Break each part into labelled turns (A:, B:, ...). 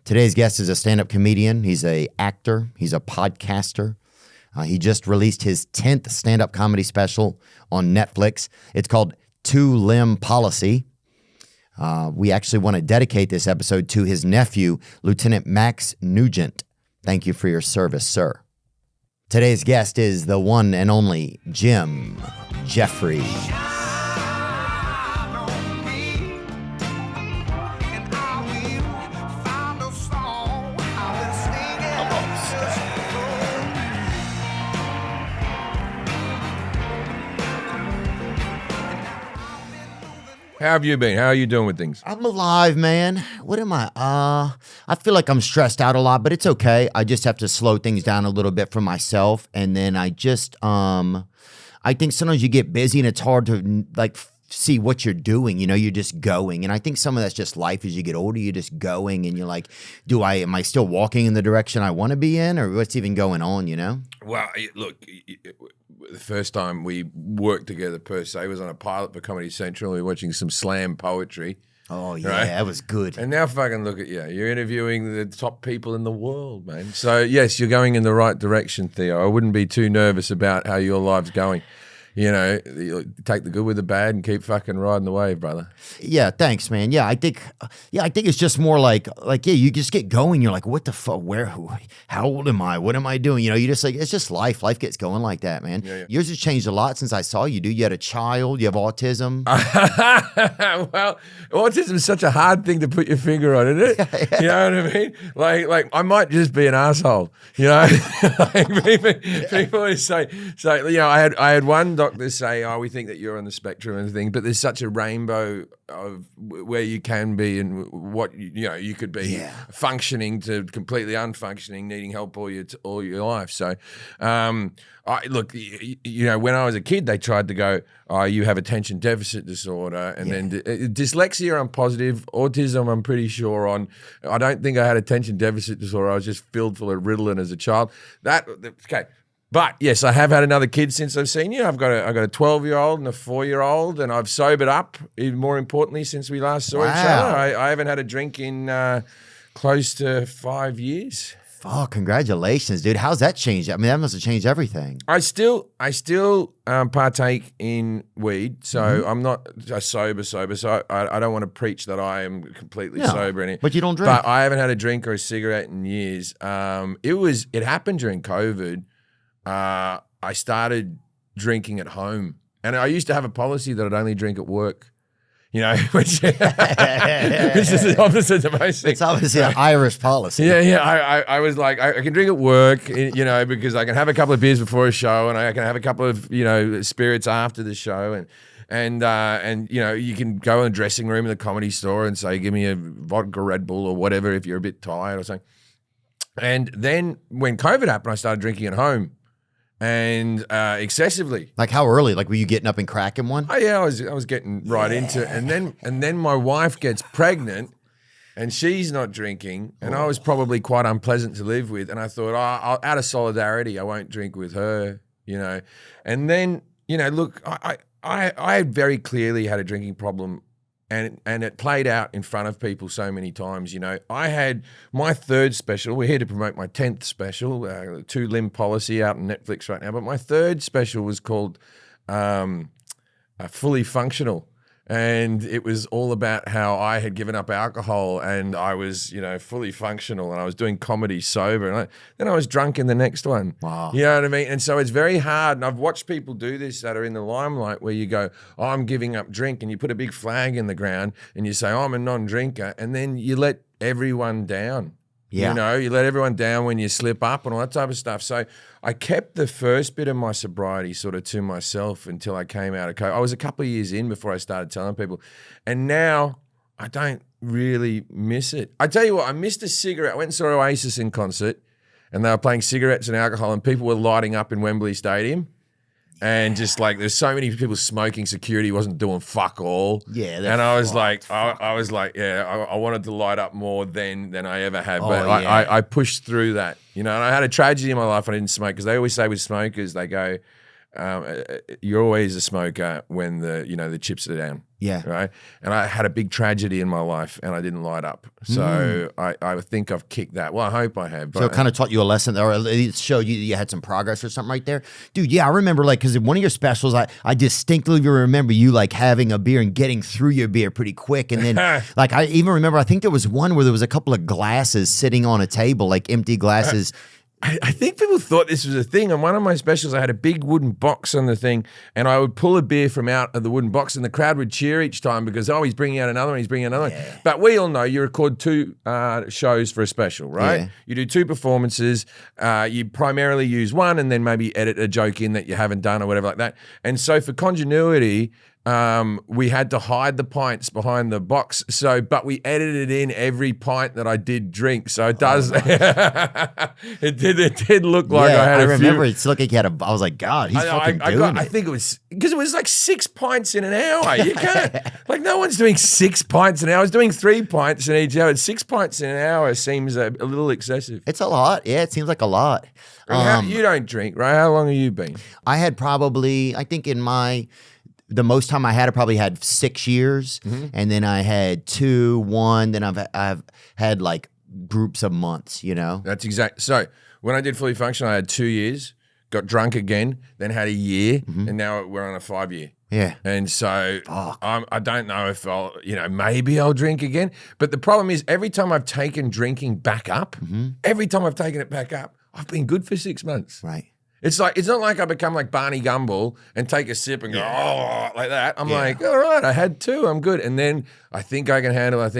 A: Today's guest is a stand-up comedian. He's an actor. He's a podcaster. He just released his 10th stand-up comedy special on Netflix. It's called Two Limb Policy. We actually want to dedicate this episode to his nephew, Lieutenant Max Nugent. Thank you for your service, sir. Today's guest is the one and only Jim Jefferies.
B: How have you been? How are you doing with things?
A: I'm alive, man. What am I? I feel like I'm stressed out a lot, but it's okay. I just have to slow things down a little bit for myself. And then I just, I think sometimes you get busy and it's hard to see what you're doing. You know, you're just going. And I think some of that's just life. As you get older, you're just going and you're like, am I still walking in the direction I want to be in, or what's even going on, you know?
B: Well, look, the first time we worked together per se was on a pilot for Comedy Central. We were watching some slam poetry.
A: Oh, yeah,
B: right?
A: That was good.
B: And now fucking look at you. You're interviewing the top people in the world, man. So, yes, you're going in the right direction, Theo. I wouldn't be too nervous about how your life's going. You know, take the good with the bad and keep fucking riding the wave, brother.
A: Yeah, thanks, man. Yeah, I think it's just more like, you just get going. You're like, what the fuck? How old am I? What am I doing? You know, you just like, it's just life. Life gets going like that, man. Yeah. Yours has changed a lot since I saw you, dude. You had a child. You have autism.
B: Well, autism is such a hard thing to put your finger on, isn't it? Yeah. You know what I mean? Like I might just be an asshole. You know, people always say, you know, I had one doctors say, we think that you're on the spectrum and things, but there's such a rainbow of where you can be and what, you know, you could be functioning to completely unfunctioning, needing help all your life. So, look, you know, when I was a kid, they tried to go, you have attention deficit disorder, and then dyslexia I'm positive, autism I'm pretty sure on. I don't think I had attention deficit disorder. I was just filled full of Ritalin as a child. Okay. But yes, I have had another kid since I've seen you. I've got a 12-year-old and a 4-year-old, and I've sobered up. Even more importantly, since we last saw each other, I haven't had a drink in close to 5 years.
A: Oh, congratulations, dude! How's that changed? I mean, that must have changed everything.
B: I still partake in weed, so I'm not a sober. So I don't want to preach that I am completely sober in it.
A: But you don't drink.
B: But I haven't had a drink or a cigarette in years. It happened during COVID. I started drinking at home, and I used to have a policy that I'd only drink at work, you know, which is the opposite of most things.
A: It's obviously an Irish policy.
B: Yeah. I was like, I can drink at work, you know, because I can have a couple of beers before a show, and I can have a couple of, you know, spirits after the show, and you know, you can go in the dressing room in the Comedy Store and say, give me a vodka Red Bull or whatever if you're a bit tired or something. And then when COVID happened, I started drinking at home. And excessively.
A: Like how early? Like were you getting up and cracking one?
B: Oh yeah, I was getting right into it. And then my wife gets pregnant and she's not drinking, and I was probably quite unpleasant to live with. And I thought, out of solidarity, I won't drink with her, you know. And then, you know, look, I very clearly had a drinking problem. And it played out in front of people so many times, you know. I had my 3rd special. We're here to promote my 10th special, Two Limb Policy, out on Netflix right now. But my 3rd special was called Fully Functional. And it was all about how I had given up alcohol and I was, you know, fully functional, and I was doing comedy sober. And then I was drunk in the next one.
A: Wow.
B: You know what I mean? And so it's very hard. And I've watched people do this that are in the limelight where you go, I'm giving up drink, and you put a big flag in the ground and you say, I'm a non-drinker. And then you let everyone down. Yeah. You know, you let everyone down when you slip up and all that type of stuff. So I kept the first bit of my sobriety sort of to myself until I came out of COVID. I was a couple of years in before I started telling people. And now I don't really miss it. I tell you what, I missed a cigarette. I went and saw Oasis in concert, and they were playing cigarettes and alcohol, and people were lighting up in Wembley Stadium. And just like, there's so many people smoking, security wasn't doing fuck all.
A: Yeah.
B: And I was like, I wanted to light up more than I ever have. But
A: yeah.
B: I pushed through that, you know. And I had a tragedy in my life. I didn't smoke, because they always say with smokers, they go, you're always a smoker when the chips are down.
A: Yeah.
B: Right. And I had a big tragedy in my life and I didn't light up. So I think I've kicked that. Well, I hope I have.
A: So it kind of taught you a lesson, or at least showed you had some progress or something right there. Dude, yeah, I remember because in one of your specials, I distinctly remember you having a beer and getting through your beer pretty quick. And then I even remember, I think there was one where there was a couple of glasses sitting on a table, empty glasses.
B: I think people thought this was a thing. On one of my specials, I had a big wooden box on the thing, and I would pull a beer from out of the wooden box, and the crowd would cheer each time because, he's bringing out another one, he's bringing another one. But we all know you record 2 shows for a special, right? Yeah. You do 2 performances. You primarily use one and then maybe edit a joke in that you haven't done or whatever like that. And so for continuity, we had to hide the pints behind the box. But we edited in every pint that I did drink. So it does. It did look like I had.
A: I remember it's looking like you had I was like, God, he's fucking doing it.
B: I think it was because it was 6 pints in an hour. You can't no one's doing 6 pints an hour. I was doing 3 pints in each hour. 6 pints in an hour seems a little excessive.
A: It's a lot. Yeah, it seems like a lot.
B: You don't drink, right? How long have you been?
A: I had probably, I think the most time I probably had 6 years, and then I had 2, 1. Then I've had groups of months.
B: That's exact. So when I did Fully Functional, I had 2 years, got drunk again, then had a year, and now we're on a 5-year.
A: Yeah.
B: And so I don't know if I'll, maybe I'll drink again. But the problem is every time I've taken drinking back up, every time I've taken it back up, I've been good for 6 months.
A: Right.
B: It's not like I become like Barney Gumble and take a sip and go, like that. I'm like, all right, I had 2, I'm good. And then I think I can handle, and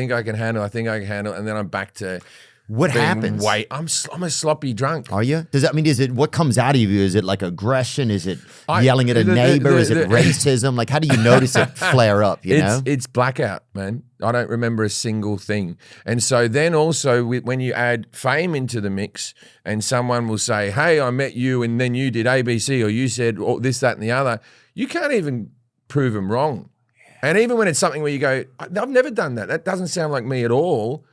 B: then I'm back to
A: what happens?
B: I'm a sloppy drunk.
A: Are you? Does that mean, what comes out of you? Is it aggression? Is it yelling at a neighbor? Is it racism? How do you notice it flare up,
B: It's blackout, man. I don't remember a single thing. And so then also when you add fame into the mix and someone will say, hey, I met you and then you did ABC or you said this, that, and the other, you can't even prove them wrong. And even when it's something where you go, I've never done that. That doesn't sound like me at all.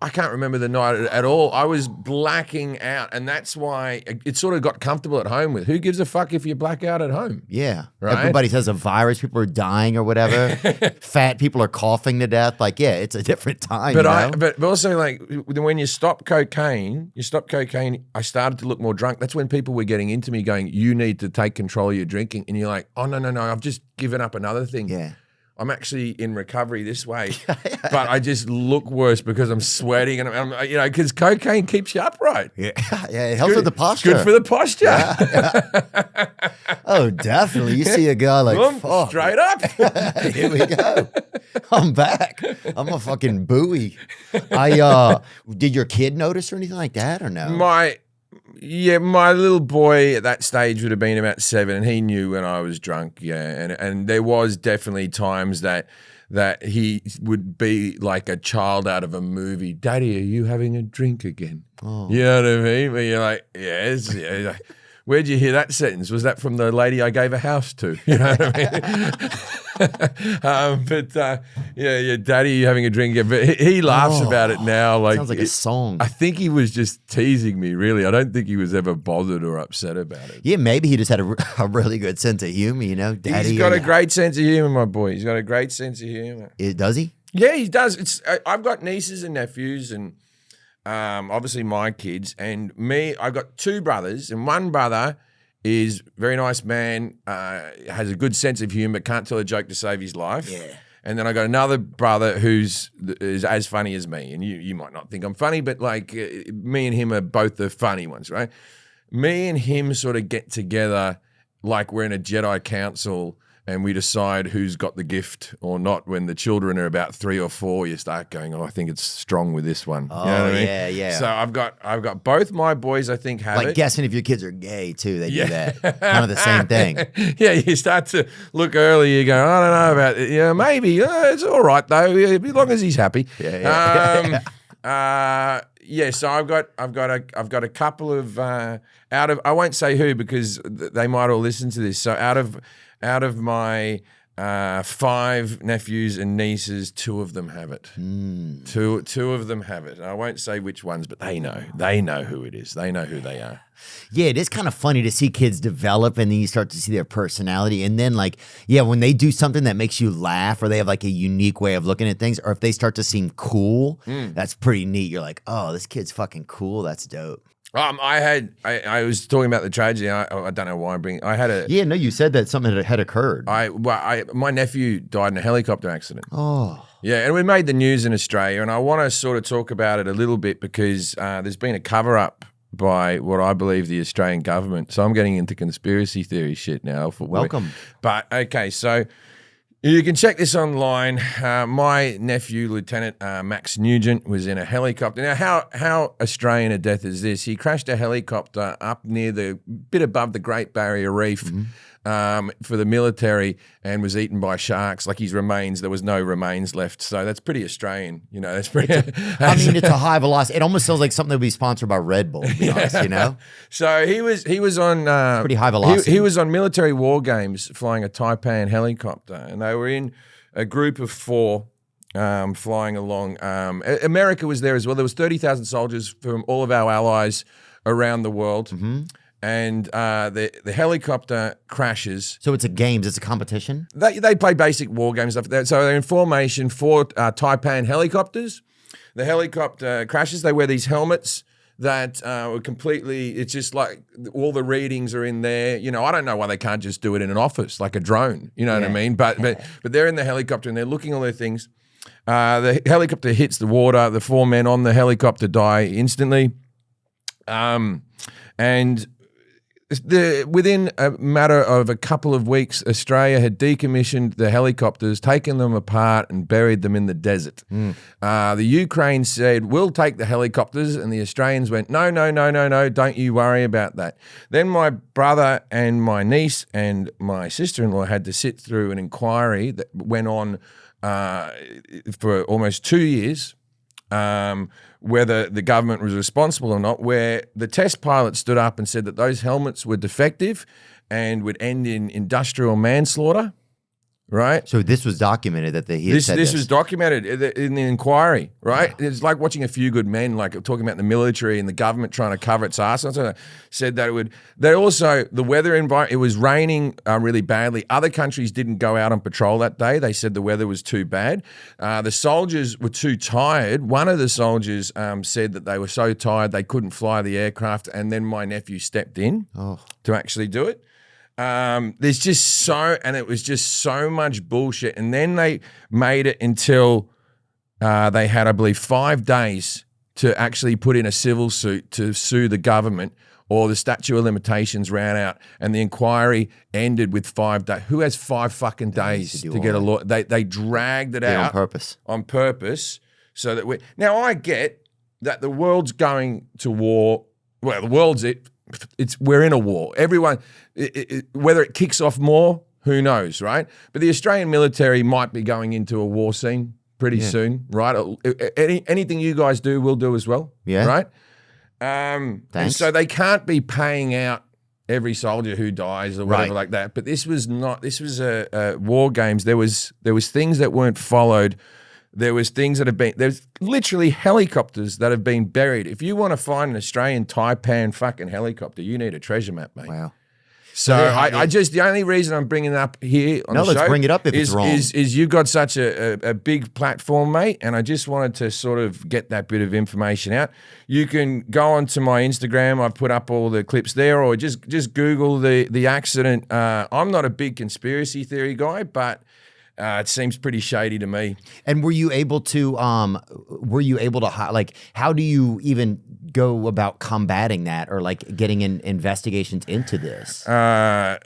B: I can't remember the night at all. I was blacking out, and that's why it sort of got comfortable at home with. Who gives a fuck if you black out at home?
A: Yeah.
B: Right?
A: Everybody says a virus, people are dying or whatever. Fat people are coughing to death. It's a different time.
B: But also when you stop cocaine, I started to look more drunk. That's when people were getting into me going, you need to take control of your drinking. And you're like, oh, no, I've just given up another thing.
A: Yeah.
B: I'm actually in recovery this way, but I just look worse because I'm sweating and I'm because cocaine keeps you upright.
A: Yeah, it helps with the posture.
B: Good for the posture.
A: Yeah. Oh, definitely. You see a guy
B: boom, straight up.
A: Here we go. I'm back. I'm a fucking buoy. Did your kid notice or anything like that or no?
B: My little boy at that stage would have been about 7, and he knew when I was drunk. Yeah, and there was definitely times that he would be like a child out of a movie. Daddy, are you having a drink again?
A: Oh.
B: You know what I mean? But you're like, yes. Yeah. Where'd you hear that sentence? Was that from the lady I gave a house to? You know what I mean? Daddy, you having a drink again? But he laughs about it now.
A: Sounds like a song.
B: I think he was just teasing me, really. I don't think he was ever bothered or upset about it.
A: Yeah, maybe he just had a really good sense of humor, Daddy.
B: He's got a great sense of humor, my boy. He's got a great sense of humor.
A: Does he?
B: Yeah, he does. I've got nieces and nephews and obviously my kids and me. I've got 2 brothers, and one brother is a very nice man, has a good sense of humor, can't tell a joke to save his life.
A: Yeah.
B: And then I got another brother is as funny as me, and you might not think I'm funny, but me and him are both the funny ones, right? Me and him sort of get together like we're in a Jedi council and we decide who's got the gift or not. When the children are about 3 or 4, you start going, I think it's strong with this one.
A: Oh,
B: you know what I mean?
A: Yeah.
B: So I've got both my boys, I think, have it.
A: Guessing if your kids are gay too, they do that. Kind of the same thing.
B: Yeah, you start to look early. You go, I don't know about it. Yeah, maybe it's all right though, as long as he's happy.
A: Yeah.
B: So I've got a couple of out of, I won't say who because they might all listen to this. So out of my 5 nephews and nieces, 2 of them have it. Two of them have it. I won't say which ones, but they know. They know who it is. They know who they are.
A: Yeah, it is kind of funny to see kids develop and then you start to see their personality. And then when they do something that makes you laugh or they have like a unique way of looking at things, or if they start to seem cool, that's pretty neat. You're like, oh, this kid's fucking cool. That's dope.
B: I was talking about the tragedy. I don't know why
A: you said that something had occurred.
B: My nephew died in a helicopter accident.
A: Oh.
B: Yeah, and we made the news in Australia, and I want to sort of talk about it a little bit because there's been a cover-up by what I believe the Australian government. So I'm getting into conspiracy theory shit now.
A: Welcome.
B: But, okay, so you can check this online. My nephew, Lieutenant Max Nugent, was in a helicopter. Now, how Australian a death is this? He crashed a helicopter up near the bit above the Great Barrier Reef for the military and was eaten by sharks. Like his remains, there was no remains left. So that's pretty Australian. You know, that's pretty.
A: It's a high velocity. It almost sounds like something that would be sponsored by Red Bull. To be honest, you know.
B: So he was on
A: pretty high velocity.
B: He was on military war games flying a Taipan helicopter, and they were in a group of 4 flying along. America was there as well. There was 30,000 soldiers from all of our allies around the world. And the helicopter crashes.
A: So it's a competition?
B: They play basic war games stuff. So they're in formation, 4 Taipan helicopters. The helicopter crashes. They wear these helmets that were completely, it's just like all the readings are in there. You know, I don't know why they can't just do it in an office like a drone. You know what I mean? But they're in the helicopter and they're looking at all their things. The helicopter hits the water. The 4 men on the helicopter die instantly. And within a matter of a couple of weeks, Australia had decommissioned the helicopters, taken them apart and buried them in the desert. The Ukraine said, we'll take the helicopters, and the Australians went, no, don't you worry about that. Then my brother and my niece and my sister-in-law had to sit through an inquiry that went on for almost 2 years, whether the government was responsible or not, where the test pilot stood up and said that those helmets were defective and would end in industrial manslaughter, right?
A: So this was documented that he had said this.
B: This was documented in the inquiry, right? Yeah. It's like watching A Few Good Men, like talking about the military and the government trying to cover its ass. So said that it would. They also, the weather environment, it was raining really badly. Other countries didn't go out on patrol that day. They said the weather was too bad. The soldiers were too tired. One of the soldiers said that they were so tired they couldn't fly the aircraft, and then my nephew stepped in to actually do it. There's just it was just so much bullshit. And then they made it until they had, I believe, 5 days to actually put in a civil suit to sue the government, or the statute of limitations ran out and the inquiry ended with 5 days. Who has 5 fucking days to get a law? They dragged it out on purpose so that now I get that the world's going to war. Well, the world's we're in a war. Everyone, whether it kicks off more, who knows, right? But the Australian military might be going into a war scene pretty soon, right? Anything you guys do, we'll do as well, right? And so they can't be paying out every soldier who dies or whatever like that. But this was not. This was a war games. There was things that weren't followed. There was things that have been, there's literally helicopters that have been buried. If you want to find an Australian Taipan fucking helicopter, you need a treasure map, mate.
A: Wow.
B: So I just, the only reason I'm bringing it up here on the show,
A: let's bring it up if it's wrong.
B: Is you've got such a big platform, mate, and I just wanted to sort of get that bit of information out. You can go onto my Instagram. I've put up all the clips there, or just Google the accident. I'm not a big conspiracy theory guy, but it seems pretty shady to me. And
A: were you able to like, how do you even go about combating that, or like getting investigations into this?
B: I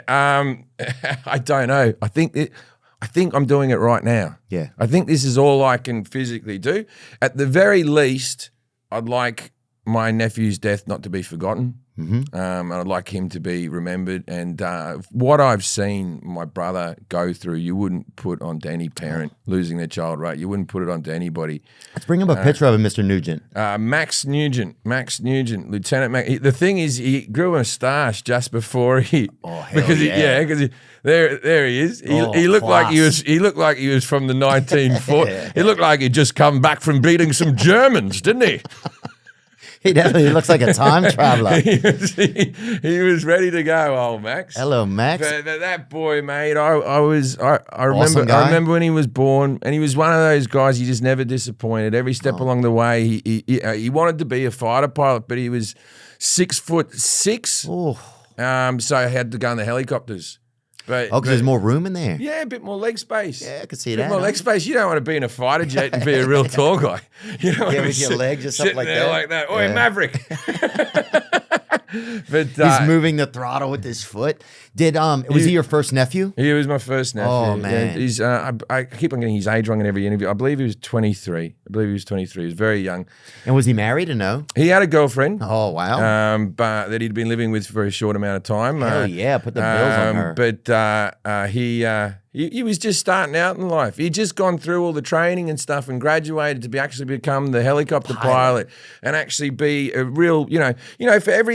B: don't know. I think I'm doing it right now.
A: Yeah.
B: I think this is all I can physically do. At the very least, I'd like my nephew's death not to be forgotten. and I'd like him to be remembered. And what I've seen my brother go through, you wouldn't put onto any parent losing their child, right? You wouldn't put it onto anybody.
A: Let's bring up a picture of him, Mr. Nugent.
B: Max Nugent, Lieutenant Max. The thing is, he grew a moustache just before he, because there he is. He looked like he looked like he was from the 1940s. He looked like he'd just come back from beating some Germans, didn't he?
A: He definitely looks like a time traveler.
B: he was ready to go, old Max.
A: Hello, Max.
B: But that boy, mate, I remember when he was born, and he was one of those guys. He just never disappointed. Every step along the way, he wanted to be a fighter pilot, but he was 6'6". So I had to go in the helicopters.
A: Because there's more room in there.
B: Yeah, a bit more leg space.
A: Yeah, I could see
B: a
A: that.
B: bit more leg space. You don't want to be in a fighter jet and be a real tall guy. You know,
A: with your legs just up like that.
B: Like that. Oi, Maverick. But
A: he's moving the throttle with his foot. Was he your first nephew?
B: He was my first nephew.
A: Oh man,
B: yeah, he's. I keep on getting his age wrong in every interview. I believe he was 23. He was very young. And
A: was he married or no?
B: He had a girlfriend.
A: Oh wow.
B: But that he'd been living with for a short amount of time.
A: Hell yeah, put the bills on her.
B: But he was just starting out in life. He'd just gone through all the training and stuff and graduated to actually become the helicopter pilot and actually be a real, for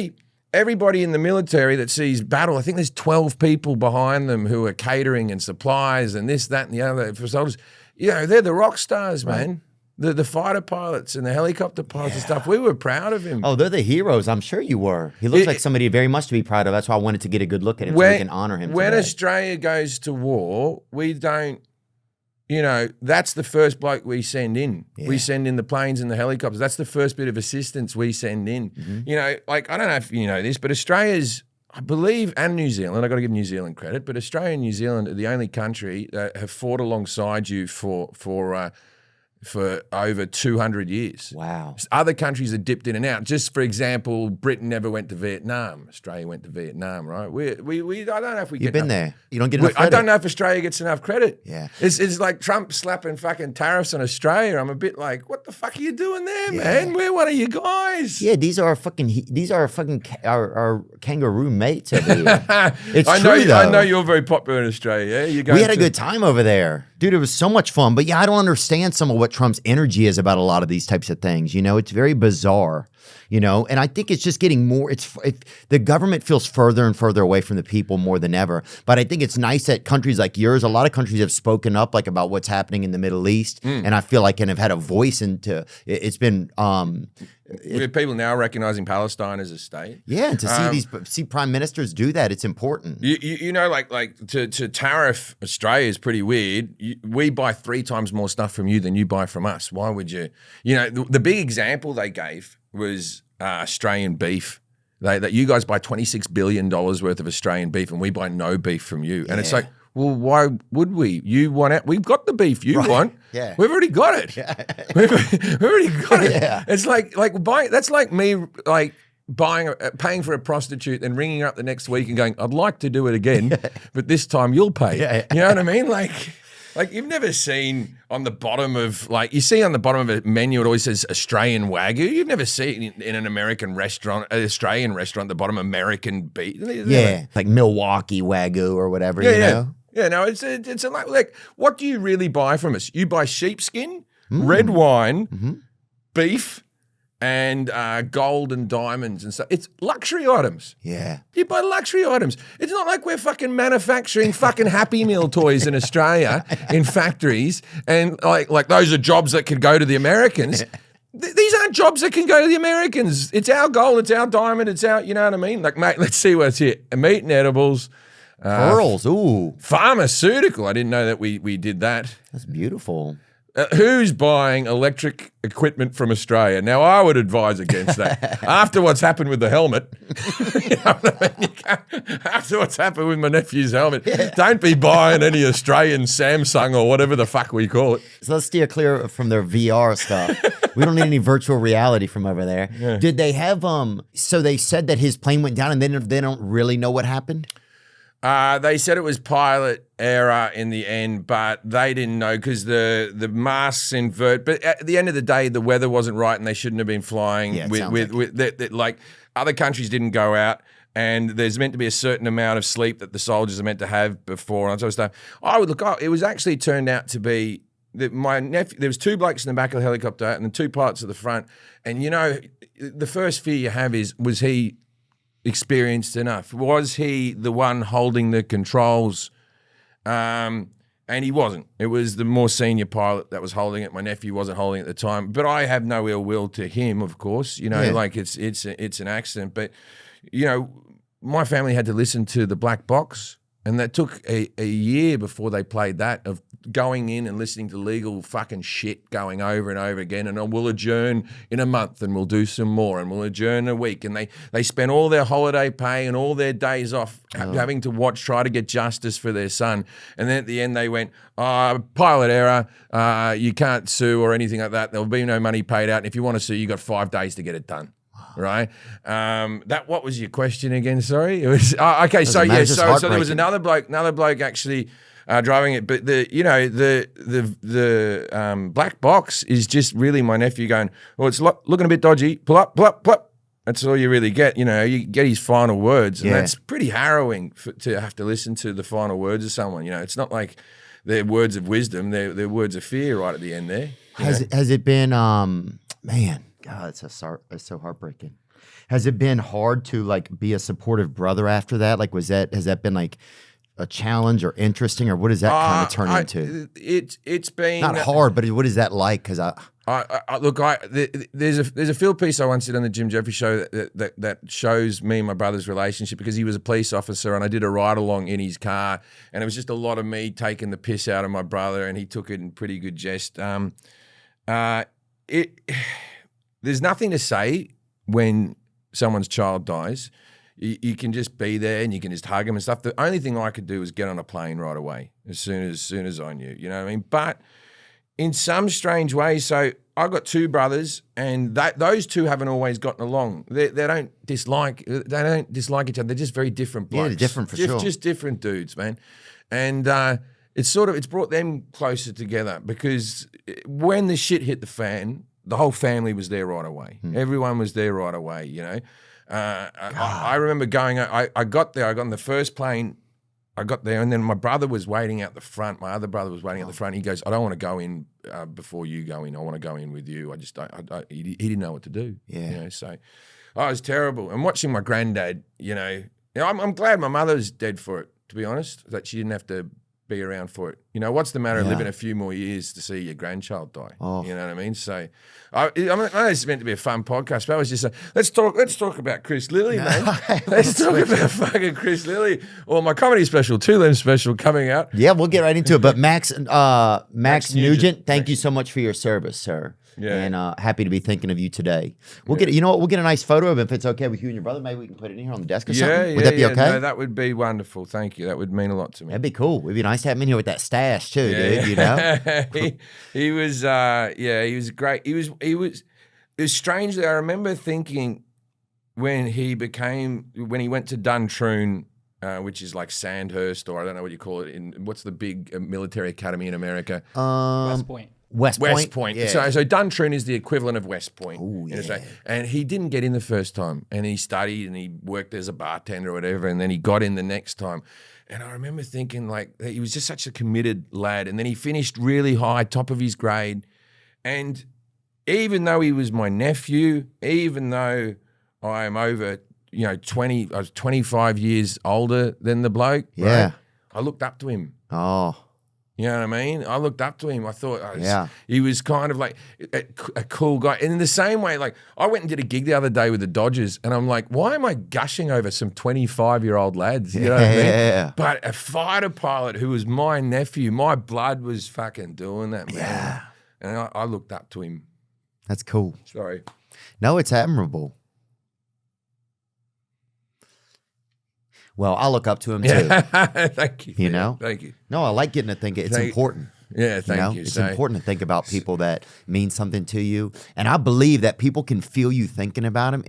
B: everybody in the military that sees battle, I think there's 12 people behind them who are catering and supplies and this, that, and the other for soldiers. They're the rock stars, man. The fighter pilots and the helicopter pilots and stuff. We were proud of him.
A: Oh, they're the heroes. I'm sure you were. He looks like somebody very much to be proud of. That's why I wanted to get a good look at him so we can honor him
B: When
A: today.
B: Australia goes to war, we don't, that's the first bloke we send in. Yeah. We send in the planes and the helicopters. That's the first bit of assistance we send in. Mm-hmm. I don't know if you know this, but Australia's, I believe, and New Zealand, I've got to give New Zealand credit, but Australia and New Zealand are the only country that have fought alongside you for over 200 years.
A: Wow.
B: Other countries have dipped in and out. Just for example, Britain never went to Vietnam. Australia went to Vietnam, right? I don't know if we
A: You've been there. You don't get enough credit.
B: I don't know if Australia gets enough credit.
A: Yeah.
B: It's like Trump slapping fucking tariffs on Australia. I'm a bit like, what the fuck are you doing there, man? We're one of you guys.
A: Yeah, these are our kangaroo mates over here. It's true, though.
B: I know you're very popular in Australia. Yeah?
A: We had a good time over there. Dude, it was so much fun. But yeah, I don't understand some of what Trump's energy is about a lot of these types of things. It's very bizarre, and I think it's just getting more, the government feels further and further away from the people more than ever. But I think it's nice that countries like yours, a lot of countries have spoken up about what's happening in the Middle East. And I feel like, and have had a voice into, it's been,
B: we have people now recognizing Palestine as a state.
A: Yeah, and to see prime ministers do that, it's important.
B: To tariff Australia is pretty weird. We buy 3 times more stuff from you than you buy from us. Why would you? The big example they gave was Australian beef. That you guys buy $26 billion worth of Australian beef, and we buy no beef from you. And it's like, well, why would we? You want it? We've got the beef you want.
A: Yeah,
B: we've already got it. Yeah. we've already got it. Yeah. It's like buying. That's like me paying for a prostitute and ringing her up the next week and going, I'd like to do it again, but this time you'll pay. Yeah. You know what I mean? Like you've never seen on the bottom of you see on the bottom of a menu it always says Australian Wagyu. You've never seen in an American restaurant, an Australian restaurant, the bottom American beef.
A: Yeah, like Milwaukee Wagyu or whatever. You know.
B: Yeah, no, it's like what do you really buy from us? You buy sheepskin, red wine, beef, and gold and diamonds and stuff. It's luxury items.
A: Yeah.
B: You buy luxury items. It's not like we're fucking manufacturing fucking Happy Meal toys in Australia in factories and like those are jobs that could go to the Americans. These aren't jobs that can go to the Americans. It's our gold, it's our diamond, it's our, you know what I mean? Like, mate, let's see what's here. Meat and edibles.
A: Pearls, ooh.
B: Pharmaceutical. I didn't know that we did that.
A: That's beautiful.
B: Who's buying electric equipment from Australia? Now, I would advise against that. After what's happened with the helmet, you know what I mean? After what's happened with my nephew's helmet, don't be buying any Australian Samsung or whatever the fuck we call it.
A: So let's steer clear from their VR stuff. We don't need any virtual reality from over there. Yeah. Did they have, so they said that his plane went down and they don't really know what happened?
B: They said it was pilot error in the end, but they didn't know because the masks invert. But at the end of the day, the weather wasn't right, and they shouldn't have been flying.
A: Yeah,
B: Like other countries didn't go out, and there's meant to be a certain amount of sleep that the soldiers are meant to have before and that sort of stuff. It was actually turned out to be that my nephew. There was 2 blokes in the back of the helicopter, and then 2 pilots at the front. And the first fear you have is, was he experienced enough? Was he the one holding the controls? And he wasn't. It was the more senior pilot that was holding it. My nephew wasn't holding it at the time. But I have no ill will to him, of course. Like it's an accident. But my family had to listen to the Black Box, and that took a year before they played that, of going in and listening to legal fucking shit going over and over again. And we'll adjourn in a month, and we'll do some more, and we'll adjourn a week. And they spent all their holiday pay and all their days off having to try to get justice for their son. And then at the end they went, pilot error, you can't sue or anything like that. There'll be no money paid out. And if you want to sue, you got 5 days to get it done. Right. What was your question again? Sorry. It was okay. So yeah. So there was another bloke actually driving it, but the Black Box is just really my nephew going, well, it's looking a bit dodgy. Pull up. That's all you really get. You get his final words, and that's pretty harrowing to have to listen to the final words of someone. It's not like they're words of wisdom; they're words of fear right at the end there.
A: Has it been man? God, it's so heartbreaking. Has it been hard to be a supportive brother after that? Has that been a challenge or interesting, or what does that kind of turn into?
B: It's been
A: not hard, but what is that like? Because there's a field piece I once did on the Jim Jefferies show that shows me and my brother's relationship, because he was a police officer and I did a ride along in his car, and it was just a lot of me taking the piss out of my brother, and he took it in pretty good jest. There's nothing to say when someone's child dies. You can just be there and you can just hug them and stuff. The only thing I could do was get on a plane right away as soon as I knew. You know what I mean? But in some strange way, so I've got 2 brothers, and those 2 haven't always gotten along. They don't dislike each other. They're just very different blokes. Yeah, different for sure.
B: Just different dudes, man. And it's brought them closer together, because when the shit hit the fan, the whole family was there right away. Everyone was there right away, I remember going, I got there, I got on the first plane, I got there, and then my brother was waiting out the front. My other brother was waiting out the front. He goes, I don't want to go in before you go in. I want to go in with you. He didn't know what to do.
A: Yeah.
B: So it was terrible. And watching my granddad, I'm glad my mother's dead for it, to be honest, that she didn't have to be around for it. What's the matter of living a few more years to see your grandchild die? Oh. You know what I mean? So I know it's meant to be a fun podcast, but I was just saying, let's talk about Chris Lilley, man. Let's talk about fucking Chris Lilley. Well, my comedy special, 2 Limb special coming out.
A: Yeah, we'll get right into it. But Max Nugent, thank you so much for your service, sir. Yeah. And happy to be thinking of you today. We'll get we'll get a nice photo of him if it's okay with you and your brother. Maybe we can put it in here on the desk or something. Would that be okay?
B: No, that would be wonderful. Thank you. That would mean a lot to me.
A: That'd be cool. It'd be nice to have him in here with that stash too, dude.
B: He was he was great. It was strangely, I remember thinking when he went to Duntroon, which is like Sandhurst, or I don't know what you call it, what's the big military academy in America?
A: West Point.
B: Yeah. So Duntroon is the equivalent of West Point.
A: Ooh, yeah.
B: And he didn't get in the first time, and he studied and he worked as a bartender or whatever, and then he got in the next time. And I remember thinking, he was just such a committed lad. And then he finished really high, top of his grade. And even though he was my nephew, even though I am over, 20, I was 25 years older than the bloke, right? I looked up to him.
A: Oh.
B: You know what I mean? I looked up to him. I thought he was kind of like a cool guy. And in the same way, I went and did a gig the other day with the Dodgers, and I'm like, why am I gushing over some 25-year-old lads? You know what I mean?
A: Yeah.
B: But a fighter pilot who was my nephew, my blood was fucking doing that, man.
A: Yeah.
B: And I looked up to him.
A: That's cool.
B: Sorry.
A: No, it's admirable. Well, I look up to him too.
B: Thank you.
A: You know?
B: Thank you.
A: No, I like getting to think it's important.
B: Yeah, thank you.
A: It's
B: So,
A: important to think about people that mean something to you, and I believe that people can feel you thinking about them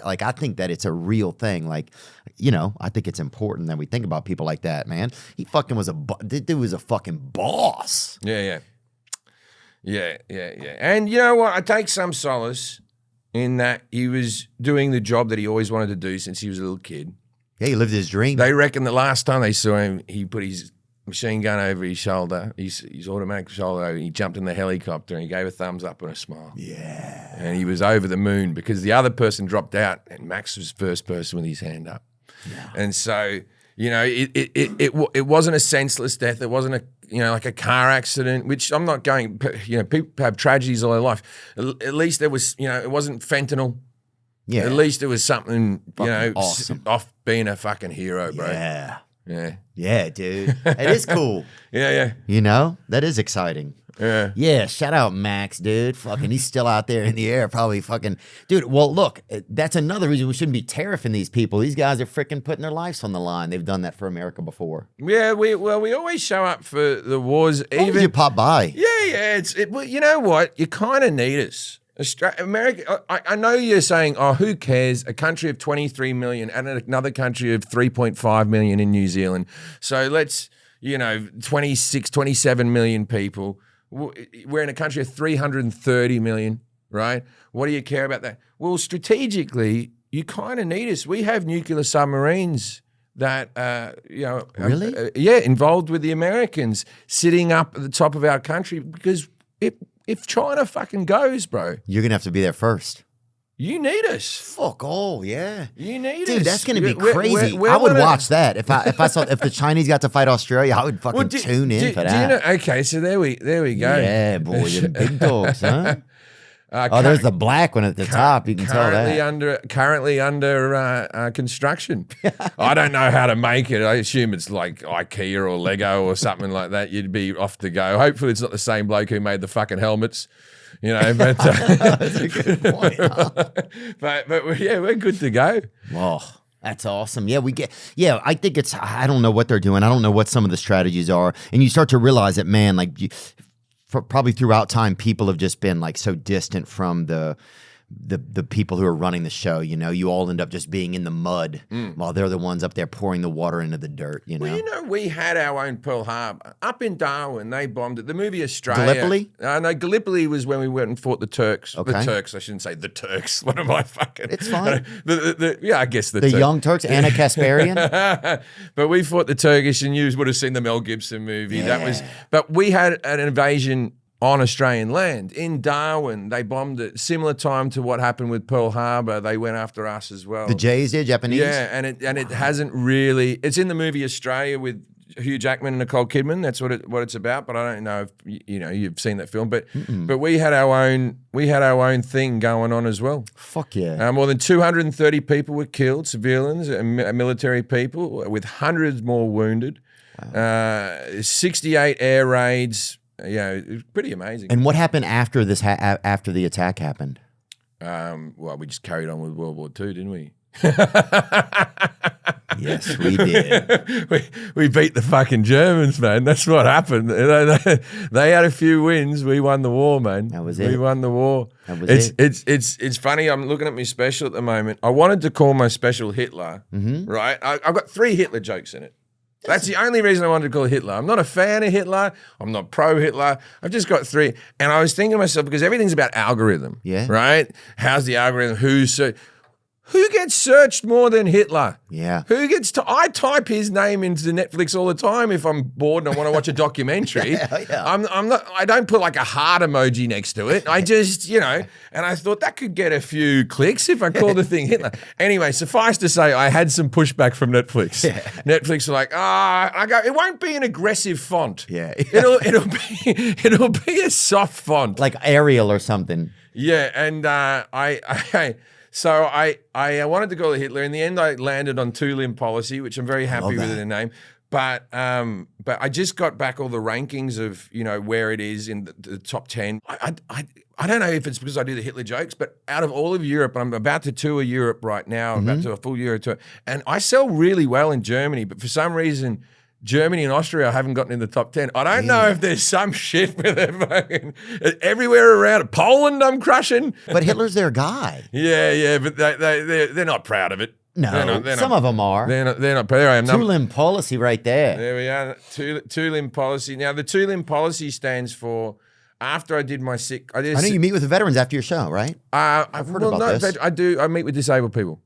A: like I think that it's a real thing. Like, I think it's important that we think about people like that. Man, he fucking was this dude was a fucking boss.
B: Yeah. And you know what? I take some solace in that he was doing the job that he always wanted to do since he was a little kid.
A: Yeah, he lived his dream.
B: They reckon the last time they saw him, he put his machine gun over his shoulder, his automatic shoulder. He jumped in the helicopter and he gave a thumbs up and a smile.
A: Yeah.
B: And he was over the moon because the other person dropped out and Max was the first person with his hand up. Yeah. And so, it wasn't a senseless death. It wasn't like a car accident, which I'm not going, people have tragedies all their life. At least there was, it wasn't fentanyl. Yeah. At least it was something,
A: awesome.
B: Off being a fucking hero, bro.
A: Yeah.
B: Yeah.
A: Yeah, dude. It is cool.
B: Yeah.
A: That is exciting.
B: Yeah.
A: Yeah, shout out Max, dude. Fucking, he's still out there in the air, probably fucking. Dude, well, look, that's another reason we shouldn't be terrifying these people. These guys are freaking putting their lives on the line. They've done that for America before.
B: Yeah, we always show up for the wars.
A: Even you pop by.
B: Yeah. Well, you know what? You kind of need us. America, I know you're saying, who cares? A country of 23 million and another country of 3.5 million in New Zealand. So let's, 26, 27 million people. We're in a country of 330 million, right? What do you care about that? Well, strategically, you kind of need us. We have nuclear submarines that,
A: really?
B: Involved with the Americans sitting up at the top of our country because if China fucking goes, bro, you're
A: gonna have to be there first.
B: You need us.
A: Fuck all, yeah.
B: You need us,
A: dude. That's gonna be crazy. I would watch that if I saw if the Chinese got to fight Australia. I would fucking tune in for that.
B: Okay, so there we go.
A: Yeah, boy, the big dogs, huh? There's the black one at the top. You can tell that.
B: Currently under construction. I don't know how to make it. I assume it's like IKEA or Lego or something like that. You'd be off to go. Hopefully it's not the same bloke who made the fucking helmets. But
A: that's a good point. Huh?
B: but yeah, we're good to go.
A: Whoa. That's awesome. Yeah, I think I don't know what they're doing. I don't know what some of the strategies are. And you start to realize that, man, like probably throughout time, people have just been like so distant from the people who are running the show. You all end up just being in the mud while they're the ones up there pouring the water into the dirt.
B: Well, we had our own Pearl Harbor up in Darwin. They bombed it. The movie Australia.
A: Gallipoli?
B: No, Gallipoli was when we went and fought the Turks.
A: Okay.
B: The Turks. I shouldn't say the Turks. What am I fucking?
A: It's fine.
B: I guess the
A: Young Turks. Anna Kasparian.
B: But we fought the Turkish, and you would have seen the Mel Gibson movie.
A: Yeah.
B: But we had an invasion on Australian land. In Darwin, they bombed it. Similar time to what happened with Pearl Harbor, they went after us as well.
A: The Jays did, Japanese?
B: Yeah, and it hasn't really... It's in the movie Australia with Hugh Jackman and Nicole Kidman. That's what it's about, but I don't know if you've seen that film. But we had our own thing going on as well.
A: Fuck yeah.
B: More than 230 people were killed, civilians and military people, with hundreds more wounded. Wow. 68 air raids... it was pretty amazing.
A: And what happened after this? After the attack happened?
B: Well, we just carried on with World War II, didn't we?
A: Yes, we did.
B: we beat the fucking Germans, man. That's what happened. They had a few wins. We won the war, man.
A: That was it.
B: We won the war.
A: That was it.
B: It's funny. I'm looking at my special at the moment. I wanted to call my special Hitler, right? I've got 3 Hitler jokes in it. That's the only reason I wanted to call it Hitler. I'm not a fan of Hitler. I'm not pro-Hitler. I've just got 3. And I was thinking to myself, because everything's about algorithm, right? How's the algorithm? Who gets searched more than Hitler?
A: Yeah.
B: I type his name into Netflix all the time if I'm bored and I want to watch a documentary.
A: Yeah.
B: I don't put like a heart emoji next to it. I just, and I thought that could get a few clicks if I call the thing Hitler. Anyway, suffice to say, I had some pushback from Netflix. Yeah. Netflix were like, I go, it won't be an aggressive font.
A: Yeah.
B: It'll be a soft font.
A: Like Arial or something.
B: Yeah. And So I wanted to call it Hitler. In the end, I landed on two-limb policy, which I'm very happy with in the name. But I just got back all the rankings of where it is in the top 10. I don't know if it's because I do the Hitler jokes, but out of all of Europe, I'm about to tour Europe right now. I'm about to do a full Euro tour, and I sell really well in Germany. But for some reason, Germany and Austria haven't gotten in the top 10. I don't know if there's some shit with it fucking everywhere around. Poland, I'm crushing.
A: But Hitler's their guy.
B: Yeah, but they're not proud of it.
A: No, some of them are.
B: They're not. There I am.
A: Two-limb policy right there.
B: There we are. Two-limb policy. Now, the two-limb policy stands for, after I did my sick... I know
A: you meet with the veterans after your show, right?
B: I've heard about this. I do. I meet with disabled people.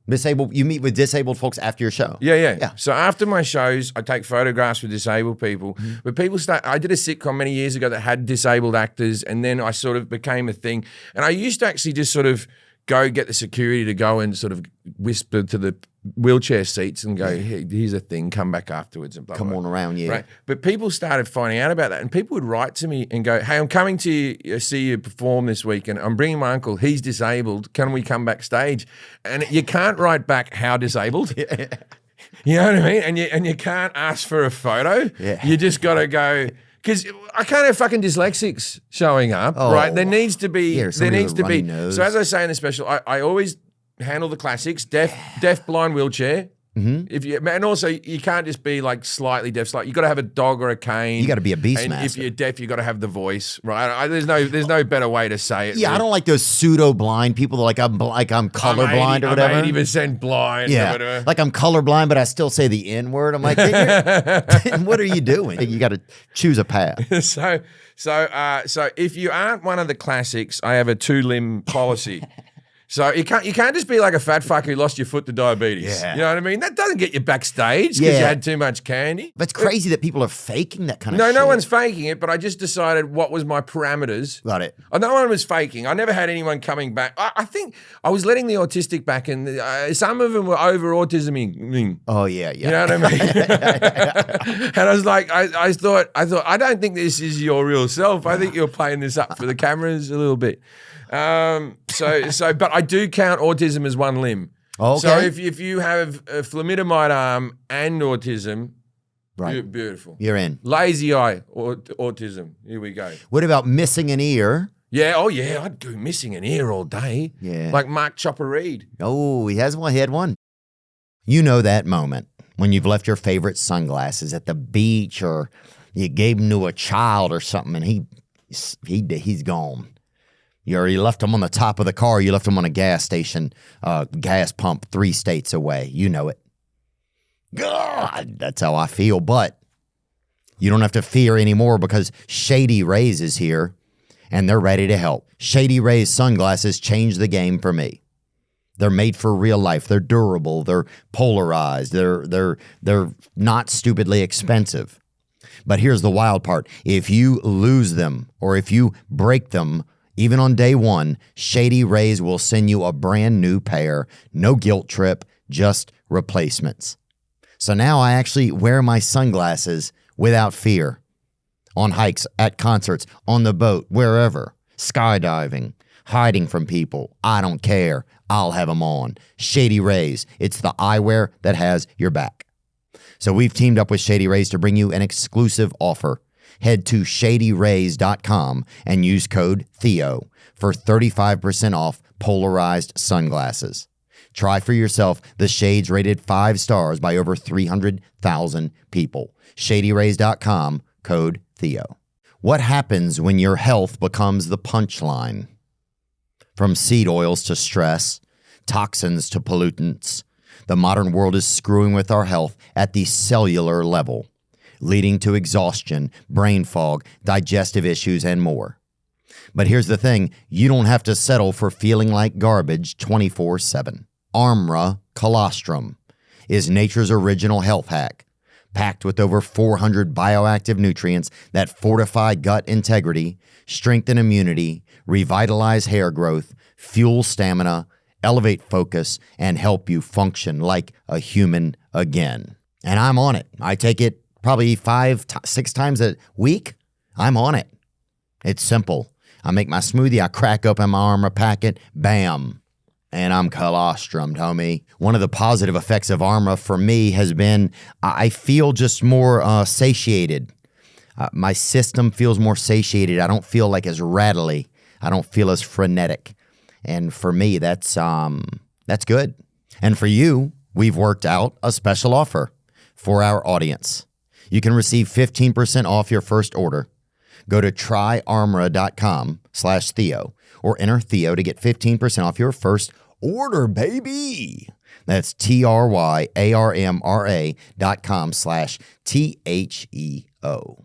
A: You meet with disabled folks after your show?
B: Yeah. So after my shows, I take photographs with disabled people. Mm-hmm. But people I did a sitcom many years ago that had disabled actors, and then I sort of became a thing. And I used to actually just sort of go get the security to go and sort of whisper to the wheelchair seats and go, hey, here's a thing, come back afterwards. And blah,
A: come
B: blah,
A: on around, yeah.
B: Right? But people started finding out about that, and people would write to me and go, hey, I'm coming to see you perform this week, and I'm bringing my uncle, he's disabled, can we come backstage? And you can't write back how disabled. You know what I mean? And you can't ask for a photo. Yeah. You just got to go... Because I can't have fucking dyslexics showing up, right? There needs to be. So as I say in the special, I always handle the classics: deaf, blind, wheelchair. Mm-hmm. And also you can't just be like slightly deaf. You got to have a dog or a cane.
A: You got to be a beast
B: and
A: master.
B: If you're deaf, you got to have the voice, right? There's no better way to say it.
A: Yeah, I don't like those pseudo blind people. Like I'm colorblind or whatever.
B: I'm 80% blind.
A: Yeah,
B: or whatever.
A: Like I'm colorblind, but I still say the N word. I'm like, what are you doing? You got to choose a path.
B: So if you aren't one of the classics, I have a two-limb policy. So you can't just be like a fat fucker who lost your foot to diabetes. Yeah. You know what I mean? That doesn't get you backstage because you had too much candy.
A: But it's crazy that people are faking that kind of shit.
B: No one's faking it, but I just decided what was my parameters.
A: Got it.
B: No one was faking. I never had anyone coming back. I think I was letting the autistic back, and some of them were over autisming.
A: Oh, yeah.
B: You know what I mean? And I was like, I thought, I don't think this is your real self. I think you're playing this up for the cameras a little bit. But I do count autism as one limb.
A: Okay.
B: So if you have a thalidomide arm and autism,
A: right,
B: beautiful.
A: You're in.
B: Lazy eye or autism. Here we go.
A: What about missing an ear?
B: Yeah. Oh yeah. I'd do missing an ear all day.
A: Yeah.
B: Like Mark Chopper Reed.
A: Oh, he has one. He had one. You know that moment when you've left your favorite sunglasses at the beach, or you gave them to a child or something, and he's gone. You already left them on the top of the car. You left them on a gas station, gas pump 3 states away. You know it. God, that's how I feel. But you don't have to fear anymore because Shady Rays is here, and they're ready to help. Shady Rays sunglasses changed the game for me. They're made for real life. They're durable. They're polarized. They're not stupidly expensive. But here's the wild part. If you lose them or if you break them, even on day one, Shady Rays will send you a brand new pair. No guilt trip, just replacements. So now I actually wear my sunglasses without fear. On hikes, at concerts, on the boat, wherever. Skydiving, hiding from people. I don't care. I'll have them on. Shady Rays. It's the eyewear that has your back. So we've teamed up with Shady Rays to bring you an exclusive offer. Head to shadyrays.com and use code Theo for 35% off polarized sunglasses. Try for yourself the shades rated 5 stars by over 300,000 people. Shadyrays.com, code Theo. What happens when your health becomes the punchline? From seed oils to stress, toxins to pollutants, the modern world is screwing with our health at the cellular level, leading to exhaustion, brain fog, digestive issues, and more. But here's the thing, you don't have to settle for feeling like garbage 24/7. Armra Colostrum is nature's original health hack, packed with over 400 bioactive nutrients that fortify gut integrity, strengthen immunity, revitalize hair growth, fuel stamina, elevate focus, and help you function like a human again. And I'm on it. I take it probably 5-6 times a week. I'm on it. It's simple. I make my smoothie, I crack open my Armra packet, bam, and I'm colostrummed, homie. One of the positive effects of Armra for me has been I feel just more satiated. My system feels more satiated. I don't feel like as rattly. I don't feel as frenetic. And for me, that's good. And for you, we've worked out a special offer for our audience. You can receive 15% off your first order. Go to tryarmra.com/Theo or enter Theo to get 15% off your first order, baby. That's tryarmra.com/THEO.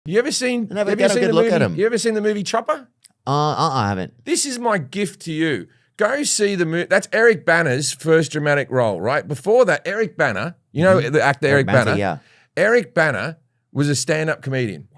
B: You ever seen?
A: I never
B: have you
A: got a
B: seen
A: good
B: the
A: look
B: movie?
A: at him.
B: You ever seen the movie Chopper?
A: I haven't.
B: This is my gift to you. Go see the movie. That's Eric Bana's first dramatic role, right? Before that, Eric Bana, you know the actor Eric Bana?
A: Yeah.
B: Eric Bana was a stand-up comedian.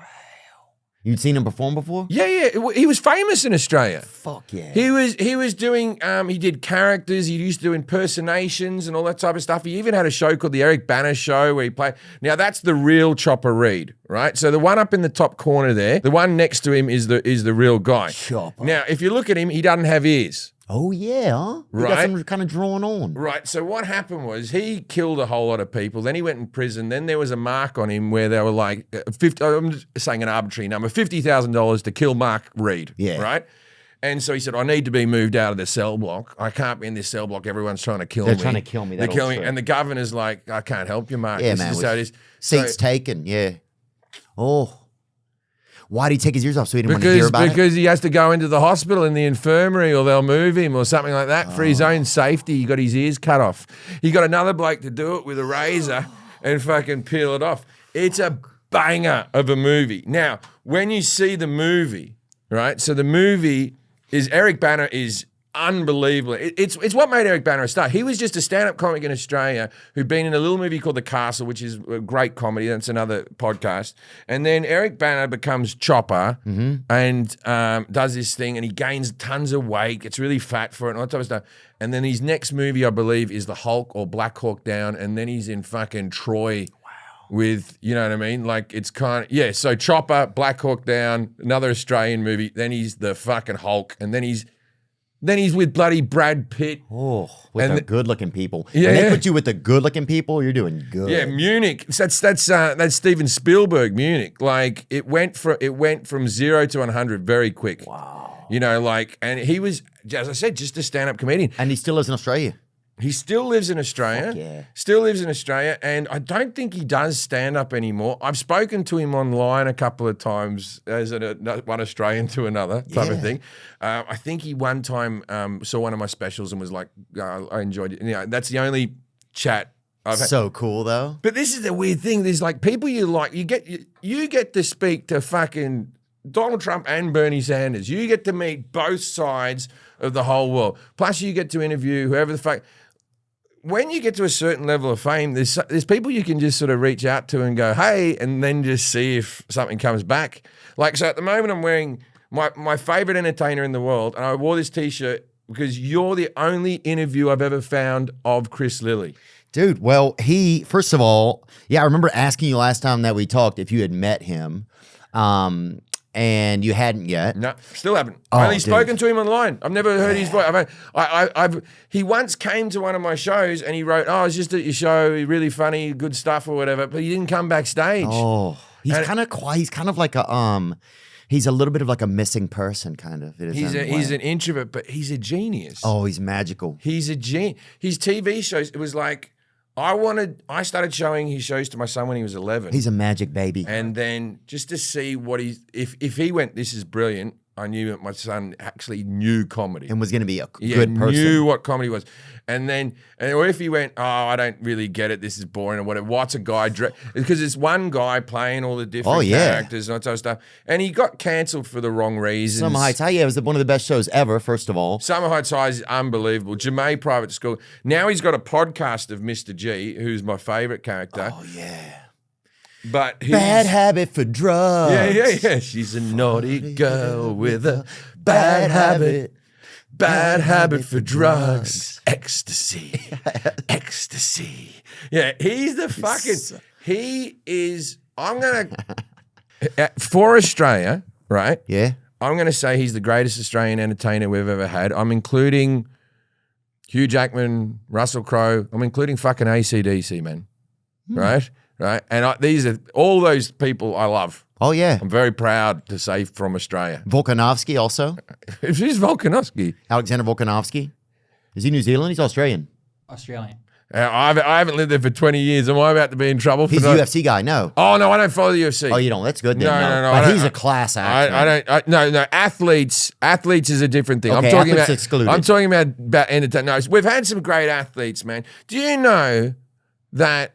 A: You'd seen him perform before?
B: Yeah. He was famous in Australia.
A: Fuck yeah.
B: He was doing, he did characters, he used to do impersonations and all that type of stuff. He even had a show called The Eric Bana Show where he played. Now that's the real Chopper Reed, right? So the one up in the top corner there, the one next to him is the real guy.
A: Chopper.
B: Now, if you look at him, he doesn't have ears.
A: Oh, yeah, huh? He got
B: Right.
A: some kind of drawn on.
B: Right. So what happened was he killed a whole lot of people. Then he went in prison. Then there was a mark on him where they were like, I'm just saying an arbitrary number, $50,000 to kill Mark Reed.
A: Yeah.
B: Right. And so he said, I need to be moved out of the cell block. I can't be in this cell block. Everyone's trying to kill me.
A: They're trying to kill me.
B: They're
A: That
B: killing
A: old
B: me. And the governor's like, I can't help you, Mark.
A: Yeah,
B: This
A: man.
B: is how it is.
A: Seats
B: So-
A: taken, yeah. Oh. Why did he take his ears off so he didn't want to hear about it?
B: Because he has to go into the hospital in the infirmary or they'll move him or something like that. For his own safety, he got his ears cut off. He got another bloke to do it with a razor and fucking peel it off. It's a banger of a movie. Now, when you see the movie, right? So the movie is Eric Bana is unbelievable. It's what made Eric Bana a star. He was just a stand-up comic in Australia who'd been in a little movie called The Castle, which is a great comedy. That's another podcast. And then Eric Bana becomes Chopper and does this thing and he gains tons of weight, gets really fat for it and all that type of stuff. And then his next movie, I believe, is The Hulk or Black Hawk Down. And then he's in fucking Troy with, you know what I mean? Like it's kind of, yeah. So Chopper, Black Hawk Down, another Australian movie. Then he's the fucking Hulk. And then he's with bloody Brad Pitt.
A: Oh, with
B: And
A: the good-looking people.
B: Yeah,
A: When they
B: yeah.
A: put you with the good-looking people, you're doing good.
B: Yeah, Munich. That's Steven Spielberg. Munich. Like it went from 0 to 100 very quick.
A: Wow.
B: You know, like, and he was, as I said, just a stand-up comedian.
A: And he still lives in Australia.
B: He still lives in Australia.
A: Fuck yeah.
B: Still lives in Australia, and I don't think he does stand up anymore. I've spoken to him online a couple of times as one Australian to another type of thing. I think he one time saw one of my specials and was like, I enjoyed it. You know, that's the only chat I've had.
A: So cool, though.
B: But this is the weird thing. There's like people you like. You get to speak to fucking Donald Trump and Bernie Sanders. You get to meet both sides of the whole world. Plus, you get to interview whoever the fuck. When you get to a certain level of fame, there's people you can just sort of reach out to and go, hey, and then just see if something comes back. Like, so at the moment I'm wearing my favorite entertainer in the world, and I wore this T-shirt because you're the only interview I've ever found of Chris Lilley.
A: Dude, well, first of all, I remember asking you last time that we talked if you had met him. And you hadn't yet.
B: No, still haven't.
A: Oh,
B: I've only
A: dude.
B: spoken to him online. I've never heard his voice. He once came to one of my shows and he wrote, I was just at your show, really funny, good stuff or whatever, but he didn't come backstage.
A: Oh, he's
B: And-
A: kind of quiet. He's kind of like he's a little bit of like a missing person, kind of.
B: He's an introvert, but he's a genius.
A: Oh, he's magical.
B: He's a genius. His TV shows, it was like, I started showing his shows to my son when he was 11.
A: He's a magic baby.
B: And then just to see what if he went, this is brilliant, I knew that my son actually knew comedy.
A: And was going to be a good person.
B: Knew what comedy was. Or if he went, I don't really get it, this is boring or whatever. What's a guy because there's one guy playing all the different characters and all that sort of stuff. And he got cancelled for the wrong reasons.
A: Summer Heights High, it was one of the best shows ever, first of all.
B: Summer Heights High is unbelievable. Jamay Private School. Now he's got a podcast of Mr. G, who's my favorite character.
A: Oh, yeah.
B: But
A: Bad habit for drugs.
B: Yeah. She's a naughty girl with a bad habit. Bad habit for drugs. Ecstasy. Ecstasy. Yeah, he's the fucking... He is... I'm going to... For Australia, right?
A: Yeah.
B: I'm going to say he's the greatest Australian entertainer we've ever had. I'm including Hugh Jackman, Russell Crowe. I'm including fucking AC/DC, man. Right? And these are all those people I love.
A: Oh, yeah.
B: I'm very proud to say from Australia.
A: Volkanovski also.
B: Who's Volkanovski?
A: Alexander Volkanovski. Is he New Zealand? He's Australian.
C: Australian.
B: I haven't lived there for 20 years. Am I about to be in trouble?
A: He's a UFC guy. No.
B: Oh, no, I don't follow the UFC.
A: Oh, you don't? That's good then.
B: No.
A: But he's a class act.
B: No. Athletes is a different thing.
A: Okay,
B: I'm talking
A: athletes
B: about
A: excluded.
B: I'm talking about entertainment. No, we've had some great athletes, man. Do you know that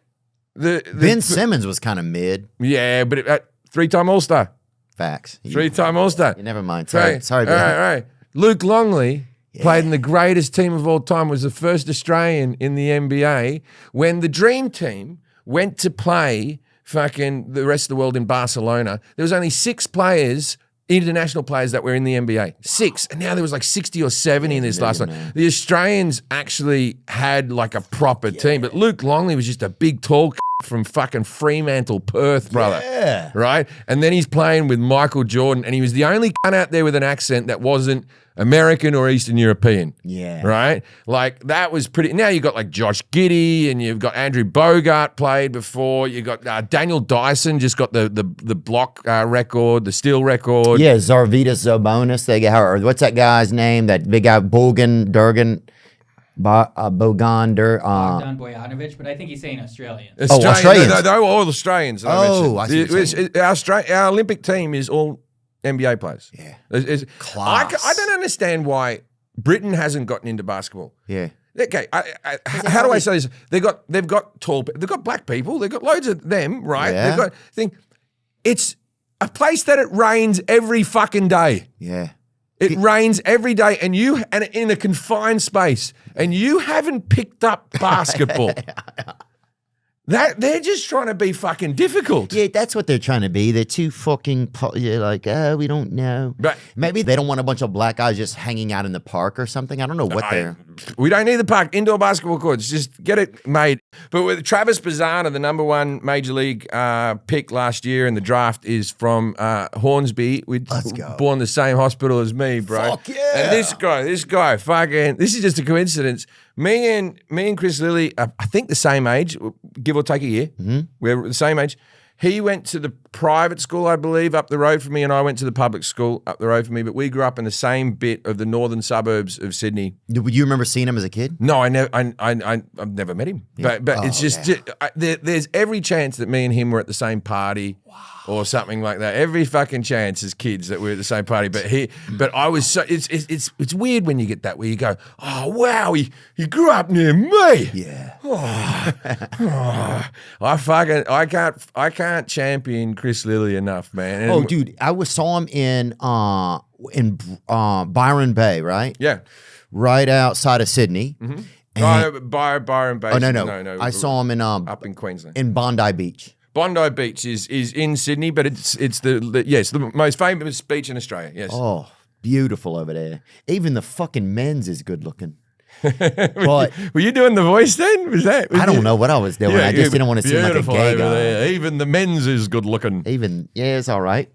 A: Ben Simmons was kind of mid.
B: Yeah, but 3-time All-Star.
A: Facts.
B: 3-time All-Star.
A: Never mind. Sorry, Ben.
B: All right. Luke Longley played in the greatest team of all time, was the first Australian in the NBA when the Dream Team went to play fucking the rest of the world in Barcelona. There was only 6 players, international players, that were in the NBA. 6. And now there was like 60 or 70 in this last one. The Australians actually had like a proper team, but Luke Longley was just a big, tall from fucking Fremantle, Perth, brother.
A: Yeah.
B: Right? And then he's playing with Michael Jordan, and he was the only cunt out there with an accent that wasn't American or Eastern European.
A: Yeah.
B: Right? Like, that was pretty. Now you've got like Josh Giddey, and you've got Andrew Bogart played before. You got Daniel Dyson just got the block record, the steel record.
A: Yeah, Zarvitas Zobonis. They got, or what's that guy's name? That big guy, Bogan Durgan. Bogdan
C: Bojanovic, but I think he's saying Australian.
A: Australians.
B: No, all Australians.
A: I see.
B: Our Olympic team is all NBA players.
A: Yeah. Class.
B: I don't understand why Britain hasn't gotten into basketball.
A: Yeah.
B: Okay, how do I say this? They've got tall, they've got black people, they've got loads of them, right?
A: Yeah.
B: They've got it's a place that it rains every fucking day.
A: Yeah.
B: It rains every day, and in a confined space, and you haven't picked up basketball. That they're just trying to be fucking difficult.
A: Yeah, that's what they're trying to be. They're too fucking, you're like, we don't know.
B: But
A: maybe they don't want a bunch of black guys just hanging out in the park or something. I don't know what they're.
B: We don't need the park. Indoor basketball courts. Just get it made. But with Travis Bazzana, the number 1 major league pick last year in the draft, is from Hornsby.
A: Let's go.
B: Born the same hospital as me, bro.
A: Fuck yeah.
B: And this guy, fucking, this is just a coincidence. Me and Chris Lilley are, I think, the same age, give or take a year. Mm-hmm. We're the same age. He went to the private school, I believe, up the road from me, and I went to the public school up the road from me. But we grew up in the same bit of the northern suburbs of Sydney.
A: Do you remember seeing him as a kid?
B: No, I've never met him. Yeah. But it's just there's every chance that me and him were at the same party. Wow. Or something like that. Every fucking chance as kids that we're at the same party. But I was so it's weird when you get that where you go, oh wow, he grew up near me.
A: Yeah.
B: I can't champion Chris Lilley enough, man.
A: And dude, I saw him in Byron Bay, right?
B: Yeah.
A: Right outside of Sydney.
B: Mm-hmm. Byron Bay.
A: Oh no. I saw him in
B: up in Queensland.
A: In Bondi Beach.
B: Bondi Beach is in Sydney, but it's the most famous beach in Australia. Yes.
A: Oh, beautiful over there. Even the fucking men's is good looking. But
B: were you doing the voice then?
A: I don't know what I was doing. I just didn't want to seem like a gay guy.
B: There. Even the men's is good looking.
A: It's all right.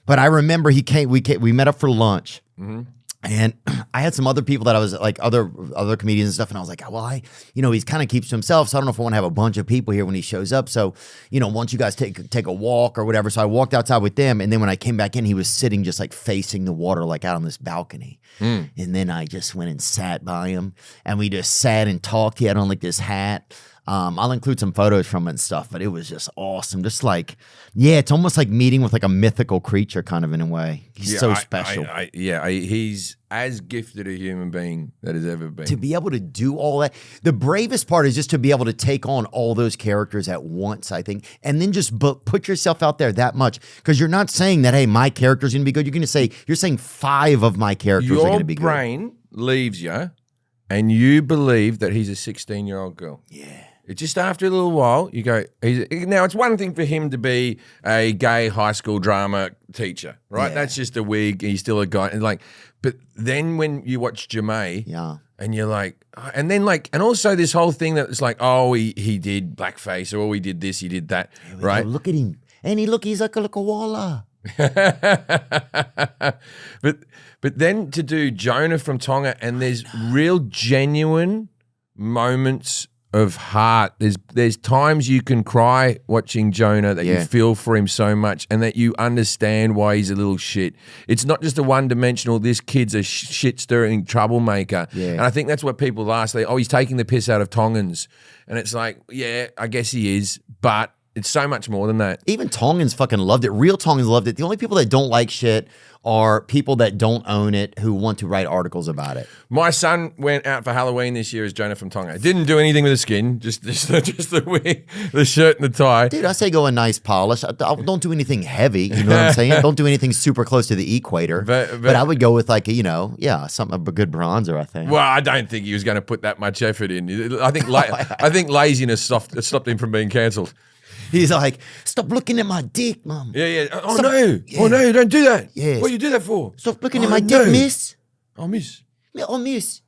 A: But I remember he came. We met up for lunch. Mm-hmm. And I had some other people that I was like, other comedians and stuff, and I was like, well, he's kind of keeps to himself, so I don't know if I want to have a bunch of people here when he shows up. So, once you guys take a walk or whatever. So I walked outside with them, and then when I came back in, he was sitting just like facing the water, like out on this balcony. And then I just went and sat by him, and we just sat and talked. He had on like this hat. I'll include some photos from it and stuff, but it was just awesome. Just like, it's almost like meeting with like a mythical creature kind of in a way. He's so special.
B: He's as gifted a human being that has ever been.
A: To be able to do all that. The bravest part is just to be able to take on all those characters at once, I think, and then just put yourself out there that much. Because you're not saying that, hey, my character's going to be good. You're saying 5 of my characters are going to be good.
B: Your brain leaves you and you believe that he's a 16-year-old girl.
A: Yeah.
B: It's just after a little while, you go, now it's one thing for him to be a gay high school drama teacher, right? Yeah. That's just a wig. He's still a guy. And but then when you watch Jemay, and you're like, and also this whole thing that it's like, oh, he did blackface, or he did this, he did that, right?
A: Look at him. And he's like a koala.
B: But then to do Jonah from Tonga, and there's real genuine moments of heart. There's times you can cry watching Jonah that you feel for him so much and that you understand why he's a little shit. It's not just a one-dimensional, this kid's a shit-stirring troublemaker. Yeah. And I think that's what people ask. He's taking the piss out of Tongans. And it's like, yeah, I guess he is, but it's so much more than that.
A: Even Tongans fucking loved it. Real Tongans loved it. The only people that don't like shit are people that don't own it who want to write articles about it.
B: My son went out for Halloween this year as Jonah from Tonga. Didn't do anything with the skin, just the wig, the shirt and the tie.
A: Dude, I say go a nice polish. Don't do anything heavy. You know what I'm saying? Don't do anything super close to the equator. But I would go with like, something a good bronzer, I think.
B: Well, I don't think he was going to put that much effort in. I think laziness stopped him from being cancelled.
A: He's like, stop looking at my dick, Mum.
B: Yeah. Oh, no. Yeah. Oh, no, don't do that.
A: Yes.
B: What do you do that for?
A: Stop looking at my dick, miss.
B: Oh, miss.
A: Oh, miss.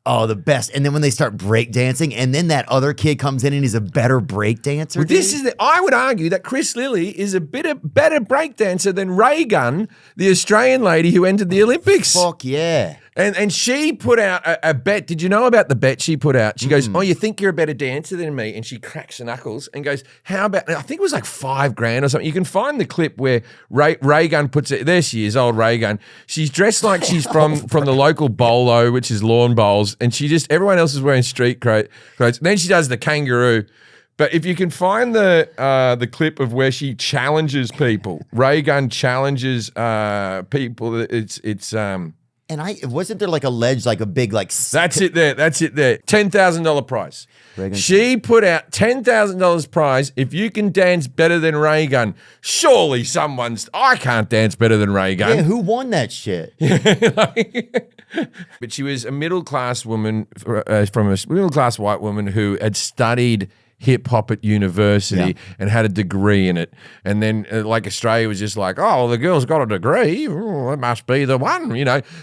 A: Oh, the best. And then when they start breakdancing, and then that other kid comes in and he's a better breakdancer.
B: Well, I would argue that Chris Lilley is a better breakdancer than Reagan, the Australian lady who entered the Olympics.
A: Fuck yeah.
B: And she put out a bet. Did you know about the bet she put out? She goes, oh, you think you're a better dancer than me? And she cracks her knuckles and goes, how about, I think it was like $5,000 or something. You can find the clip where Reagan puts it, there she is, old Reagan. She's dressed like she's from the local bolo, which is lawn bowls. And everyone else is wearing street clothes. Then she does the kangaroo. But if you can find the clip of where she challenges people, Reagan challenges people, it's
A: And wasn't there like alleged like a big like
B: That's it there. $10,000 prize.
A: Reagan.
B: She put out $10,000 prize if you can dance better than Reagan. Surely I can't dance better than Reagan.
A: Yeah, who won that shit?
B: But she was a middle-class woman from a middle-class white woman who had studied hip hop at university and had a degree in it. And then like Australia was just like, oh, the girl's got a degree. Oh, it must be the one,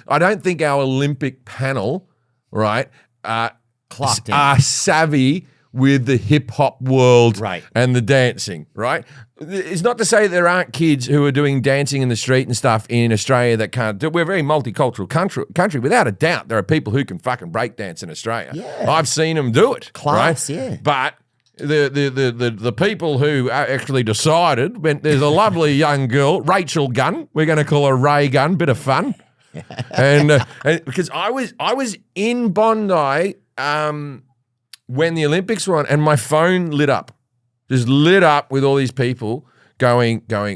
B: I don't think our Olympic panel, right, are savvy with the hip hop world and the dancing, right? It's not to say there aren't kids who are doing dancing in the street and stuff in Australia that can't do it. We're a very multicultural country. Without a doubt, there are people who can fucking break dance in Australia. Yeah. I've seen them do it.
A: Class,
B: right?
A: yeah.
B: But the people who actually decided, there's a lovely young girl, Rachel Gunn. We're going to call her Ray Gunn. Bit of fun, and because I was in Bondi when the Olympics were on, and my phone lit up, just lit up with all these people going. Oh,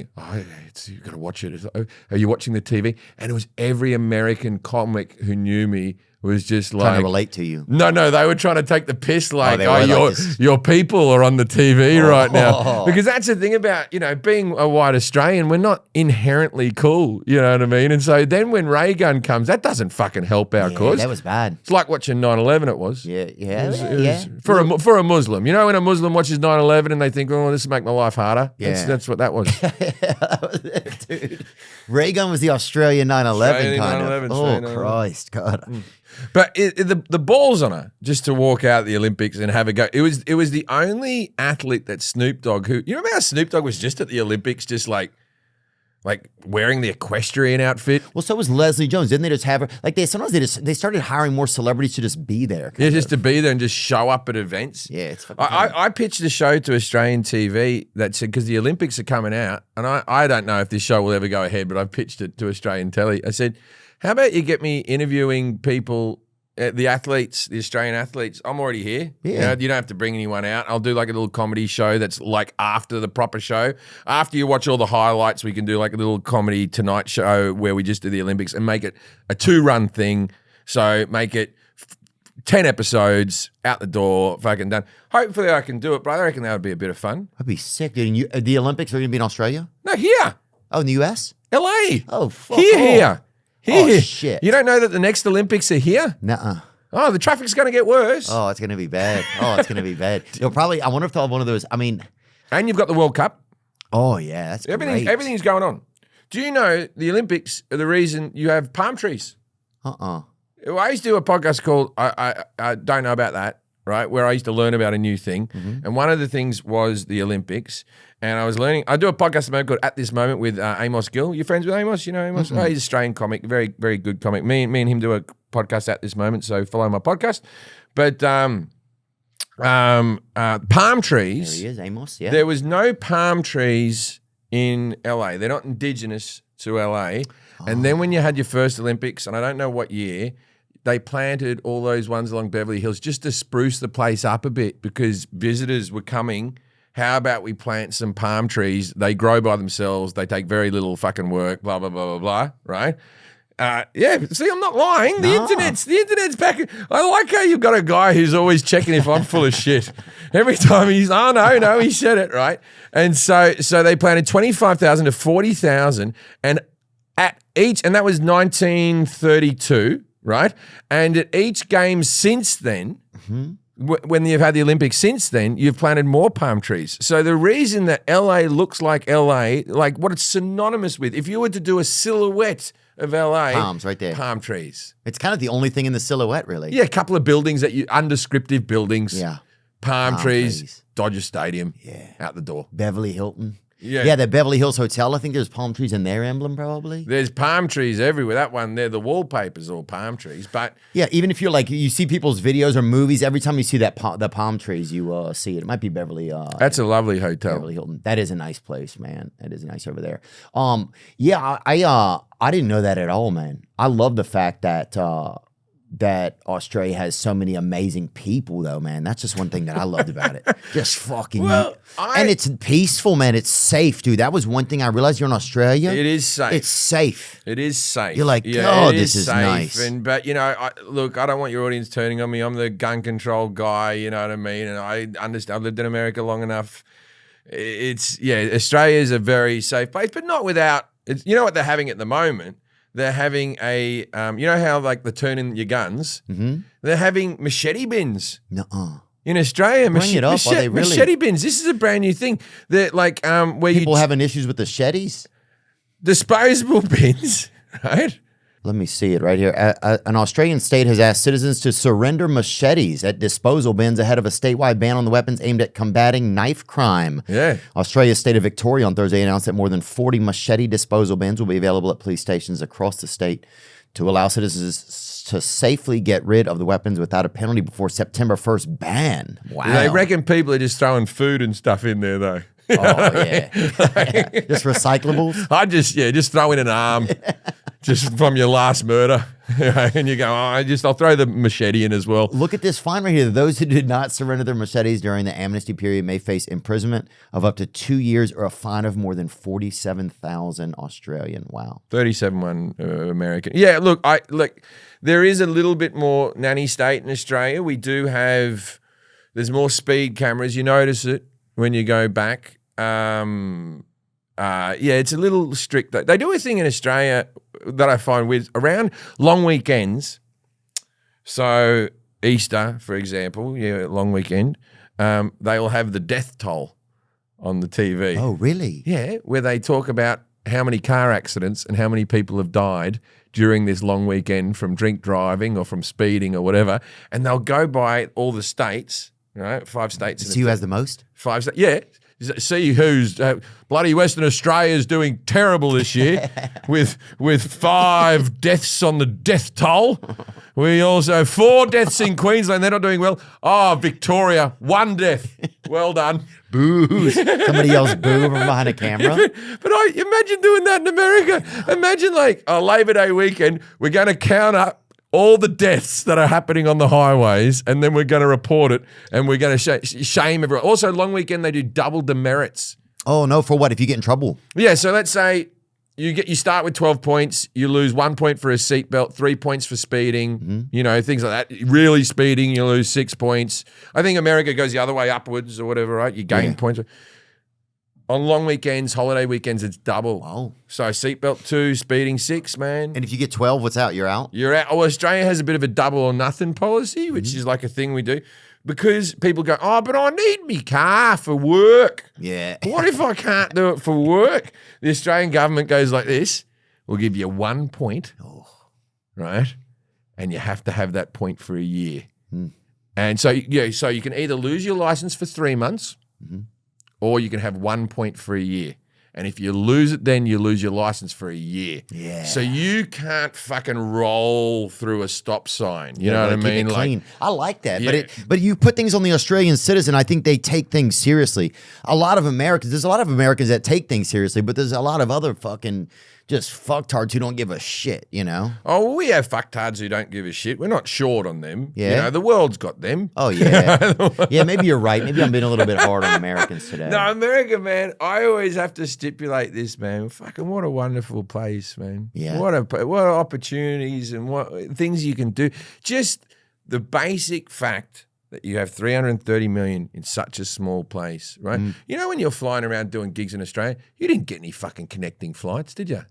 B: you've got to watch it. Are you watching the TV? And it was every American comic who knew me. Was just like
A: trying to relate to you.
B: No, they were trying to take the piss your people are on the TV right now. Because that's the thing about, being a white Australian, we're not inherently cool, you know what I mean? And so then when Reagan comes, that doesn't fucking help our cause.
A: That was bad.
B: It's like watching 9/11 it was.
A: Yeah.
B: It was for a Muslim. You know when a Muslim watches 9/11 and they think, oh, this will make my life harder? Yeah. That's what that was.
A: That was it, dude. Reagan was the Australian 9/11 kind of. Oh, Christ, God.
B: But the ball's on her just to walk out the Olympics and have a go. It was the only athlete that Snoop Dogg, who, you remember how Snoop Dogg was just at the Olympics, just like wearing the equestrian outfit.
A: Well, so was Leslie Jones. Didn't they just have her? Like they started hiring more celebrities to just be there.
B: Yeah, just to be there and just show up at events.
A: Yeah, it's fucking
B: I pitched a show to Australian TV that said, because the Olympics are coming out, and I don't know if this show will ever go ahead, but I've pitched it to Australian telly. I said, how about you get me interviewing people, the athletes, the Australian athletes? I'm already here.
A: Yeah.
B: You don't have to bring anyone out. I'll do like a little comedy show that's like after the proper show. After you watch all the highlights, we can do like a little comedy Tonight show where we just do the Olympics and make it a 2-run thing. So make it 10 episodes, out the door, fucking done. Hopefully I can do it, but I reckon that would be a bit of fun.
A: That'd be sick, dude. And the Olympics are going to be in Australia?
B: No, here.
A: Oh, in the US?
B: LA.
A: Oh, fuck.
B: Here.
A: Oh, shit.
B: You don't know that the next Olympics are here?
A: Nuh-uh.
B: Oh, the traffic's going to get worse.
A: Oh, it's going to be bad. They'll probably, I wonder if they'll have one of those, and
B: you've got the World Cup.
A: Oh, yeah, that's great.
B: Everything's going on. Do you know the Olympics are the reason you have palm trees?
A: Uh-uh.
B: I used to do a podcast called I Don't Know About That, right, where I used to learn about a new thing. Mm-hmm. And one of the things was the Olympics. And I was learning. I do a podcast at the moment called At This Moment with Amos Gill. You friends with Amos? You know Amos? Mm-hmm. Oh, he's an Australian comic, very, very good comic. Me and him do a podcast at this moment, so follow my podcast. But palm trees.
A: There he is, Amos. Yeah.
B: There was no palm trees in LA. They're not indigenous to LA. And then when you had your first Olympics, and I don't know what year, they planted all those ones along Beverly Hills just to spruce the place up a bit because visitors were coming. How about we plant some palm trees? They grow by themselves. They take very little fucking work, blah, blah, blah, blah, blah, right? Yeah, see, I'm not lying. The internet's back. I like how you've got a guy who's always checking if I'm full of shit. Every time he's, oh, no, he said it, right? And so they planted 25,000 to 40,000 and at each, and that was 1932, right? And at each game since then, when you've had the Olympics since then, you've planted more palm trees. So the reason that LA looks like LA, like what it's synonymous with, if you were to do a silhouette of LA,
A: palms right there.
B: Palm trees.
A: It's kind of the only thing in the silhouette, really.
B: Yeah, a couple of buildings undescriptive buildings.
A: Yeah.
B: Palm trees. Dodger Stadium. Yeah. Out the door.
A: Beverly Hilton.
B: Yeah.
A: Yeah, the Beverly Hills Hotel. I think there's palm trees in their emblem, probably.
B: There's palm trees everywhere. That one there, the wallpaper's all palm trees. But
A: yeah, even if you're like, you see people's videos or movies, every time you see that the palm trees, you see it. It might be Beverly.
B: That's a lovely hotel.
A: Beverly Hilton. That is a nice place, man. That is nice over there. Yeah, I didn't know that at all, man. I love the fact that that Australia has so many amazing people, though, man. That's just one thing that I loved about it. Just fucking. And it's peaceful, man. It's safe, dude. That was one thing I realized. You're in Australia.
B: It is safe.
A: It's safe.
B: It is safe.
A: You're like, oh, this is nice.
B: But you know, look, I don't want your audience turning on me. I'm the gun control guy. You know what I mean? And I understand. I've lived in America long enough. Australia is a very safe place, but not without. You know what they're having at the moment? They're having a, you know how like they turn in your guns? Mm-hmm. They're having machete bins.
A: Nuh-uh.
B: In Australia,
A: Bring it up. Are they really?
B: Machete bins. This is a brand new thing. They're like where
A: people having issues with the machetes?
B: Disposable bins, right?
A: Let me see it right here. An Australian state has asked citizens to surrender machetes at disposal bins ahead of a statewide ban on the weapons aimed at combating knife crime.
B: Yeah.
A: Australia's state of Victoria on Thursday announced that more than 40 machete disposal bins will be available at police stations across the state to allow citizens to safely get rid of the weapons without a penalty before September 1st ban. Wow.
B: They reckon people are just throwing food and stuff in there, though.
A: Oh, yeah. Just recyclables?
B: Just throw in an arm. Just from your last murder, and you go, I'll throw the machete in as well.
A: Look at this fine right here. Those who did not surrender their machetes during the amnesty period may face imprisonment of up to 2 years or a fine of more than 47,000 Australian. Wow.
B: 37 American. Yeah, look, there is a little bit more nanny state in Australia. We do have, there's more speed cameras. You notice it when you go back. It's a little strict. They do a thing in Australia that I find with around long weekends. So Easter, for example, long weekend, they will have the death toll on the TV.
A: Oh, really?
B: Yeah, where they talk about how many car accidents and how many people have died during this long weekend from drink driving or from speeding or whatever. And they'll go by all the states, right? 5 states.
A: See who has the most?
B: 5 states. Yeah. See who's bloody Western Australia is doing terrible this year with 5 deaths on the death toll. We also have 4 deaths in Queensland. They're not doing well. Oh, Victoria, 1 death. Well done.
A: Boo. Somebody yells boo from behind a camera.
B: But imagine doing that in America. Imagine like a Labor Day weekend, we're going to count up all the deaths that are happening on the highways, and then we're going to report it, and we're going to shame everyone. Also, long weekend, they do double demerits.
A: Oh, no, for what? If you get in trouble?
B: Yeah, so let's say you start with 12 points, you lose 1 point for a seatbelt, 3 points for speeding, things like that. Really speeding, you lose 6 points. I think America goes the other way upwards or whatever, right? You gain points. On long weekends, holiday weekends, it's double.
A: Wow.
B: So seatbelt 2, speeding 6, man.
A: And if you get 12, what's out? You're out?
B: You're out. Oh, Australia has a bit of a double or nothing policy, which is like a thing we do. Because people go, but I need me car for work.
A: Yeah.
B: What if I can't do it for work? The Australian government goes like this. We'll give you 1 point, right? And you have to have that point for a year. And so you can either lose your license for 3 months or you can have 1 point for a year. And if you lose it, then you lose your license for a year.
A: Yeah.
B: So you can't fucking roll through a stop sign. You know what I
A: keep
B: mean?
A: it clean. I like that.
B: Yeah.
A: But you put things on the Australian citizen, I think they take things seriously. A lot of Americans, there's a lot of Americans that take things seriously, but there's a lot of other fucking just fucktards who don't give a shit, you know?
B: Oh, well, we have fucktards who don't give a shit. We're not short on them.
A: Yeah.
B: You know, the world's got them.
A: Oh, yeah. Yeah, maybe you're right. Maybe I'm being a little bit hard on Americans today.
B: No, America, man, I always have to stipulate this, man. Fucking what a wonderful place, man.
A: Yeah.
B: What opportunities and what things you can do. Just the basic fact that you have 330 million in such a small place, right? You know when you're flying around doing gigs in Australia, you didn't get any fucking connecting flights, did you?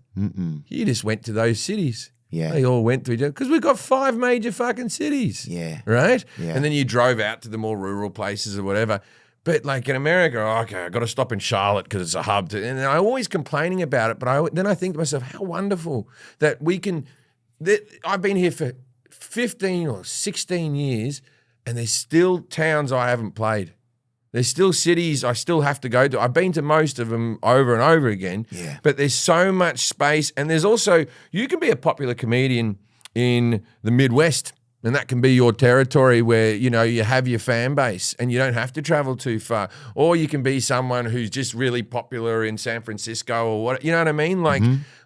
B: You just went to those cities.
A: Yeah.
B: They all went to each other because we've got 5 major fucking cities.
A: Yeah.
B: Right?
A: Yeah.
B: And then you drove out to the more rural places or whatever. But like in America, okay, I got to stop in Charlotte because it's a hub. And I'm always complaining about it. But then I think to myself, how wonderful that we can. I've been here for 15 or 16 years, and there's still towns I haven't played. There's still cities I still have to go to. I've been to most of them over and over again.
A: Yeah.
B: But there's so much space, and there's also you can be a popular comedian in the Midwest. And that can be your territory where, you know, you have your fan base and you don't have to travel too far. Or you can be someone who's just really popular in San Francisco or what, you know what I mean?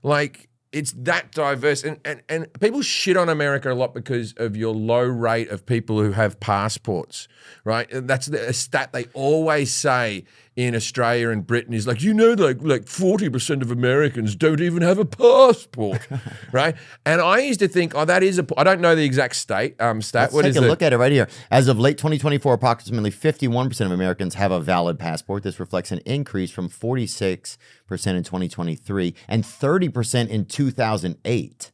B: Like it's that diverse. And people shit on America a lot because of your low rate of people who have passports, right? That's a stat they always say in Australia and Britain is like, you know, like 40% of Americans don't even have a passport, right? And I used to think, that is I don't know the exact stat.
A: Let's take a look at it right here. As of late 2024, approximately 51% of Americans have a valid passport. This reflects an increase from 46% in 2023 and 30% in 2008.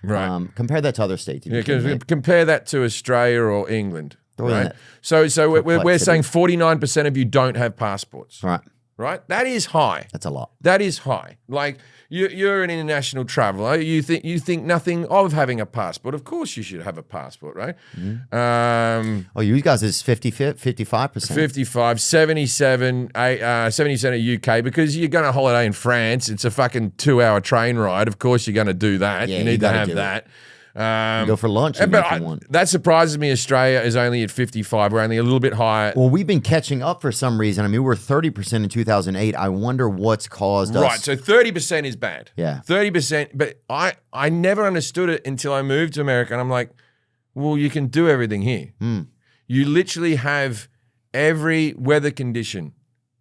B: Right.
A: Compare that to other states.
B: Yeah, compare that to Australia or England. Right.
A: that.
B: So we're saying 49% of you don't have passports.
A: Right.
B: Right. That is high.
A: That's a lot.
B: That is high. Like you're an international traveler. You think nothing of having a passport. Of course you should have a passport, right?
A: You guys is 55%.
B: 55, 77, 70% of UK because you're going to holiday in France. It's a fucking 2-hour train ride. Of course you're going to do that.
A: Yeah,
B: you need to
A: gotta
B: have
A: do
B: that.
A: Go for lunch if you want.
B: That surprises me. Australia is only at 55. We're only a little bit higher.
A: Well, we've been catching up for some reason. I mean, we were 30% in 2008. I wonder what's caused us.
B: Right, so 30% is bad.
A: Yeah.
B: 30%, but I never understood it until I moved to America, and I'm like, well, you can do everything here. You literally have every weather condition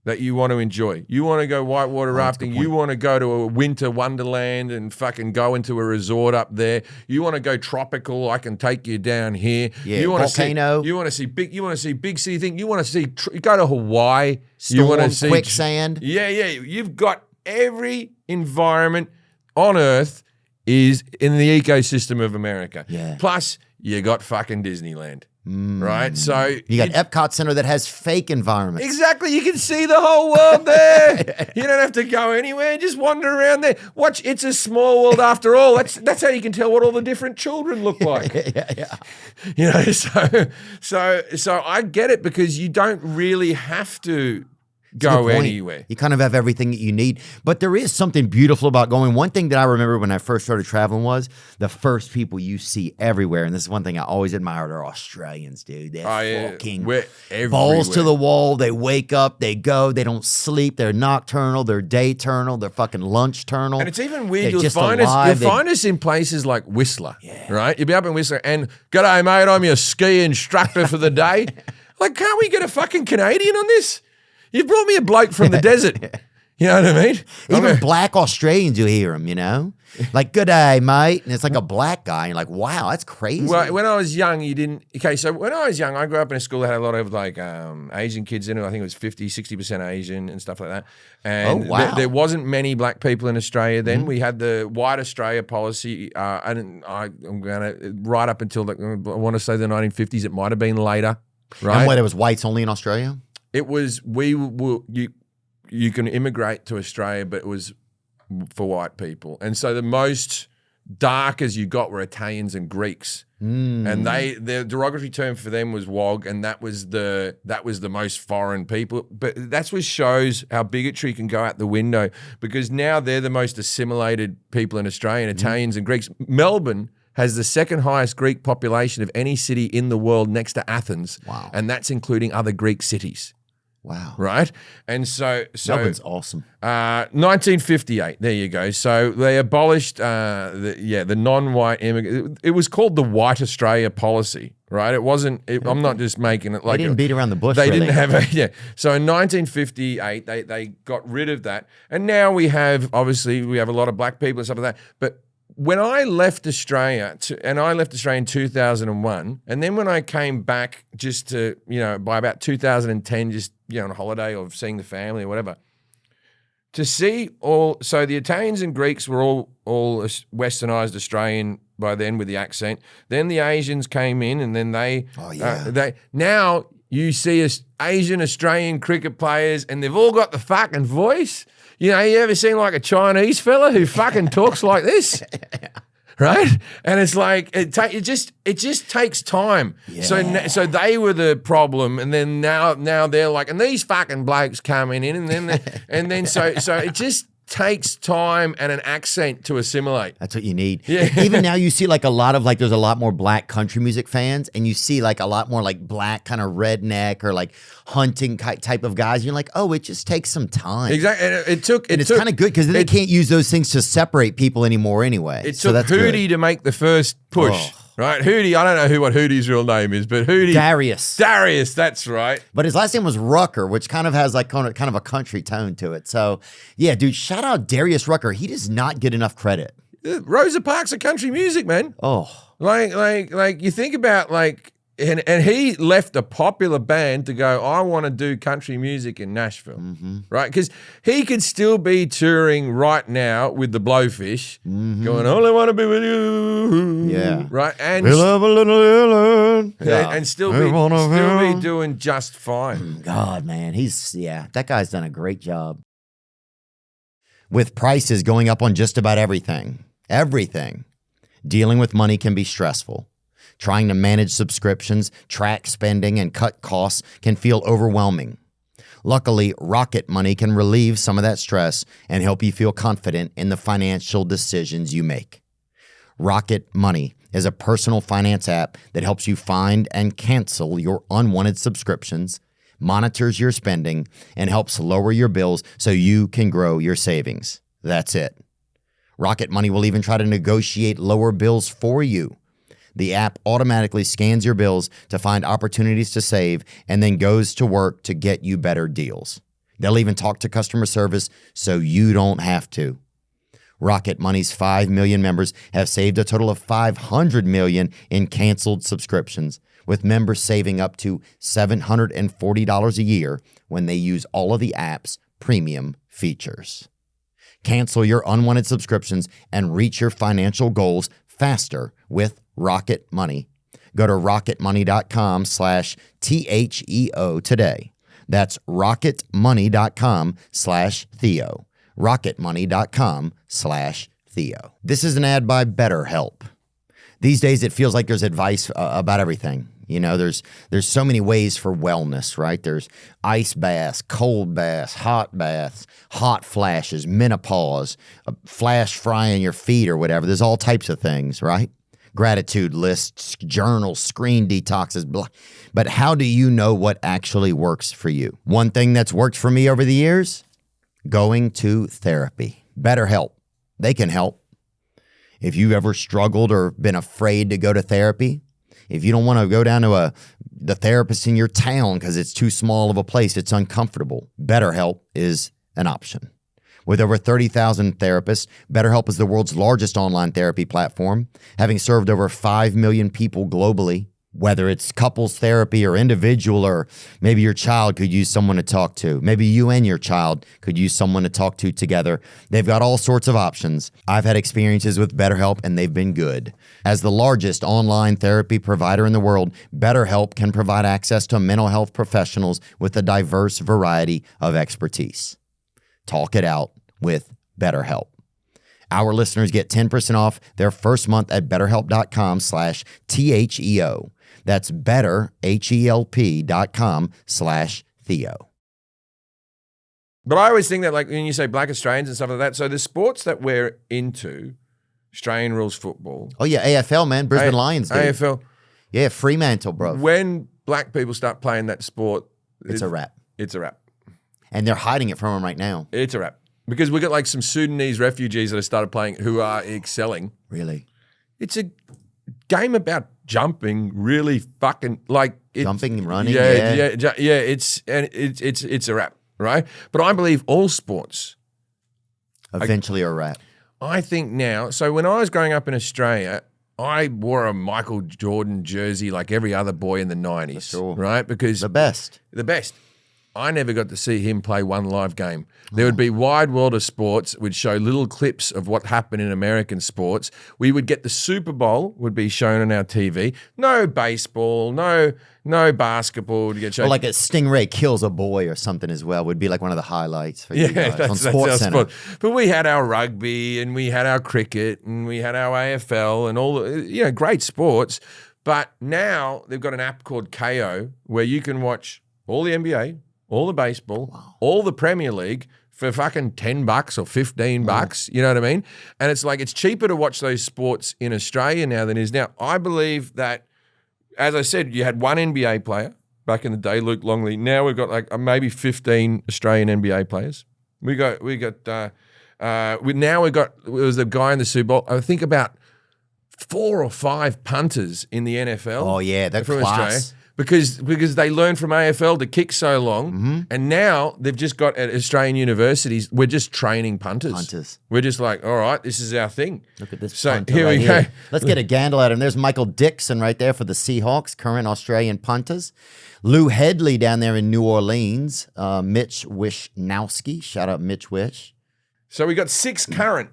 B: that you want to enjoy. You want to go whitewater rafting. You want to go to a winter wonderland and fucking go into a resort up there. You want to go tropical. I can take you down here.
A: Yeah,
B: you want
A: volcano.
B: You want to see big. You want to see big city thing. You want to see. Go to Hawaii.
A: Storm,
B: you want to see
A: quicksand.
B: Yeah. You've got every environment on Earth is in the ecosystem of America.
A: Yeah.
B: Plus, you got fucking Disneyland. Right, so
A: You got Epcot Center that has fake environments.
B: exactly. You can see the whole world there. You don't have to go anywhere. Just wander around there. Watch. It's a small world after all. That's how you can tell what all the different children look like.
A: Yeah.
B: You know, so I get it because you don't really have to go anywhere.
A: You kind of have everything that you need. But there is something beautiful about going. One thing that I remember when I first started traveling was the first people you see everywhere. And this is one thing I always admired are Australians, dude. They're fucking
B: We're
A: balls to
B: everywhere.
A: the wall. They wake up, they go, they don't sleep. They're nocturnal, they're dayturnal, they're fucking lunchturnal.
B: And it's even weird.
A: They're
B: You'll
A: just
B: find
A: alive.
B: us in places like Whistler, right? You'll be up in Whistler and, g'day, mate, I'm your ski instructor for the day. Like, can't we get a fucking Canadian on this? You brought me a bloke from the desert. You know what I mean?
A: Even black Australians, you hear them, you know? Like, good day, mate. And it's like a black guy. And you're like, wow, that's crazy.
B: Well, when I was young, you didn't. Okay, so when I was young, I grew up in a school that had a lot of like Asian kids in it. I think it was 50, 60% Asian and stuff like that. And there wasn't many black people in Australia then. We had the White Australia policy. I'm going to, right up until, I want to say the 1950s, it might have been later. Right?
A: And what, it was whites only in Australia?
B: It was, you can immigrate to Australia, but it was for white people. And so the most dark as you got were Italians and Greeks. And the derogatory term for them was wog, and that was the most foreign people. But that's what shows how bigotry can go out the window, because now they're the most assimilated people in Australia, Italians and Greeks. Melbourne has the second highest Greek population of any city in the world, next to Athens.
A: Wow.
B: And that's including other Greek cities.
A: Wow.
B: Right? And so
A: Melbourne's awesome.
B: 1958, there you go. So they abolished the non-white immigrant. It was called the White Australia policy, right? It wasn't, I'm not just making it like—
A: They didn't beat around the bush,
B: They
A: really.
B: didn't have yeah. So in 1958, they got rid of that. And now we have a lot of black people and stuff like that. But when I left Australia, and I left Australia in 2001, and then when I came back just to, by about 2010, just, on a holiday or seeing the family or whatever, to see so the Italians and Greeks were all westernized Australian by then with the accent. Then the Asians came in, and then now you see Asian Australian cricket players, and they've all got the fucking voice. You ever seen like a Chinese fella who fucking talks like this? Right? And it's like, it just takes time. Yeah. So they were the problem, and then now they're like, and these fucking blokes coming in, and then so it just takes time and an accent to assimilate.
A: That's what you need.
B: Yeah.
A: Even now you see like a lot of there's a lot more black country music fans, and you see like a lot more like black kind of redneck or like hunting type of guys. You're like, oh, it just takes some time.
B: Exactly. And
A: it's kind of good because they can't use those things to separate people anymore anyway.
B: It took Hootie to make the first push. Oh. Right, Hootie, I don't know what Hootie's real name is, but Hootie— Darius, that's right.
A: But his last name was Rucker, which kind of has like kind of a country tone to it. So, yeah, dude, shout out Darius Rucker. He does not get enough credit.
B: Rosa Parks of country music, man.
A: Oh.
B: Like you think about and he left a popular band to go, I want to do country music in Nashville, right? Because he could still be touring right now with the Blowfish, going, all I want to be with you, right? And and still be doing just fine.
A: God, man, that guy's done a great job. With prices going up on just about everything, dealing with money can be stressful. Trying to manage subscriptions, track spending, and cut costs can feel overwhelming. Luckily, Rocket Money can relieve some of that stress and help you feel confident in the financial decisions you make. Rocket Money is a personal finance app that helps you find and cancel your unwanted subscriptions, monitors your spending, and helps lower your bills so you can grow your savings. That's it. Rocket Money will even try to negotiate lower bills for you. The app automatically scans your bills to find opportunities to save and then goes to work to get you better deals. They'll even talk to customer service so you don't have to. Rocket Money's 5 million members have saved a total of $500 million in canceled subscriptions, with members saving up to $740 a year when they use all of the app's premium features. Cancel your unwanted subscriptions and reach your financial goals faster with Rocket Money. Go to rocketmoney.com/THEO today. That's rocketmoney.com/Theo. rocketmoney.com/Theo. This is an ad by BetterHelp. These days, it feels like there's advice about everything. There's so many ways for wellness, right? There's ice baths, cold baths, hot flashes, menopause, flash frying your feet or whatever. There's all types of things, right? Gratitude lists, journals, screen detoxes, blah. But how do you know what actually works for you? One thing that's worked for me over the years, going to therapy. BetterHelp. They can help. If you've ever struggled or been afraid to go to therapy, if you don't want to go down to the therapist in your town because it's too small of a place, it's uncomfortable, BetterHelp is an option. With over 30,000 therapists, BetterHelp is the world's largest online therapy platform, having served over 5 million people globally. Whether it's couples therapy or individual, or maybe your child could use someone to talk to. Maybe you and your child could use someone to talk to together. They've got all sorts of options. I've had experiences with BetterHelp, and they've been good. As the largest online therapy provider in the world, BetterHelp can provide access to mental health professionals with a diverse variety of expertise. Talk it out with BetterHelp. Our listeners get 10% off their first month at betterhelp.com/THEO. That's betterhelp.com/Theo.
B: But I always think that, like, when you say black Australians and stuff like that, so the sports that we're into, Australian rules football.
A: Oh, yeah, AFL, man. Brisbane Lions, dude.
B: AFL.
A: Yeah, Fremantle, bro.
B: When black people start playing that sport,
A: It's a wrap.
B: It's a wrap.
A: And they're hiding it from them right now.
B: It's a wrap. Because we got like some Sudanese refugees that have started playing who are excelling.
A: Really?
B: It's a game about jumping, really fucking like
A: Jumping, running,
B: yeah. It's a wrap, right? But I believe all sports
A: Eventually a wrap.
B: I think now. So when I was growing up in Australia, I wore a Michael Jordan jersey like every other boy in the 90s,
A: sure.
B: right? Because
A: The best.
B: I never got to see him play one live game. There would be Wide World of Sports, would show little clips of what happened in American sports. We would get the Super Bowl, would be shown on our TV. No baseball, no basketball to get shown.
A: Or like a stingray kills a boy or something as well would be like one of the highlights for you guys on
B: that's
A: Sports
B: our
A: Center.
B: sport. But we had our rugby and we had our cricket and we had our AFL and all the, great sports. But now they've got an app called KO where you can watch all the NBA, all the baseball, all the Premier League for fucking $10 or $15. You know what I mean? And it's like it's cheaper to watch those sports in Australia now than it is now. I believe that, as I said, you had one NBA player back in the day, Luke Longley. Now we've got like maybe 15 Australian NBA players. It was the guy in the Super Bowl. I think about 4 or 5 punters in the NFL.
A: Oh, yeah, they're
B: from
A: class.
B: Australia. Because they learned from AFL to kick so long,
A: Mm-hmm.
B: and now they've just got at Australian universities, we're just training punters. We're just like, all right, this is our thing.
A: Look at this
B: So
A: punter
B: here
A: right
B: we
A: here.
B: go.
A: Let's get a gandle at him. There's Michael Dixon right there for the Seahawks, current Australian punters. Lou Headley down there in New Orleans. Mitch Wishnowski. Shout out Mitch Wish.
B: So we got 6 current,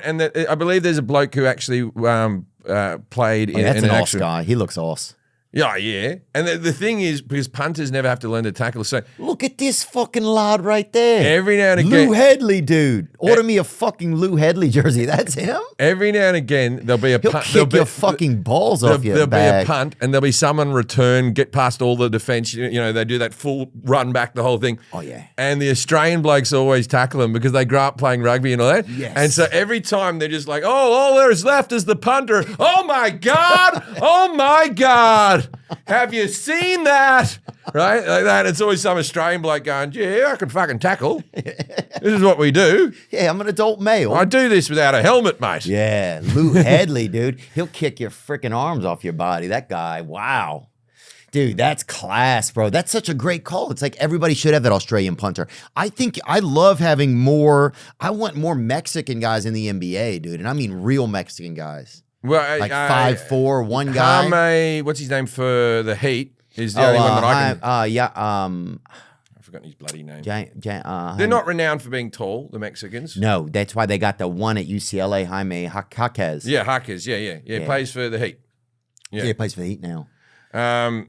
B: and I believe there's a bloke who actually played in
A: That's
B: an
A: an
B: actual
A: guy. He looks awesome.
B: Yeah. And the thing is, because punters never have to learn to tackle, so
A: Look at this fucking lad right there.
B: every now and again,
A: Lou Headley, dude. Order me a fucking Lou Headley jersey. That's him?
B: every now and again, there'll be a
A: He'll
B: punt.
A: kick your fucking balls off your
B: There'll be
A: bag.
B: a punt, and there'll be someone return, get past all the defense. They do that full run back, the whole thing.
A: Oh, yeah.
B: And the Australian blokes always tackle them because they grew up playing rugby and all that.
A: Yes.
B: And so every time they're just like, oh, all there is left is the punter. Oh my God. Oh my God. Have you seen that? Right? Like that. It's always some Australian bloke going, yeah, I can fucking tackle. This is what we do.
A: Yeah, I'm an adult male.
B: I do this without a helmet, mate.
A: Yeah, Lou Headley, dude. He'll kick your freaking arms off your body. That guy, wow. Dude, that's class, bro. That's such a great call. It's like everybody should have that Australian punter. I love having more. I want more Mexican guys in the NBA, dude. And I mean real Mexican guys.
B: Well,
A: Like 5'4", one guy.
B: Jaime, what's his name for the Heat? Is the only one that I can. I've forgotten his bloody name. They're not renowned for being tall, the Mexicans.
A: No, that's why they got the one at UCLA, Jaime Jaquez.
B: Yeah, Jaquez. Yeah. Plays for the Heat.
A: Yeah, he plays for the Heat now.
B: And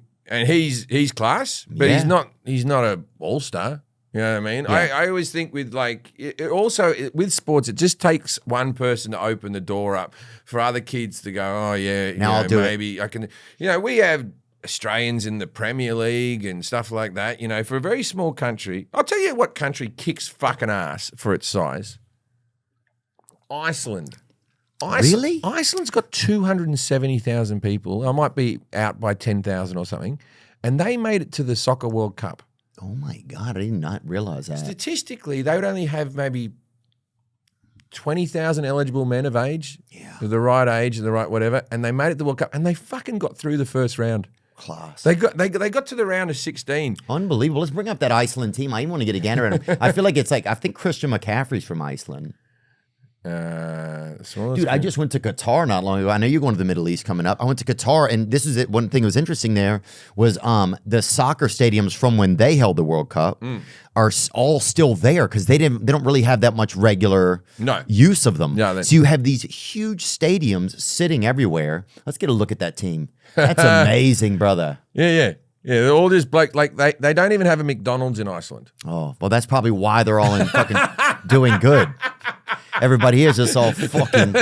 B: he's class, but
A: Yeah.
B: he's not a all-star. You know what I mean?
A: Yeah.
B: I always think with with sports, it just takes one person to open the door up for other kids to go, oh yeah,
A: Now I'll do it.
B: maybe I can. We have Australians in the Premier League and stuff like that. For a very small country, I'll tell you what country kicks fucking ass for its size. Iceland.
A: Really?
B: Iceland's got 270,000 people. I might be out by 10,000 or something. And they made it to the Soccer World Cup.
A: Oh my God, I did not realize that.
B: Statistically, they would only have maybe 20,000 eligible men of age, of the right age, the right whatever, and they made it to the World Cup, and they fucking got through the first round.
A: Class.
B: They got to the round of 16.
A: Unbelievable. Let's bring up that Iceland team. I even want to get a gander at them. I feel like I think Christian McCaffrey's from Iceland. Dude, I just went to Qatar not long ago. I know you're going to the Middle East coming up. I went to Qatar, and this is it. One thing that was interesting there was the soccer stadiums from when they held the World Cup are all still there because they don't really have that much regular use of them.
B: No,
A: so you have these huge stadiums sitting everywhere. Let's get a look at that team. That's amazing, brother.
B: Yeah. They're all just like they don't even have a McDonald's in Iceland.
A: Oh, well, that's probably why they're all in fucking doing good. Everybody here is just all fucking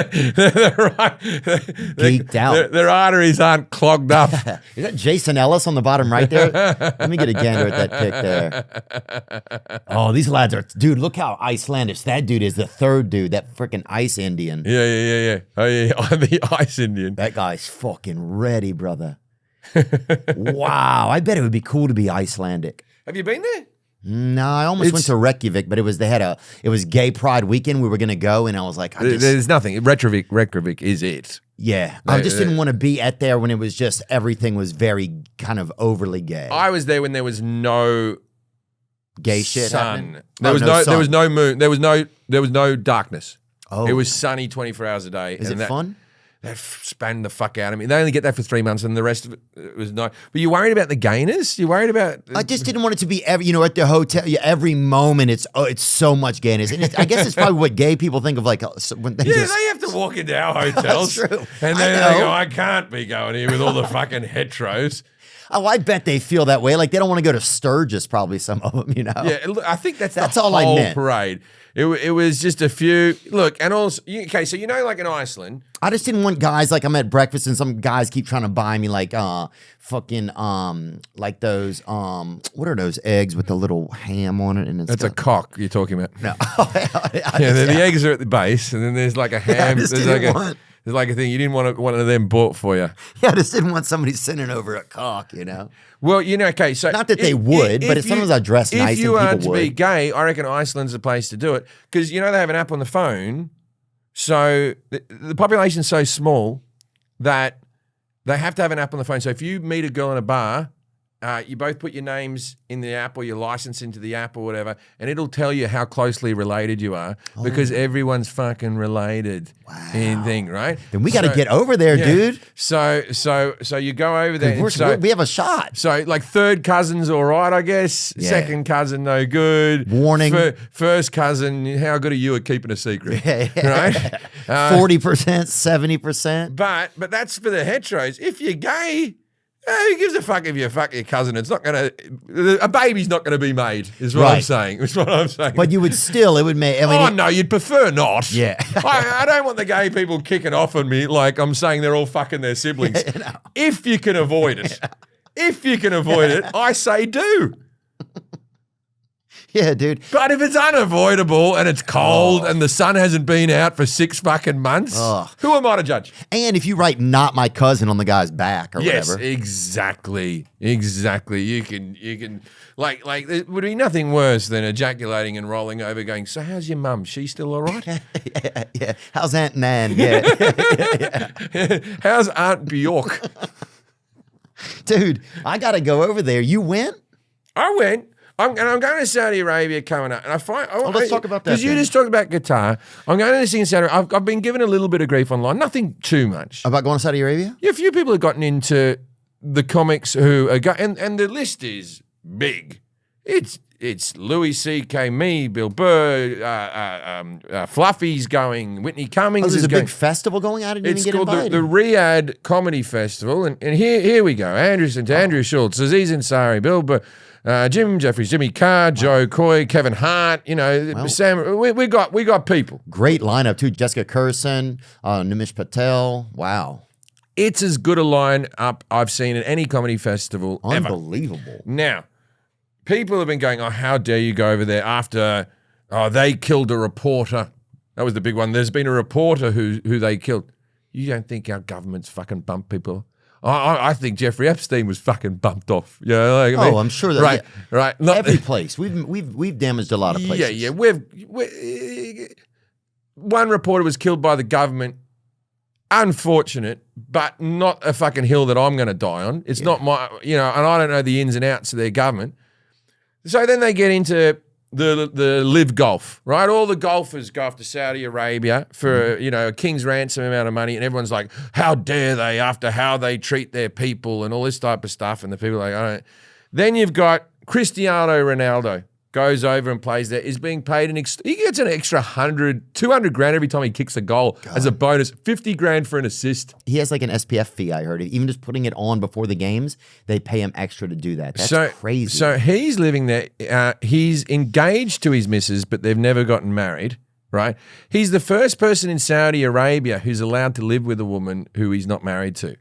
A: geeked out.
B: Their arteries aren't clogged up.
A: Is that Jason Ellis on the bottom right there? Let me get a gander at that pic there. Oh, these lads are, dude, look how Icelandish that dude is. The third dude, that freaking ice Indian.
B: Yeah. Oh, yeah, I'm the ice Indian.
A: That guy's fucking ready, brother. Wow, I bet it would be cool to be Icelandic.
B: Have you been there?
A: No, I almost went to Reykjavik, but it was gay pride weekend. We were gonna go, and I was like,
B: there's nothing. Reykjavik is it.
A: Yeah, I just didn't want to be at there when it was just everything was very kind of overly gay.
B: I was there when there was no
A: gay shit
B: sun.
A: happening.
B: There was no moon. There was no darkness.
A: Oh,
B: it was sunny 24 hours a day.
A: Is it fun?
B: That spanned the fuck out of me. They only get that for 3 months, and the rest of it was no. But you worried about the gayness? You worried about?
A: I just didn't want it to be at the hotel. Every moment, it's so much gayness, and I guess it's probably what gay people think of, like when they
B: they have to walk into our hotels,
A: That's true.
B: And then they go, "I can't be going here with all the fucking heteros."
A: Oh, I bet they feel that way. Like they don't want to go to Sturgis. Probably some of them,
B: Yeah, I think that's the
A: all
B: whole
A: I meant.
B: parade. It was just a few. Look, and also, okay, so like in Iceland.
A: I just didn't want guys, like I'm at breakfast and some guys keep trying to buy me like fucking like those what are those eggs with the little ham on it, and it's
B: That's a cock you're talking about.
A: No.
B: The eggs are at the base, and then there's like a ham. There's like a thing you didn't want one of them bought for you.
A: Yeah, I just didn't want somebody sending over a cock,
B: Well, okay, so
A: not that they would, but sometimes I dress nice.
B: If you
A: and
B: are
A: people
B: to
A: would.
B: be gay, I reckon Iceland's the place to do it because they have an app on the phone. So the population's so small that they have to have an app on the phone. So if you meet a girl in a bar, you both put your names in the app or your license into the app or whatever, and it'll tell you how closely related you are because everyone's fucking related in thing, right?
A: Then we got to get over there, dude.
B: So you go over there.
A: We have a shot.
B: So like third cousin's all right, I guess.
A: Yeah.
B: Second cousin, no good.
A: Warning.
B: First cousin, how good are you at keeping a secret?
A: Yeah.
B: Right?
A: 40%, 70%.
B: But that's for the heteros. If you're gay, who gives a fuck if you fuck your cousin? It's not going to, a baby's not going to be made, is what I'm saying. Is what I'm saying.
A: But you would still, it would make,
B: no, you'd prefer not.
A: Yeah.
B: I don't want the gay people kicking off on me like I'm saying they're all fucking their siblings. If you can avoid it. If you can avoid it, I say do.
A: Yeah, dude.
B: But if it's unavoidable and it's cold and the sun hasn't been out for 6 fucking months, who am I to judge?
A: And if you write "not my cousin" on the guy's back or whatever.
B: Exactly. You can like there would be nothing worse than ejaculating and rolling over going, so how's your mum? She's still all right?
A: Yeah. How's Aunt Nan? Yeah.
B: How's Aunt Bjork?
A: Dude, I got to go over there. You went?
B: I went. I'm going to Saudi Arabia coming up, and
A: let's talk about that.
B: Because you just talked about guitar. I'm going to this thing in Saudi Arabia. I've been given a little bit of grief online, nothing too much.
A: About going to Saudi Arabia?
B: Yeah, a few people have gotten into the comics who are and the list is big. It's Louis C.K., me, Bill Burr, Fluffy's going, Whitney Cummings
A: there's
B: is
A: a
B: going.
A: big festival going on. I didn't
B: It's
A: even get
B: called
A: invited.
B: the Riyadh Comedy Festival, and here we go. Andrew Schultz, Aziz Ansari, Bill Burr. Jefferies, Jimmy Carr, Joe Coy, Kevin Hart, Sam. We got people.
A: Great lineup too. Jessica Curson, Nimish Patel. Wow,
B: it's as good a lineup I've seen at any comedy festival
A: unbelievable.
B: Ever. Now, people have been going, "Oh, how dare you go over there?" After they killed a reporter. That was the big one. There's been a reporter who they killed. You don't think our government's fucking bumped people? I think Jeffrey Epstein was fucking bumped off.
A: I'm sure that.
B: Right.
A: Every place we've damaged a lot of places.
B: Yeah. One reporter was killed by the government. Unfortunate, but not a fucking hill that I'm going to die on. It's not my, and I don't know the ins and outs of their government. So then they get into the live golf, right? All the golfers go off to Saudi Arabia for, a king's ransom amount of money, and everyone's like, how dare they after how they treat their people and all this type of stuff, and the people are like, all right. Then you've got Cristiano Ronaldo, goes over and plays there, is being paid he gets an extra 100, 200 grand every time he kicks a goal as a bonus, 50 grand for an assist.
A: He has like an SPF fee, I heard. Even just putting it on before the games, they pay him extra to do that. That's crazy.
B: So he's living there. He's engaged to his missus, but they've never gotten married, right? He's the first person in Saudi Arabia who's allowed to live with a woman who he's not married to.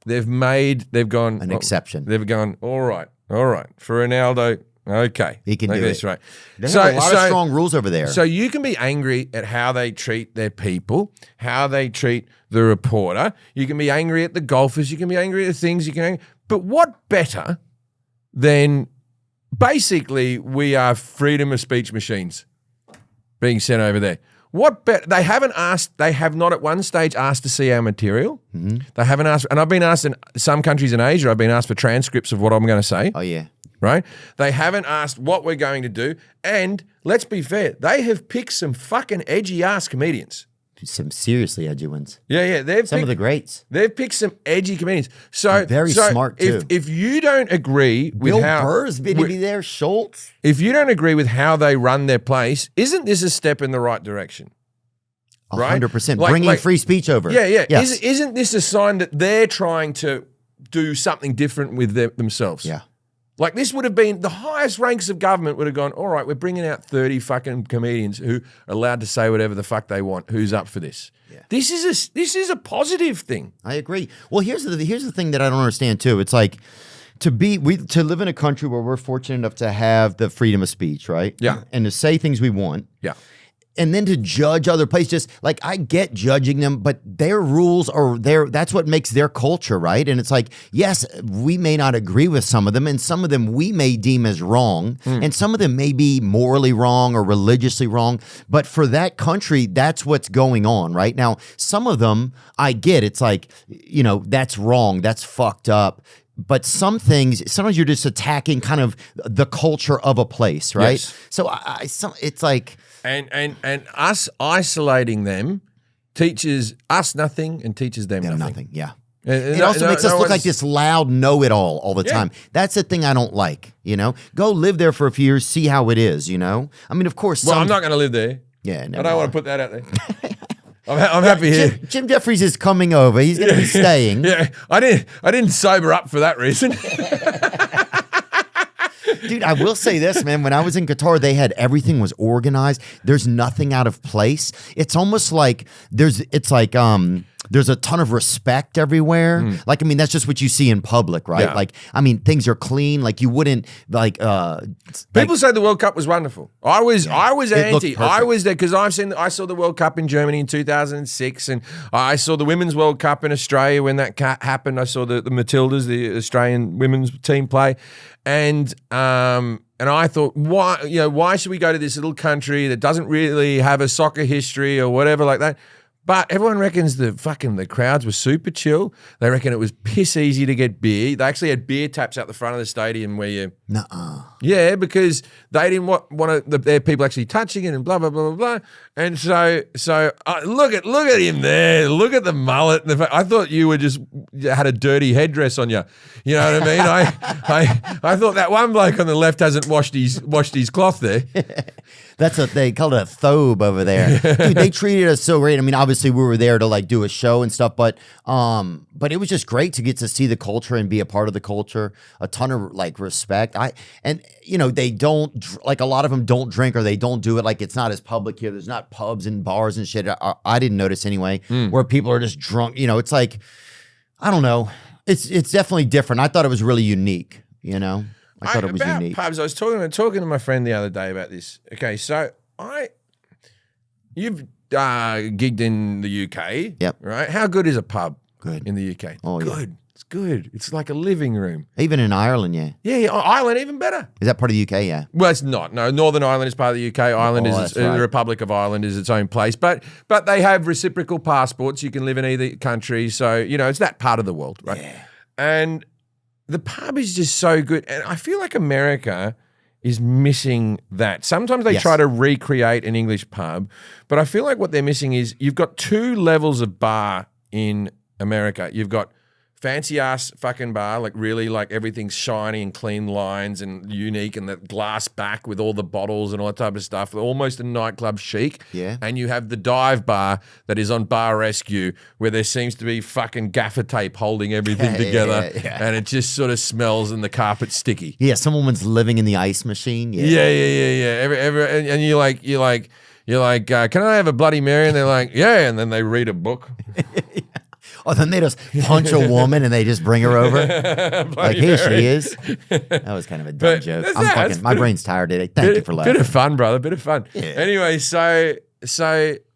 B: They've gone
A: an exception.
B: They've gone, all right, for Ronaldo. Okay,
A: he can do
B: this,
A: it.
B: Right.
A: They have a lot of strong rules over there.
B: So you can be angry at how they treat their people, how they treat the reporter. You can be angry at the golfers. You can be angry at the things. But what better than basically we are freedom of speech machines being sent over there? What better? They have not at one stage asked to see our material. Mm-hmm. They haven't asked, and I've been asked in some countries in Asia, I've been asked for transcripts of what I'm going to say.
A: Oh, yeah.
B: Right? They haven't asked what we're going to do. And let's be fair, they have picked some fucking edgy-ass comedians.
A: Some seriously edgy ones.
B: Yeah. They've
A: some of the greats.
B: They've picked some edgy comedians. So
A: very smart, too.
B: If you don't agree with
A: Bill
B: how...
A: Burr's going to be there, Schultz.
B: If you don't agree with how they run their place, isn't this a step in the right direction?
A: 100%. Right? Bringing free speech over.
B: Yeah.
A: Yes.
B: Isn't this a sign that they're trying to do something different with themselves?
A: Yeah.
B: Like this would have been the highest ranks of government would have gone, all right, we're bringing out 30 fucking comedians who are allowed to say whatever the fuck they want. Who's up for this? Yeah. This is a positive thing.
A: I agree. Well, here's the thing that I don't understand too. It's like to live in a country where we're fortunate enough to have the freedom of speech, right?
B: Yeah.
A: And to say things we want.
B: Yeah.
A: And then to judge other places, just like I get judging them, but their rules are that's what makes their culture, right? And it's like, yes, we may not agree with some of them, and some of them we may deem as wrong, and some of them may be morally wrong or religiously wrong. But for that country, that's what's going on, right? Now, some of them I get. It's like, that's wrong, that's fucked up. But some things, sometimes you're just attacking kind of the culture of a place, right?
B: Yes.
A: So it's like.
B: And us isolating them teaches us nothing and teaches them nothing.
A: Yeah. It also makes us look like this loud know-it-all all the time. That's the thing I don't like, Go live there for a few years, see how it is, I mean, of course.
B: Well, I'm not going to live there.
A: Yeah. No,
B: I don't want to put that out there. I'm happy here.
A: Jim Jefferies is coming over. He's going to be staying.
B: Yeah. I didn't sober up for that reason.
A: Dude, I will say this, man. When I was in Qatar, everything was organized. There's nothing out of place. It's almost like there's a ton of respect everywhere. Like, I mean, that's just what you see in public, right?
B: Yeah.
A: Like, I mean, things are clean. Like, you wouldn't
B: People say the World Cup was wonderful. I was anti. I was there because I saw the World Cup in Germany in 2006, and I saw the Women's World Cup in Australia when that happened. I saw the Matildas, the Australian women's team play, and I thought, why should we go to this little country that doesn't really have a soccer history or whatever like that? But everyone reckons the crowds were super chill. They reckon it was piss easy to get beer. They actually had beer taps out the front of the stadium where you...
A: Nuh-uh.
B: Yeah, because they didn't want their people actually touching it and blah, blah, blah, blah, blah. And so look at him there. Look at the mullet. I thought you had a dirty headdress on you. You know what I mean? I thought that one bloke on the left hasn't washed his cloth there.
A: That's what they call it, a thobe over there. Dude, they treated us so great. I mean, obviously we were there to do a show and stuff, but it was just great to get to see the culture and be a part of the culture. A ton of respect. They don't a lot of them don't drink, or they don't do it. Like, it's not as public here. There's not pubs and bars and shit. I didn't notice anyway, where people are just drunk. It's like, I don't know. It's definitely different. I thought it was really unique. I thought it was unique.
B: Pubs, I was talking to my friend the other day about this. Okay, so you've gigged in the UK.
A: Yep.
B: Right? How good is a pub?
A: Good.
B: In the UK.
A: Oh,
B: good.
A: Yeah.
B: It's good. It's like a living room.
A: Even in Ireland, yeah.
B: Yeah, Ireland even better.
A: Is that part of the UK? Yeah.
B: Well, it's not. No, Northern Ireland is part of the UK. Ireland is
A: right.
B: The Republic of Ireland is its own place. But they have reciprocal passports. You can live in either country. So, it's that part of the world, right?
A: Yeah.
B: And the pub is just so good. And I feel like America is missing that. Sometimes they try to recreate an English pub, but I feel like what they're missing is you've got two levels of bar in America. You've got fancy ass fucking bar, like really like everything's shiny and clean lines and unique, and the glass back with all the bottles and all that type of stuff, almost a nightclub chic.
A: Yeah.
B: And you have the dive bar that is on Bar Rescue, where there seems to be fucking gaffer tape holding everything together, and it just sort of smells and the carpet's sticky.
A: Yeah, some woman's living in the ice machine.
B: Yeah. And you're like, can I have a Bloody Mary? And they're like, yeah. And then they read a book.
A: Oh, then they just punch a woman and they just bring her over. Like, here she is. That was kind of a dumb joke. My brain's tired today. Thank you for laughing.
B: Bit of fun, brother. Bit of fun.
A: Yeah.
B: Anyway, so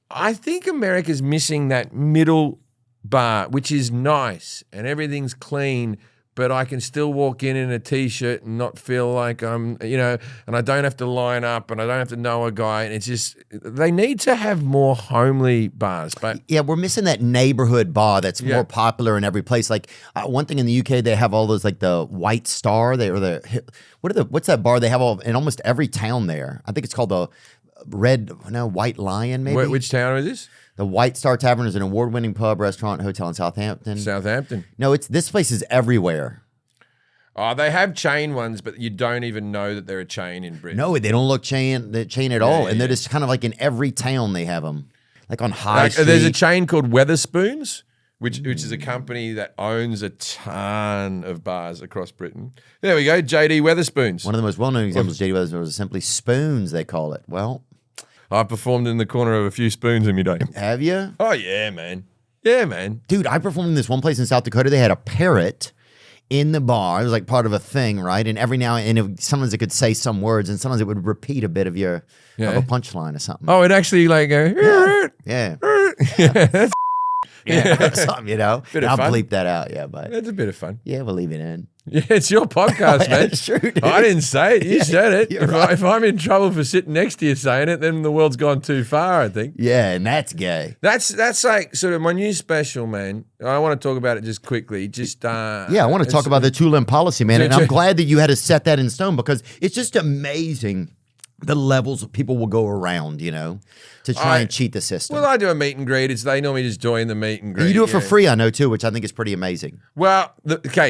B: I think America's missing that middle bar, which is nice and everything's clean, but I can still walk in a T-shirt and not feel like I'm, and I don't have to line up and I don't have to know a guy. And it's just, they need to have more homely bars. But
A: yeah, we're missing that neighborhood bar that's more popular in every place. Like one thing in the UK, they have all those like the White Star. What's that bar they have in almost every town there? I think it's called the White Lion, maybe.
B: Which town is this?
A: The White Star Tavern is an award-winning pub, restaurant, hotel in Southampton. No, this place is everywhere.
B: Oh, they have chain ones, but you don't even know that they're a chain in Britain.
A: No, they don't look chain at all, and they're just kind of like in every town they have them, like on High Street.
B: There's a chain called Wetherspoons, which is a company that owns a ton of bars across Britain. There we go, JD Wetherspoons.
A: One of the most well-known examples of JD Wetherspoons is simply Spoons, they call it. Well,
B: I performed in the corner of a few spoons in my day.
A: Have you?
B: Oh, yeah, man. Yeah, man.
A: Dude, I performed in this one place in South Dakota. They had a parrot in the bar. It was like part of a thing, right? And every now and then, sometimes it could say some words, and sometimes it would repeat a bit of of a punchline or something.
B: Oh, it actually like go,
A: yeah.
B: That's
A: yeah, something, I'll
B: fun.
A: bleep that out, but
B: that's a bit of fun.
A: Yeah, we'll leave it in.
B: Yeah, it's your podcast, man.
A: That's true, dude.
B: I didn't say it. You said it.
A: If
B: I'm in trouble for sitting next to you saying it, then the world's gone too far, I think.
A: Yeah, and that's gay.
B: That's like sort of my new special, man. I want to talk about it just quickly. I
A: want to talk about the two-limb policy, man. And I'm glad that you had to set that in stone, because it's just amazing the levels of people will go around, to try and cheat the system.
B: Well, I do a meet and greet. They normally just join the meet and greet.
A: And you do it for free, I know, too, which I think is pretty amazing.
B: Well,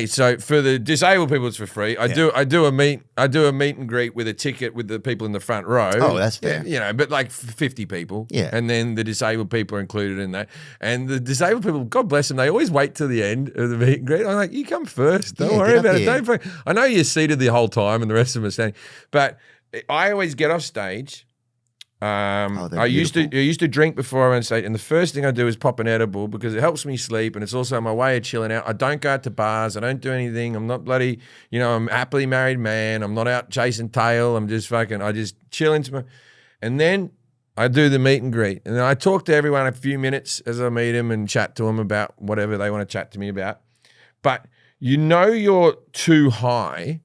B: so for the disabled people, it's for free. I do a meet and greet with a ticket with the people in the front row.
A: Oh, that's fair.
B: But like 50 people.
A: Yeah.
B: And then the disabled people are included in that. And the disabled people, God bless them, they always wait till the end of the meet and greet. I'm like, you come first. Don't worry about it. I know you're seated the whole time and the rest of them are standing. But I always get off stage. I used to drink before I went on stage, and the first thing I do is pop an edible because it helps me sleep, and it's also my way of chilling out. I don't go out to bars. I don't do anything. I'm not bloody, I'm a happily married man. I'm not out chasing tail. I'm just I just chill into my, and then I do the meet and greet, and then I talk to everyone a few minutes as I meet them and chat to them about whatever they want to chat to me about. But you're too high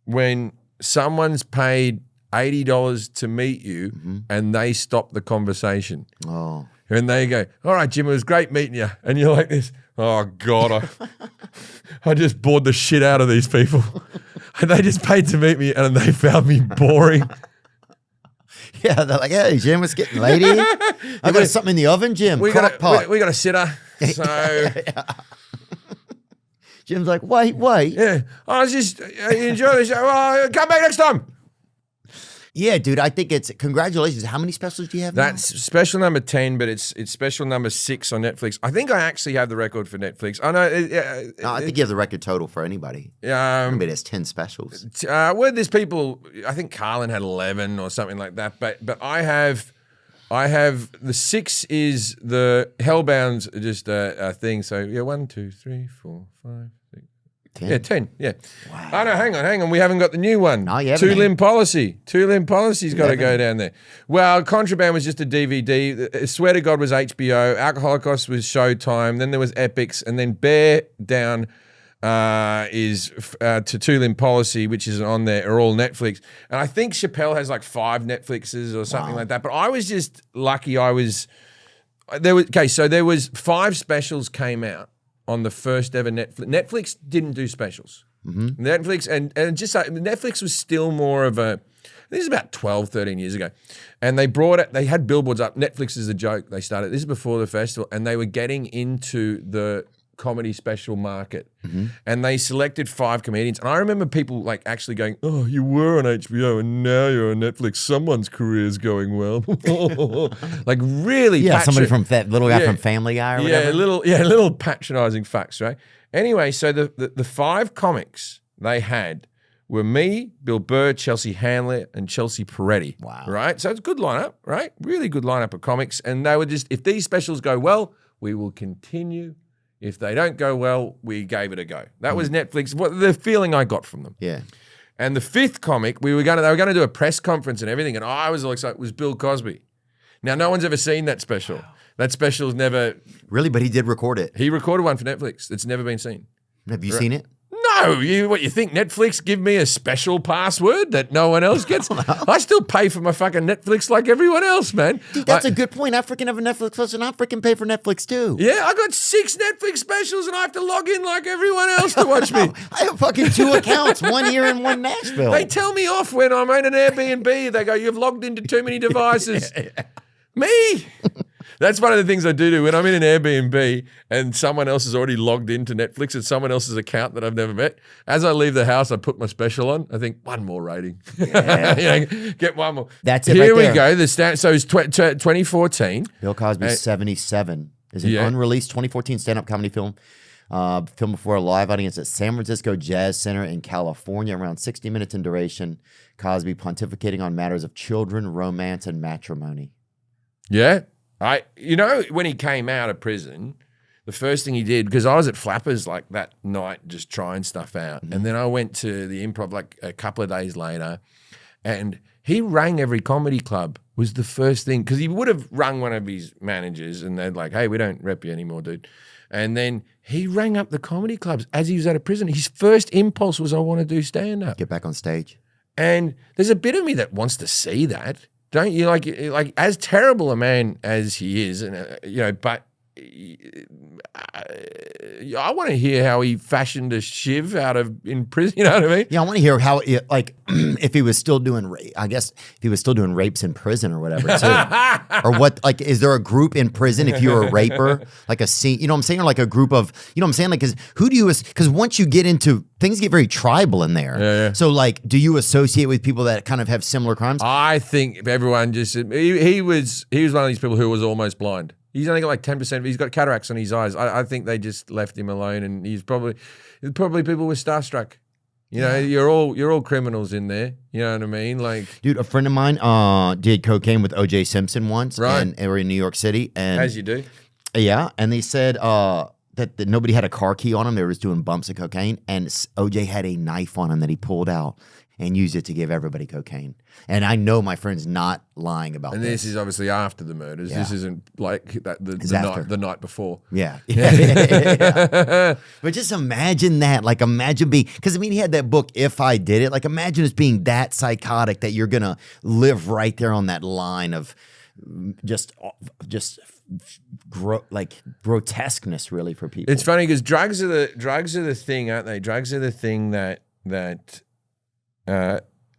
B: when someone's paid $80 to meet you and they stop the conversation.
A: Oh.
B: And they go, all right, Jim, it was great meeting you. And you're like this, oh, God, I just bored the shit out of these people. And they just paid to meet me and they found me boring.
A: Yeah, they're like, hey, Jim, it's getting late here. I got something in the oven, Jim.
B: We got a sitter. So...
A: Jim's like, wait.
B: Yeah, I was just enjoy the show. Oh, come back next time.
A: Yeah, dude, I think it's congratulations. How many specials do you have now?
B: That's special number 10, but it's special number 6 on Netflix. I think I actually have the record for Netflix. I know.
A: No, I think you have the record total for anybody. Maybe there's 10 specials.
B: There's people. I think Carlin had 11 or something like that. But I have the 6 is the Hellbound's just a thing. So yeah, 1, 2, 3, 4, 5. 10? Yeah, 10. Yeah. Wow. Oh, no, hang on. We haven't got the new one.
A: No, you haven't.
B: Two-limb policy. Two-limb policy's got to go down there. Well, Contraband was just a DVD. Swear to God was HBO. Alcoholocaust was Showtime. Then there was Epics. And then Bear Down is to Two-Limb Policy, which is on there, are all Netflix. And I think Chappelle has like 5 Netflixes or something like that. But I was just lucky there was 5 specials came out on the first ever Netflix. Netflix didn't do specials. Netflix, and just like, Netflix was still more of a, this is about 12, 13 years ago. And they had billboards up. Netflix is a joke. They started, this is before the festival, and they were getting into the comedy special market. And they selected 5 comedians. And I remember people like actually going, oh, you were on HBO and now you're on Netflix. Someone's career is going well. Like really
A: somebody from that little guy from Family Guy or whatever.
B: Little patronizing facts, right? Anyway, so the 5 comics they had were me, Bill Burr, Chelsea Handler, and Chelsea Peretti.
A: Wow.
B: Right? So it's a good lineup, right? Really good lineup of comics. And they were just, if these specials go well, we will continue. If they don't go well, we gave it a go. That was Netflix, what the feeling I got from them.
A: Yeah.
B: And the 5th comic, they were going to do a press conference and everything, and I was all excited, was Bill Cosby. Now, no one's ever seen that special. Wow. That special's never...
A: Really? But he did record it.
B: He recorded one for Netflix. It's never been seen.
A: Have you seen it?
B: No, what you think Netflix give me a special password that no one else gets? I still pay for my fucking Netflix like everyone else, man.
A: Dude, that's a good point. I freaking have a Netflix special and I freaking pay for Netflix too.
B: Yeah, I got 6 Netflix specials and I have to log in like everyone else to watch me.
A: I have fucking 2 accounts, one here and one Nashville.
B: They tell me off when I'm in an Airbnb. They go, you've logged into too many devices. Me? That's one of the things I do when I'm in an Airbnb and someone else has already logged into Netflix and someone else's account that I've never met. As I leave the house, I put my special on. I think, one more rating. Yeah. Get one more.
A: That's it.
B: Here
A: right
B: we go. So it's 2014.
A: Bill Cosby's 77. Is an unreleased 2014 stand-up comedy film. Filmed before a live audience at San Francisco Jazz Center in California, around 60 minutes in duration. Cosby pontificating on matters of children, romance, and matrimony.
B: Yeah. When he came out of prison, the first thing he did, because I was at Flappers like that night just trying stuff out, and then I went to the Improv like a couple of days later, and he rang every comedy club, was the first thing, because he would have rung one of his managers and they'd like, hey, we don't rep you anymore, dude. And then he rang up the comedy clubs as he was out of prison. His first impulse was, I want to do stand-up.
A: Get back on stage.
B: And there's a bit of me that wants to see that. Don't you like as terrible a man as he is, and but I want to hear how he fashioned a shiv in prison. You know what I mean?
A: Yeah, I want to hear how if he was still doing if he was still doing rapes in prison or whatever too, or what? Like, is there a group in prison if you're a raper, like a scene? You know what I'm saying? Or like a group of, you know what I'm saying? Like, because once you get into things, get very tribal in there.
B: Yeah.
A: So like, do you associate with people that kind of have similar crimes?
B: I think everyone just he was one of these people who was almost blind. He's only got like 10%. He's got cataracts on his eyes. I think they just left him alone, and he's probably people were starstruck. You're all criminals in there. You know what I mean? Like,
A: dude, a friend of mine did cocaine with O.J. Simpson once,
B: right?
A: And they were in New York City, and
B: as you do,
A: yeah. And they said that nobody had a car key on him. They were just doing bumps of cocaine, and O.J. had a knife on him that he pulled out and used it to give everybody cocaine. And I know my friend's not lying about this.
B: And this is obviously after the murders. Yeah. This isn't like the night before.
A: Yeah. But just imagine that. Like, imagine being, because I mean, he had that book, If I Did It. Like, imagine us being that psychotic that you're going to live right there on that line of just grotesqueness, really, for people.
B: It's funny because drugs are the thing, aren't they? Drugs are the thing that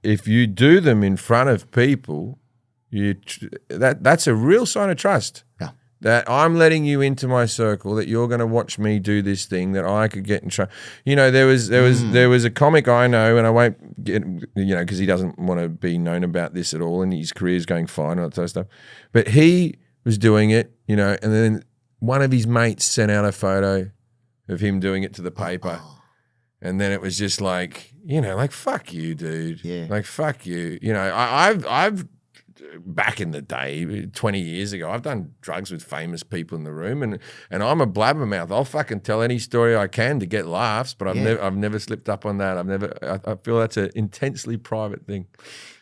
B: if you do them in front of people, that's a real sign of trust.
A: Yeah.
B: That I'm letting you into my circle, that you're going to watch me do this thing that I could get in trouble. There was a comic I know, and I won't get, because he doesn't want to be known about this at all, and his career's going fine and all that sort of stuff. But he was doing it, and then one of his mates sent out a photo of him doing it to the paper. And then it was just like, like, fuck you, dude.
A: Yeah.
B: Like, fuck you. I've back in the day, 20 years ago, I've done drugs with famous people in the room, and I'm a blabbermouth. I'll fucking tell any story I can to get laughs, but I've never slipped up on that. I feel that's an intensely private thing.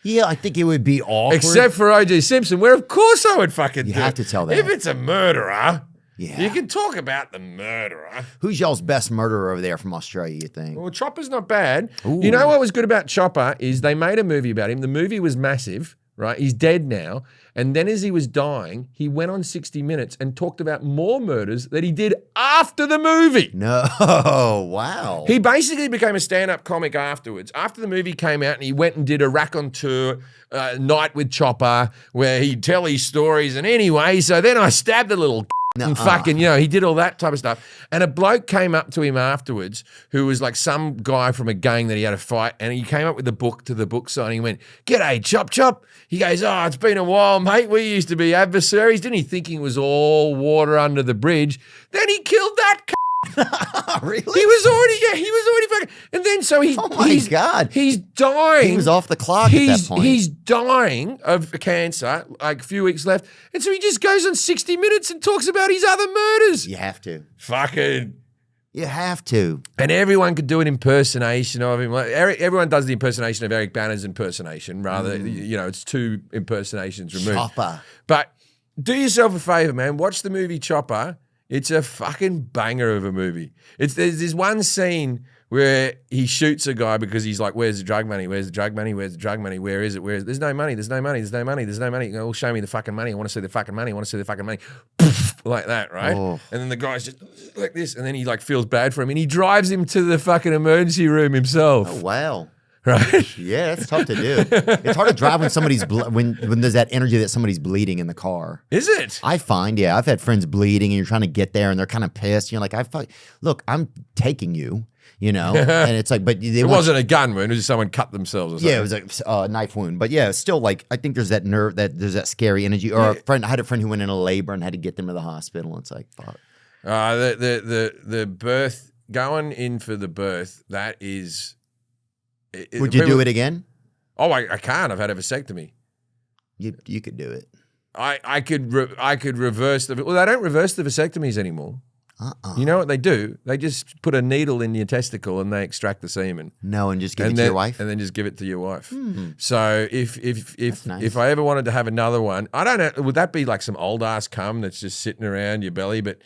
A: Yeah, I think it would be awkward.
B: Except for O.J. Simpson, where of course I would fucking do it.
A: You have to tell that.
B: If it's a murderer,
A: yeah,
B: you can talk about the murderer.
A: Who's y'all's best murderer over there from Australia, you think?
B: Well, Chopper's not bad.
A: Ooh.
B: You know what was good about Chopper is they made a movie about him. The movie was massive, right? He's dead now. And then as he was dying, he went on 60 Minutes and talked about more murders that he did after the movie.
A: No, wow.
B: He basically became a stand-up comic afterwards. After the movie came out, and he went and did a raconteur night with Chopper where he'd tell his stories. And anyway, so then I stabbed the little And fucking, you know, he did all that type of stuff. And a bloke came up to him afterwards who was like some guy from a gang that he had a fight, and he came up with the book to the book sign. He went, "G'day, Chop Chop." He goes, "Oh, it's been a while, mate. We used to be adversaries." Didn't he think it was all water under the bridge? Then he killed that
A: Really?
B: He was already fucking. And then so he.
A: Oh my God.
B: He's dying.
A: He was off the clock at that point.
B: He's dying of cancer, like a few weeks left. And so he just goes on 60 Minutes and talks about his other murders.
A: You have to.
B: Fucking.
A: You have to.
B: And everyone could do an impersonation of him. Like, everyone does the impersonation of Eric Banner's impersonation. Rather, you know, it's 2 impersonations removed.
A: Chopper.
B: But do yourself a favor, man. Watch the movie Chopper. It's a fucking banger of a movie. There's this one scene where he shoots a guy because he's like, "Where's the drug money? Where's the drug money? Where's the drug money? Where is it? Where is it? There's no money. There's no money. There's no money. There's no money. Oh, show me the fucking money. I want to see the fucking money. I want to see the fucking money." Like that, right?
A: Oh.
B: And then the guy's just like this, and then he like feels bad for him, and he drives him to the fucking emergency room himself.
A: Oh, wow.
B: Right?
A: Yeah, it's tough to do. It's hard to drive when somebody's when there's that energy that somebody's bleeding in the car.
B: Is it?
A: I find, yeah, I've had friends bleeding, and you're trying to get there, and they're kind of pissed. You're like, look, I'm taking you, you know, and it's like, but
B: it wasn't a gun wound; it was just someone cut themselves or something.
A: Yeah, it was a knife wound, but yeah, still like I think there's that nerve, there's that scary energy. Or I had a friend who went into labor and had to get them to the hospital. It's like, fuck.
B: The birth, going in for the birth, that is.
A: Would you do it again?
B: Oh, I can't. I've had a vasectomy.
A: You could do it.
B: I could reverse the. Well, they don't reverse the vasectomies anymore. You know what they do? They just put a needle in your testicle and they extract the semen.
A: No, and just give it to your wife.
B: And then just give it to your wife. So if
A: nice.
B: if I ever wanted to have another one, I don't know. Would that be like some old ass cum that's just sitting around your belly? But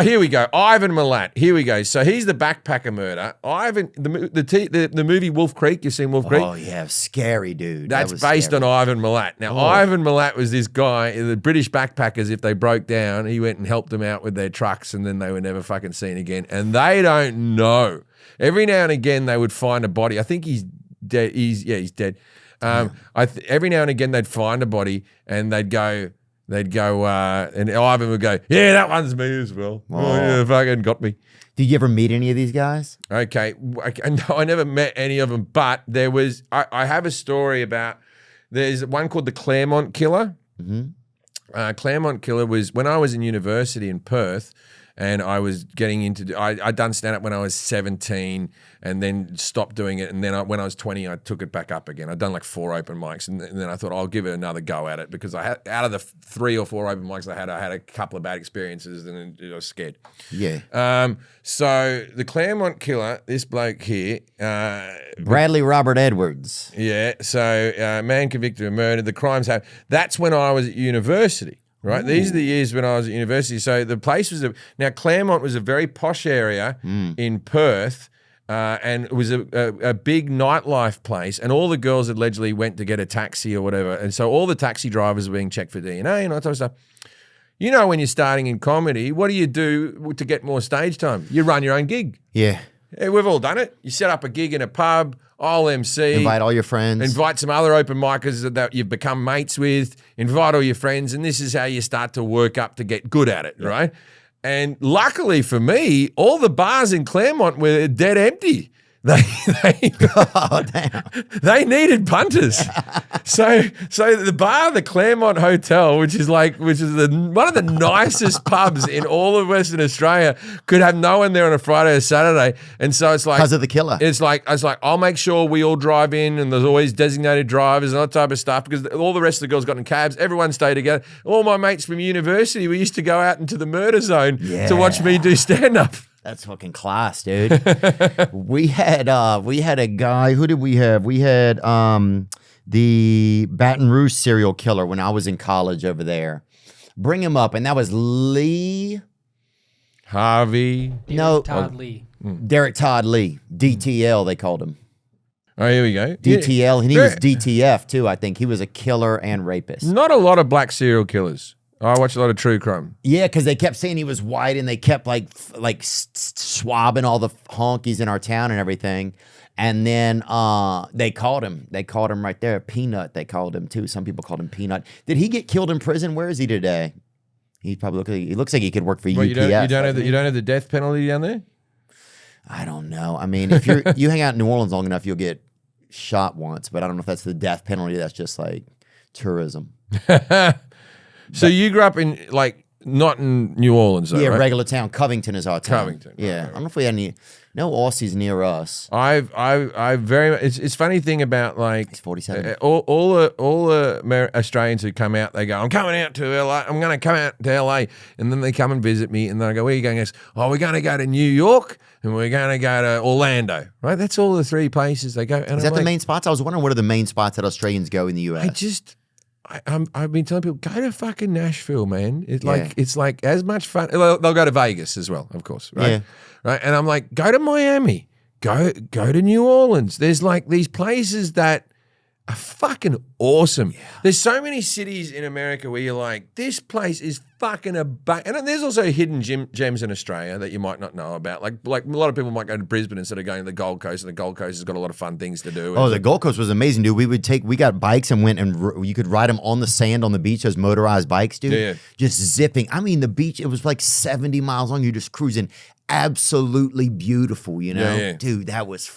B: here we go. Ivan Milat. Here we go. So he's the backpacker murder. Ivan, the movie Wolf Creek. You've seen Wolf Creek?
A: Oh yeah, scary dude.
B: That's based on Ivan Milat. Now, Ivan Milat was this guy, the British backpackers, if they broke down, he went and helped them out with their trucks, and then they were never fucking seen again. And they don't know. Every now and again, they would find a body. I think he's dead. He's dead. Every now and again, they'd find a body, and they'd go, and Ivan would go, "Yeah, that one's me as well. Oh, yeah, fucking got me."
A: Did you ever meet any of these guys?
B: Okay. No, I never met any of them, but there was, I have a story about, there's one called the Claremont Killer. Claremont Killer was, when I was in university in Perth, and I was getting into, I'd done stand-up when I was 17 and then stopped doing it. And then when I was 20, I took it back up again. I'd done like 4 open mics, and then I thought I'll give it another go at it, because I had, out of the 3 or 4 open mics I had a couple of bad experiences, and I was scared.
A: Yeah.
B: So the Claremont Killer, this bloke here.
A: Bradley Robert Edwards.
B: Yeah. So man convicted of murder. The crimes happened. That's when I was at university. Right, these are the years when I was at university. So the place was now Claremont was a very posh area in Perth, and it was a big nightlife place. And all the girls allegedly went to get a taxi or whatever, and so all the taxi drivers were being checked for DNA and all that type of stuff. You know, when you're starting in comedy, what do you do to get more stage time? You run your own gig.
A: Yeah.
B: We've all done it. You set up a gig in a pub. I'll MC.
A: Invite all your friends.
B: Invite some other open micers that you've become mates with. Invite all your friends. And this is how you start to work up to get good at it, right? And luckily for me, all the bars in Claremont were dead empty. They needed punters. So the bar, the Claremont Hotel, which is one of the nicest pubs in all of Western Australia, could have no one there on a Friday or Saturday. And so it's like,
A: because of the killer.
B: It's like I'll make sure we all drive in, and there's always designated drivers and that type of stuff, because all the rest of the girls got in cabs. Everyone stayed together. All my mates from university, we used to go out into the murder zone to watch me do stand up.
A: That's fucking class, dude. we had a guy. Who did we have? We had the Baton Rouge serial killer when I was in college over there. Bring him up, and that was Lee
B: Harvey.
A: Derek Todd Lee. DTL they called him.
B: Oh, here we go.
A: DTL, and he was DTF too. I think he was a killer and rapist.
B: Not a lot of black serial killers. I watch a lot of true crime.
A: Yeah, because they kept saying he was white, and they kept like swabbing all the honkies in our town and everything. And then they called him. They called him right there. Peanut, they called him too. Some people called him Peanut. Did he get killed in prison? Where is he today? He probably he looks like he could work for
B: Well,
A: UPS.
B: you don't have the death penalty down there?
A: I don't know. I mean, if you hang out in New Orleans long enough, you'll get shot once, but I don't know if that's the death penalty. That's just like tourism.
B: So you grew up in not in New Orleans, though,
A: Yeah,
B: right?
A: regular town. Covington is our town.
B: Covington,
A: Yeah.
B: right.
A: I don't know if we had no Aussies near us.
B: I very much. It's funny thing about
A: It's 47.
B: all the Australians who come out, they go, I'm coming out to LA. I'm going to come out to LA, and then they come and visit me, and then I go, where are you going? He goes, oh, we're going to go to New York, and we're going to go to Orlando. Right? That's all the three places they go. And
A: Is that the main spots? I was wondering what are the main spots that Australians go in the US.
B: I've been telling people, go to fucking Nashville, man. It's like as much fun. They'll go to Vegas as well, of course, right?
A: Yeah.
B: Right. And I'm like, go to Miami, go to New Orleans. There's like these places that are fucking awesome. Yeah. There's so many cities in America where you're like, this place is fucking and there's also hidden gems in Australia that you might not know about. Like a lot of people might go to Brisbane instead of going to the Gold Coast, and the Gold Coast has got a lot of fun things to do.
A: Oh, the Gold Coast was amazing, dude. We got bikes and went and you could ride them on the sand on the beach, those motorized bikes, dude.
B: Yeah.
A: Just zipping. I mean, the beach, it was like 70 miles long. You're just cruising. Absolutely beautiful, you know?
B: Yeah.
A: Dude, that was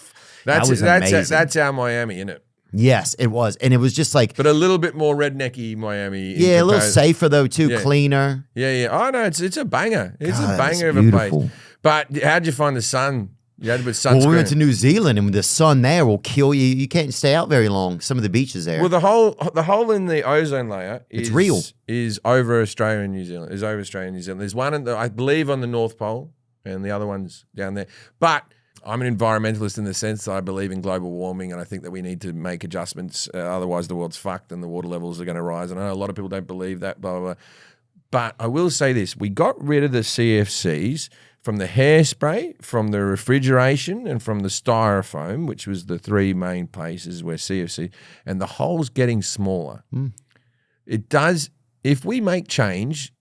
A: amazing.
B: That's our Miami, isn't it?
A: Yes, it was. And it was just like,
B: But a little bit more rednecky Miami.
A: yeah, a little safer though too,
B: Yeah.
A: cleaner.
B: Yeah. Oh no, it's a banger. It's
A: God,
B: a banger
A: it's
B: of a
A: beautiful.
B: place. But how'd you find the sun? You had to put sunscreen.
A: Well, we went to New Zealand, and the sun there will kill you. You can't stay out very long. Some of the beaches there.
B: Well, the hole in the ozone layer
A: It's real.
B: Is over Australia and New Zealand. Is over Australia and New Zealand. There's one I believe on the North Pole, and the other one's down there. But I'm an environmentalist in the sense that I believe in global warming, and I think that we need to make adjustments. Otherwise, the world's fucked and the water levels are going to rise. And I know a lot of people don't believe that, blah, blah, blah. But I will say this. We got rid of the CFCs from the hairspray, from the refrigeration, and from the styrofoam, which was the three main places where CFC, and the hole's getting smaller. It does, if we make change,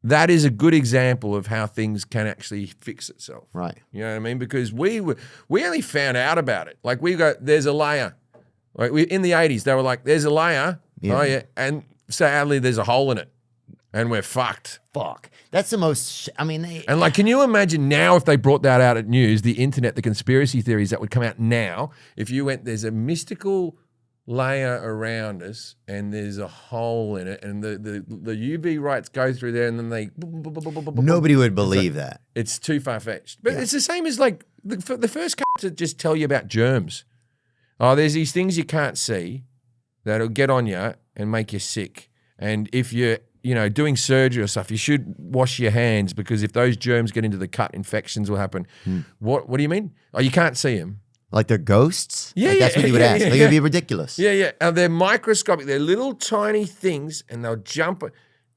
B: that is a good example of how things can actually fix itself.
A: Right.
B: You know what I mean? Because we only found out about it. Like there's a layer. Like in the 80s, they were like, there's a layer.
A: Yeah.
B: Oh yeah. And sadly, there's a hole in it. And we're fucked.
A: Fuck. That's the most,
B: And like, can you imagine now if they brought that out at news, the internet, the conspiracy theories that would come out now, if you went, there's a mystical layer around us and there's a hole in it and the UV lights go through there and then they...
A: nobody would believe that.
B: It's too far-fetched. But it's the same as like the first to just tell you about germs. Oh, there's these things you can't see that'll get on you and make you sick. And if you're doing surgery or stuff, you should wash your hands because if those germs get into the cut, infections will happen. What do you mean? Oh, you can't see them.
A: Like they're ghosts?
B: Yeah,
A: Like that's what you would ask. Like, it would be ridiculous.
B: Yeah. And they're microscopic. They're little tiny things and they'll jump.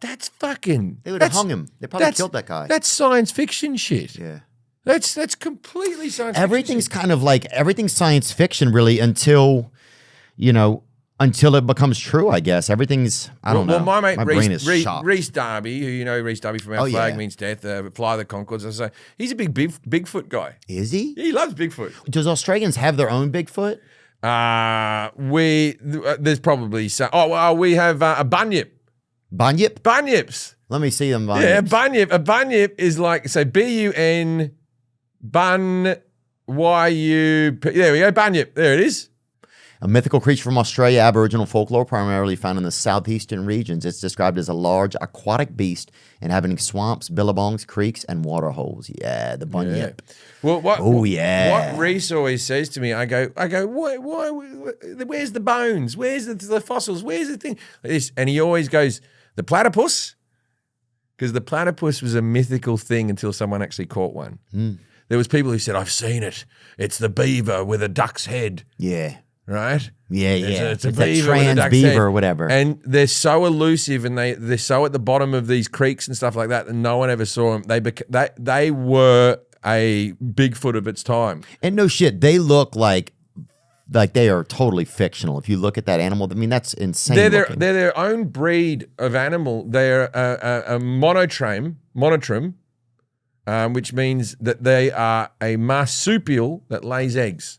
B: That's fucking...
A: They would have hung him. They probably killed that guy.
B: That's science fiction shit.
A: Yeah.
B: That's completely science fiction.
A: Everything's kind of like, everything's science fiction really until it becomes true, I guess. Everything's, I don't know.
B: Well, my mate
A: brain is shocked.
B: Reese Darby, who you know Reese Darby from Our Flag Means Death, Fly the Concords, I say, he's a big Bigfoot guy.
A: Is he?
B: He loves Bigfoot.
A: Does Australians have their own Bigfoot?
B: There's probably some. We have a bunyip.
A: Bunyip?
B: Bunyips.
A: Let me see them. Bunyips.
B: Yeah, bunyip. A bunyip is like, so B-U-N, bun, Y-U, there we go, bunyip. There it is.
A: A mythical creature from Australia, Aboriginal folklore, primarily found in the southeastern regions. It's described as a large aquatic beast inhabiting swamps, billabongs, creeks, and water holes. Yeah, the bunyip.
B: Yeah. Well, what Reese always says to me, I go, why, where's the bones? Where's the fossils? Where's the thing? And he always goes, the platypus, because the platypus was a mythical thing until someone actually caught one. There was people who said, I've seen it. It's the beaver with a duck's head.
A: Yeah.
B: Right?
A: Yeah.
B: It's a
A: that
B: beaver
A: trans
B: with a
A: beaver
B: head.
A: or whatever.
B: And they're so elusive and they're so at the bottom of these creeks and stuff like that and no one ever saw them. They were a Bigfoot of its time.
A: And no shit, they look like they are totally fictional. If you look at that animal, I mean, that's insane.
B: They're their own breed of animal. They're a monotrum, which means that they are a marsupial that lays eggs.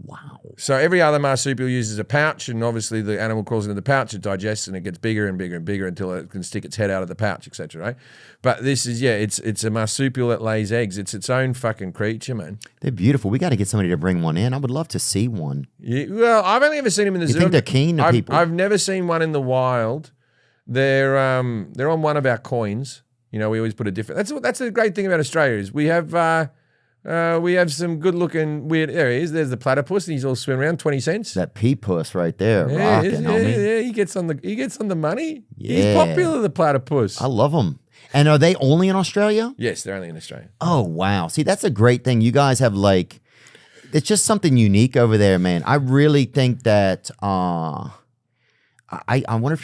A: Wow.
B: So every other marsupial uses a pouch, and obviously the animal crawls into the pouch, it digests, and it gets bigger and bigger and bigger until it can stick its head out of the pouch, etc. Right? But this is it's a marsupial that lays eggs. It's its own fucking creature, man.
A: They're beautiful. We got to get somebody to bring one in. I would love to see one.
B: Yeah, well, I've only ever seen them in the zoo.
A: You think they're keen to people?
B: I've never seen one in the wild. They're on one of our coins. You know, we always put a different. That's the great thing about Australia is we have some good looking weird areas. There's the platypus, and he's all swimming around, 20 cents.
A: That pea puss right there,
B: Yeah,
A: rocking, homie.
B: yeah, he gets on the money.
A: Yeah.
B: He's popular, the platypus.
A: I love them. And are they only in Australia?
B: Yes, they're only in Australia.
A: Oh, wow. See, that's a great thing. You guys have it's just something unique over there, man. I really think that I wonder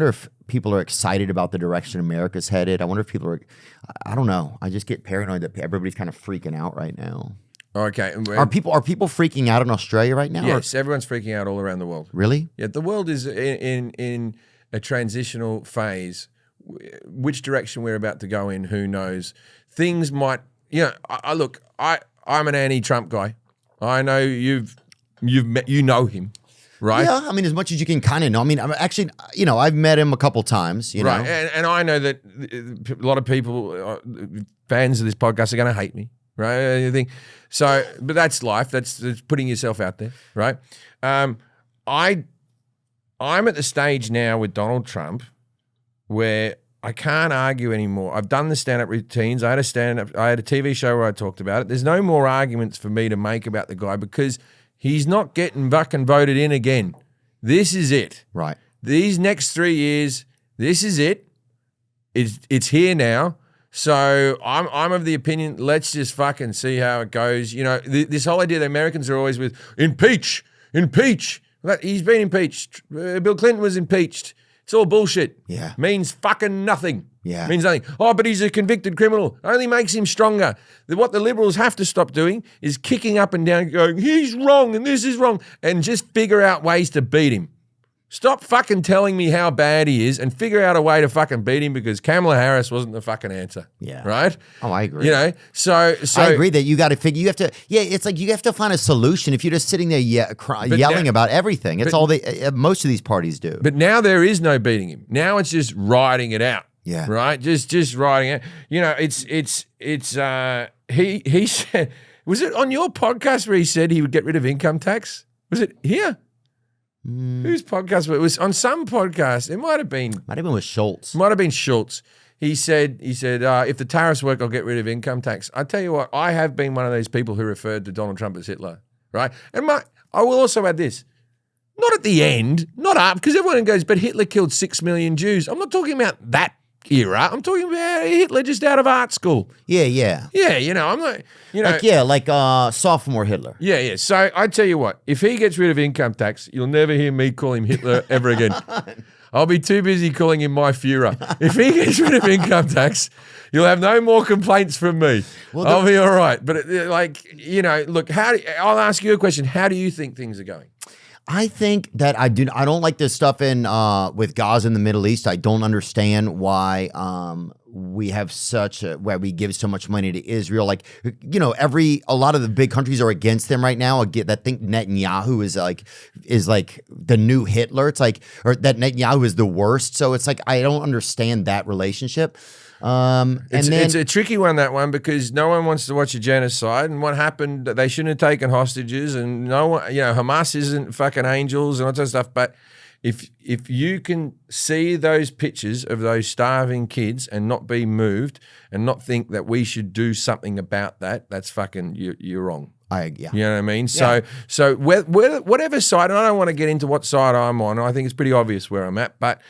A: if people are excited about the direction America's headed. I wonder if people are, I don't know. I just get paranoid that everybody's kind of freaking out right now.
B: Okay.
A: Are people freaking out in Australia right now?
B: Yes, everyone's freaking out all around the world.
A: Really?
B: Yeah, the world is in a transitional phase. Which direction we're about to go in, who knows? Things might, I'm an anti-Trump guy. I know you've met, you know him, right?
A: Yeah, I mean, as much as you can kind of know. I mean, I'm actually, I've met him a couple times,
B: right.
A: know.
B: And I know that a lot of people, fans of this podcast, are going to hate me, right? You think so, but that's life. That's putting yourself out there, right? I'm at the stage now with Donald Trump where I can't argue anymore. I've done the stand-up routines. I had a TV show where I talked about it. There's no more arguments for me to make about the guy because he's not getting fucking voted in again. This is it.
A: Right.
B: These next 3 years, this is it. It's here now. So I'm of the opinion, let's just fucking see how it goes. You know, this whole idea that Americans are always with impeach. He's been impeached. Bill Clinton was impeached. It's all bullshit.
A: Yeah.
B: Means fucking nothing.
A: Yeah.
B: Means nothing. Oh, but he's a convicted criminal. Only makes him stronger. What the Liberals have to stop doing is kicking up and down going, he's wrong and this is wrong, and just figure out ways to beat him. Stop fucking telling me how bad he is and figure out a way to fucking beat him because Kamala Harris wasn't the fucking answer.
A: Yeah.
B: Right?
A: Oh, I agree.
B: You know, so
A: I agree that you got to figure, it's like you have to find a solution if you're just sitting there yelling about everything. It's all most of these parties do.
B: But now there is no beating him. Now it's just riding it out.
A: Yeah.
B: Right? Just riding it. You know, he said, was it on your podcast where he said he would get rid of income tax? Was it here? Whose podcast? It was on some podcast. It might have been
A: with Schultz.
B: Might have been Schultz. He said, if the tariffs work, I'll get rid of income tax. I tell you what, I have been one of these people who referred to Donald Trump as Hitler, right? And I will also add this. Not at the end, not up, because everyone goes, but Hitler killed 6 million Jews. I'm not talking about that era. I'm talking about Hitler just out of art school.
A: Yeah.
B: Yeah, I'm not,
A: like sophomore Hitler.
B: Yeah. So I tell you what, if he gets rid of income tax, you'll never hear me call him Hitler ever again. I'll be too busy calling him my Führer. If he gets rid of income tax, you'll have no more complaints from me. Well, I'll be all right. But look, I'll ask you a question. How do you think things are going?
A: I think that I don't like this stuff with Gaza in the Middle East. I don't understand why we have where we give so much money to Israel. Like, a lot of the big countries are against them right now. I think Netanyahu is like the new Hitler. It's like, or that Netanyahu is the worst. So it's like, I don't understand that relationship. It's
B: a tricky one, that one, because no one wants to watch a genocide. And what happened, they shouldn't have taken hostages, and no one, Hamas isn't fucking angels and all that sort of stuff. But if you can see those pictures of those starving kids and not be moved and not think that we should do something about that, that's fucking, you're wrong.
A: Yeah.
B: You know what I mean?
A: Yeah.
B: So whatever side, and I don't want to get into what side I'm on. I think it's pretty obvious where I'm at, but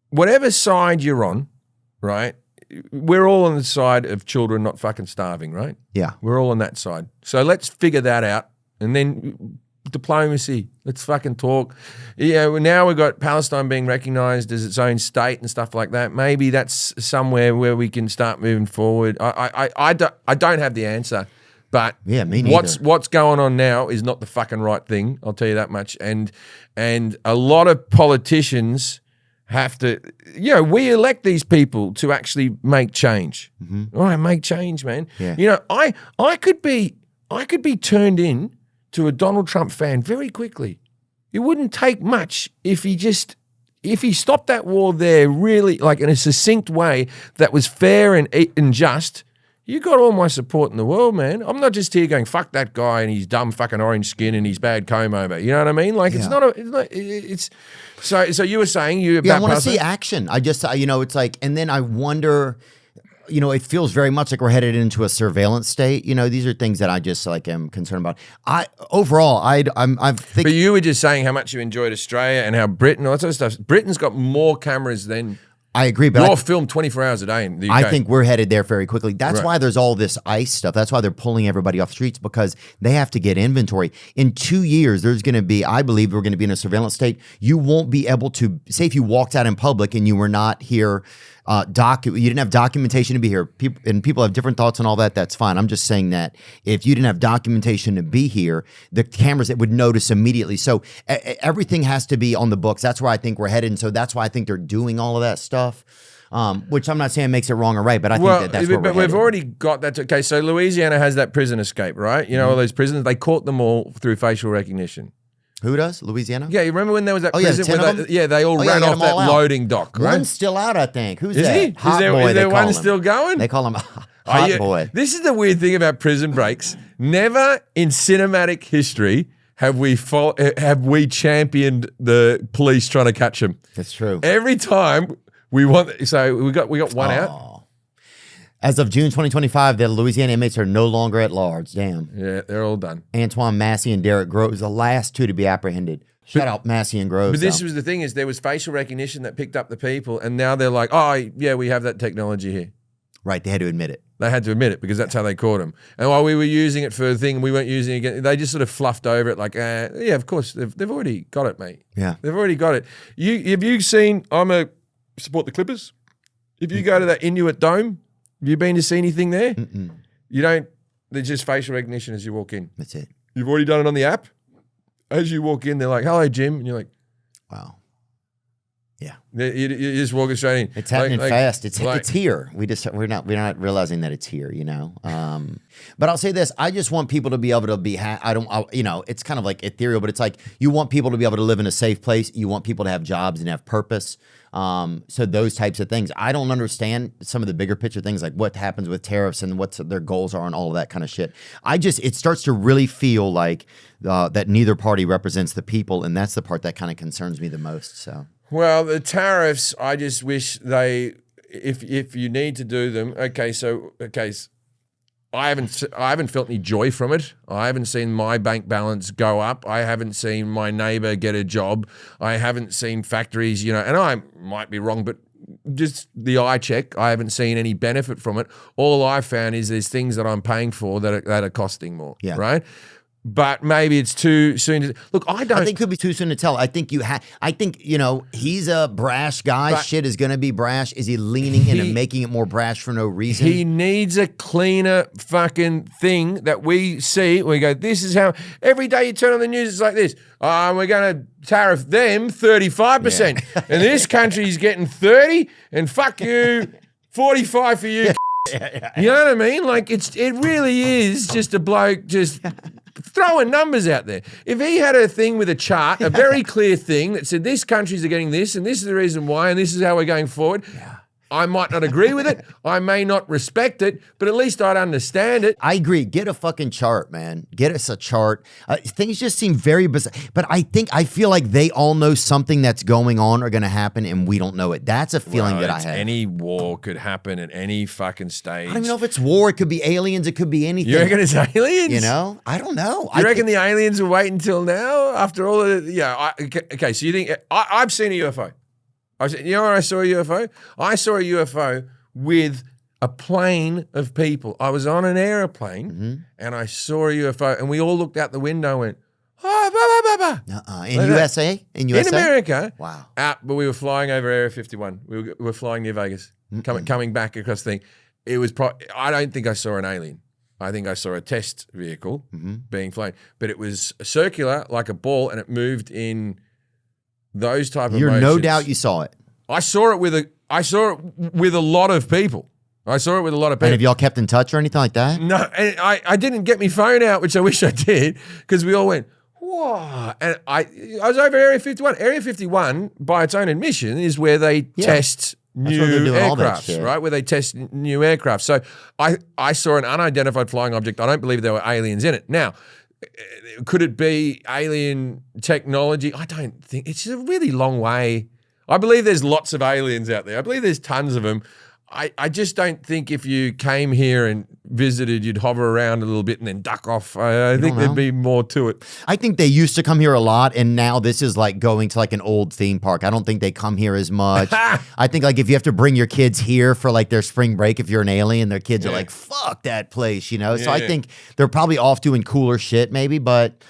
B: whatever side you're on, right? We're all on the side of children not fucking starving, right?
A: Yeah.
B: We're all on that side. So let's figure that out. And then diplomacy, let's fucking talk. Yeah, now we've got Palestine being recognized as its own state and stuff like that. Maybe that's somewhere where we can start moving forward. I don't have the answer. But
A: yeah, me neither.
B: What's going on now is not the fucking right thing, I'll tell you that much. And a lot of politicians have to, we elect these people to actually make change. Mm-hmm. All right, make change, man.
A: Yeah.
B: I could be turned in to a Donald Trump fan very quickly. It wouldn't take much if he stopped that war there really, like in a succinct way that was fair and just. You got all my support in the world, man. I'm not just here going, fuck that guy and his dumb fucking orange skin and his bad comb over. You know what I mean? Like, so you were saying
A: I want to see action. I just, it's like, and then I wonder, it feels very much like we're headed into a surveillance state. These are things that I just like am concerned about. I'm thinking.
B: But you were just saying how much you enjoyed Australia and how Britain, all that sort of stuff. Britain's got more cameras than.
A: I agree, but
B: you're filmed 24 hours a day in the UK.
A: I think we're headed there very quickly. That's why there's all this ICE stuff. That's why they're pulling everybody off the streets, because they have to get inventory. In 2 years, there's going to be, I believe we're going to be in a surveillance state. You won't be able to, say if you walked out in public and you were not here, you didn't have documentation to be here. People have different thoughts on all that. That's fine. I'm just saying that if you didn't have documentation to be here, the cameras would notice immediately. So everything has to be on the books. That's where I think we're headed. And so that's why I think they're doing all of that stuff. Which I'm not saying makes it wrong or right, but I think that's where we're headed.
B: We've already got that. Okay, so Louisiana has that prison escape, right? All those prisons, they caught them all through facial recognition.
A: Who does? Louisiana?
B: Yeah, you remember when there was that
A: prison?
B: They all ran off that loading dock, right?
A: One's still out, I think. Who's
B: is
A: that?
B: He? Is there one still going?
A: They call him Hot Boy.
B: This is the weird thing about prison breaks. Never in cinematic history have we championed the police trying to catch him.
A: That's true.
B: Every time we got one out.
A: As of June 2025, the Louisiana inmates are no longer at large. Damn.
B: Yeah, they're all done.
A: Antoine Massey and Derek Groves, the last two to be apprehended. Shout out Massey and Groves.
B: But this was the thing, is there was facial recognition that picked up the people, and now they're like, oh, yeah, we have that technology here.
A: Right, they had to admit it.
B: They had to admit it because that's how they caught him. And while we were using it for a thing, we weren't using it again. They just sort of fluffed over it like, yeah, of course, they've already got it, mate.
A: Yeah.
B: They've already got it. Have you seen, support the Clippers. If you go to that Inuit Dome, have you been to see anything there?
A: Mm-mm.
B: You don't. There's just facial recognition as you walk in.
A: That's it.
B: You've already done it on the app. As you walk in, they're like, hello, Jim. And you're like,
A: wow. Yeah.
B: You just walk straight in.
A: It's happening fast. It's here. We're not realizing that it's here, But I'll say this. I just want people to be able to be, it's kind of like ethereal, but it's like you want people to be able to live in a safe place. You want people to have jobs and have purpose. So those types of things. I don't understand some of the bigger picture things like what happens with tariffs and what their goals are and all of that kind of shit. It starts to really feel like that neither party represents the people, and that's the part that kind of concerns me the most. So.
B: Well, the tariffs, I just wish if you need to do them, I haven't felt any joy from it. I haven't seen my bank balance go up. I haven't seen my neighbor get a job. I haven't seen factories, and I might be wrong, but just the eye check, I haven't seen any benefit from it. All I found is there's things that I'm paying for that are costing more, right? But maybe it's too soon to look. I think
A: it could be too soon to tell. I think he's a brash guy. Shit is going to be brash. Is he leaning in and making it more brash for no reason?
B: He needs a cleaner fucking thing that we see. We go, this is how every day you turn on the news. It's like this. We're going to tariff them 35%, and this country's getting 30, and fuck you, 45 for you. You know what I mean? Like it really is just a bloke just throwing numbers out there. If he had a thing with a chart, a very clear thing that said these countries are getting this and this is the reason why and this is how we're going forward, I might not agree with it. I may not respect it, but at least I'd understand it.
A: I agree. Get a fucking chart, man. Get us a chart. Things just seem very bizarre. But I feel like they all know something that's going on or going to happen and we don't know it. That's a feeling that I have.
B: Any war could happen at any fucking stage.
A: I don't even know if it's war. It could be aliens. It could be anything.
B: You reckon it's aliens?
A: I don't know.
B: You reckon the aliens will wait until now after all of it? Yeah. Okay, so you think I've seen a UFO. You know where I saw a UFO? I saw a UFO with a plane of people. I was on an airplane and I saw a UFO and we all looked out the window and went,
A: In USA? In
B: America.
A: Wow.
B: But we were flying over Area 51. We were flying near Vegas, coming back across the thing. It was I don't think I saw an alien. I think I saw a test vehicle being flown. But it was circular like a ball and it moved in those type of motions.
A: No doubt you saw it.
B: I saw it with a lot of people. I saw it with a lot of people.
A: And have y'all kept in touch or anything like that?
B: No, and I didn't get my phone out, which I wish I did, because we all went, whoa. And I was over Area 51. Area 51, by its own admission, is where they test new aircraft, right? Where they test new aircraft. So I saw an unidentified flying object. I don't believe there were aliens in it. Now, could it be alien technology? I don't think. It's a really long way. I believe there's lots of aliens out there. I believe there's tons of them. I just don't think if you came here and visited, you'd hover around a little bit and then duck off. I think there'd be more to it.
A: I think they used to come here a lot, and now this is like going to like an old theme park. I don't think they come here as much. I think like if you have to bring your kids here for like their spring break, if you're an alien, their kids are like, fuck that place, you know? So I think they're probably off doing cooler shit maybe, but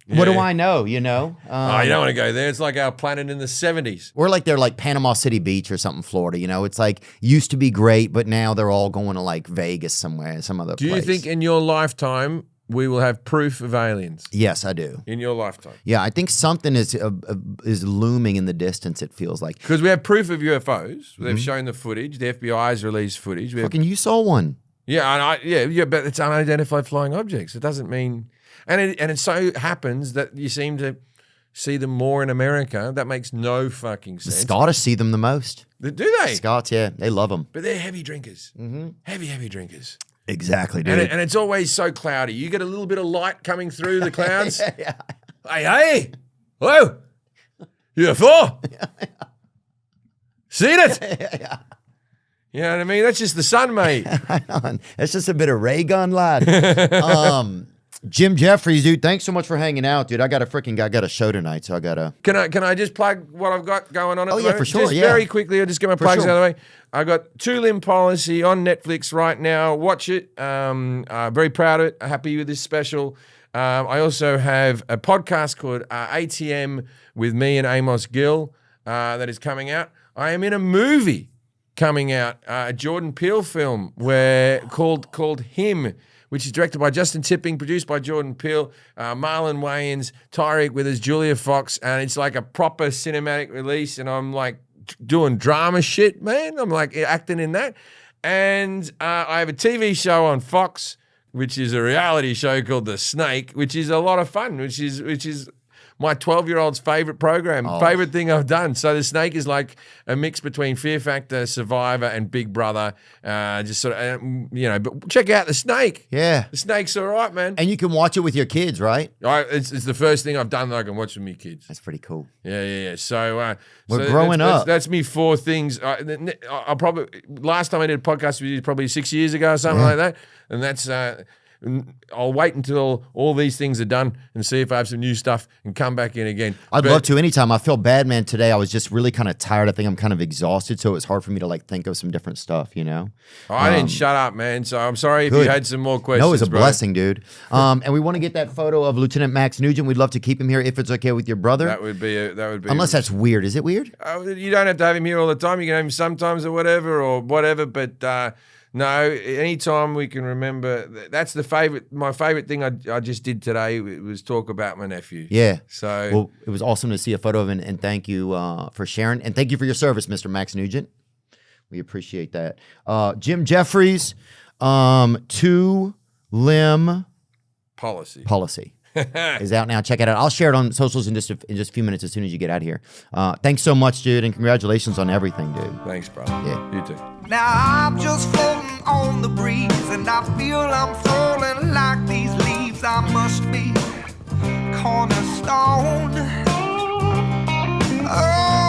A: what do I know, you know?
B: You don't want to go there. It's like our planet in the 70s.
A: Or like they're like Panama City Beach or something, Florida, you know? It's like used to be great, but now they're all going to like Vegas somewhere, some other place.
B: Do you think in your lifetime we will have proof of aliens?
A: Yes, I do.
B: In your lifetime?
A: Yeah, I think something is looming in the distance, it feels like.
B: Because we have proof of UFOs. They've shown the footage. The FBI has released footage.
A: Fucking you saw one.
B: Yeah, but it's unidentified flying objects. It doesn't mean... And it so happens that you seem to see them more in America. That makes no fucking sense.
A: The Scottish see them the most.
B: Do they?
A: Scots, yeah, they love them.
B: But they're heavy drinkers. Heavy drinkers.
A: Exactly, dude.
B: And it's always so cloudy. You get a little bit of light coming through the clouds. Hey, hello, UFO. Seen it? You know what I mean? That's just the sun, mate.
A: Right on. That's just a bit of ray gun, lad. Jim Jefferies, dude, thanks so much for hanging out, dude. I got a show tonight, so I gotta.
B: Can I just plug what I've got going on at the moment?
A: For sure,
B: just very quickly, I'll just get my plugs out of the way. I got Two Limb Policy on Netflix right now. Watch it. Very proud of it. Happy with this special. I also have a podcast called ATM with me and Amos Gill that is coming out. I am in a movie coming out, a Jordan Peele film called Him, which is directed by Justin Tipping, produced by Jordan Peele, Marlon Wayans, Tyreek Withers, Julia Fox, and it's like a proper cinematic release, and I'm like doing drama shit, man. I'm like acting in that. And I have a TV show on Fox, which is a reality show called The Snake, which is a lot of fun, which is my 12-year-old's favorite program, favorite thing I've done. So The Snake is like a mix between Fear Factor, Survivor, and Big Brother. Just sort of, but check out The Snake.
A: Yeah.
B: The Snake's all right, man.
A: And you can watch it with your kids, right?
B: It's the first thing I've done that I can watch with my kids.
A: That's pretty cool.
B: Yeah. So
A: we're growing up.
B: That's me 4 things. I'll probably, last time I did a podcast with you probably 6 years ago or something like that. And that's... I'll wait until all these things are done and see if I have some new stuff and come back in again.
A: I'd love to anytime. I feel bad, man. Today I was just really kind of tired. I think I'm kind of exhausted, so it's hard for me to like think of some different stuff, you know?
B: I didn't shut up, man, so I'm sorry if you had some more questions.
A: No, it was a blessing, dude. And we want to get that photo of Lieutenant Max Nugent. We'd love to keep him here if it's okay with your brother.
B: That would be
A: Unless that's weird. Is it weird?
B: You don't have to have him here all the time. You can have him sometimes or whatever, but... No, anytime we can remember. That's my favorite thing I just did today was talk about my nephew.
A: Yeah.
B: So
A: well, it was awesome to see a photo of him, and thank you for sharing. And thank you for your service, Mr. Max Nugent. We appreciate that. Jim Jefferies, Two Limb Policy. Is out now. Check it out. I'll share it on socials in just a few minutes as soon as you get out of here. Thanks so much, dude, and congratulations on everything, dude.
B: Thanks, brother.
A: Yeah.
B: You too.
D: Now I'm just floating on the breeze, and I feel I'm falling like these leaves. I must be cornerstone. Oh.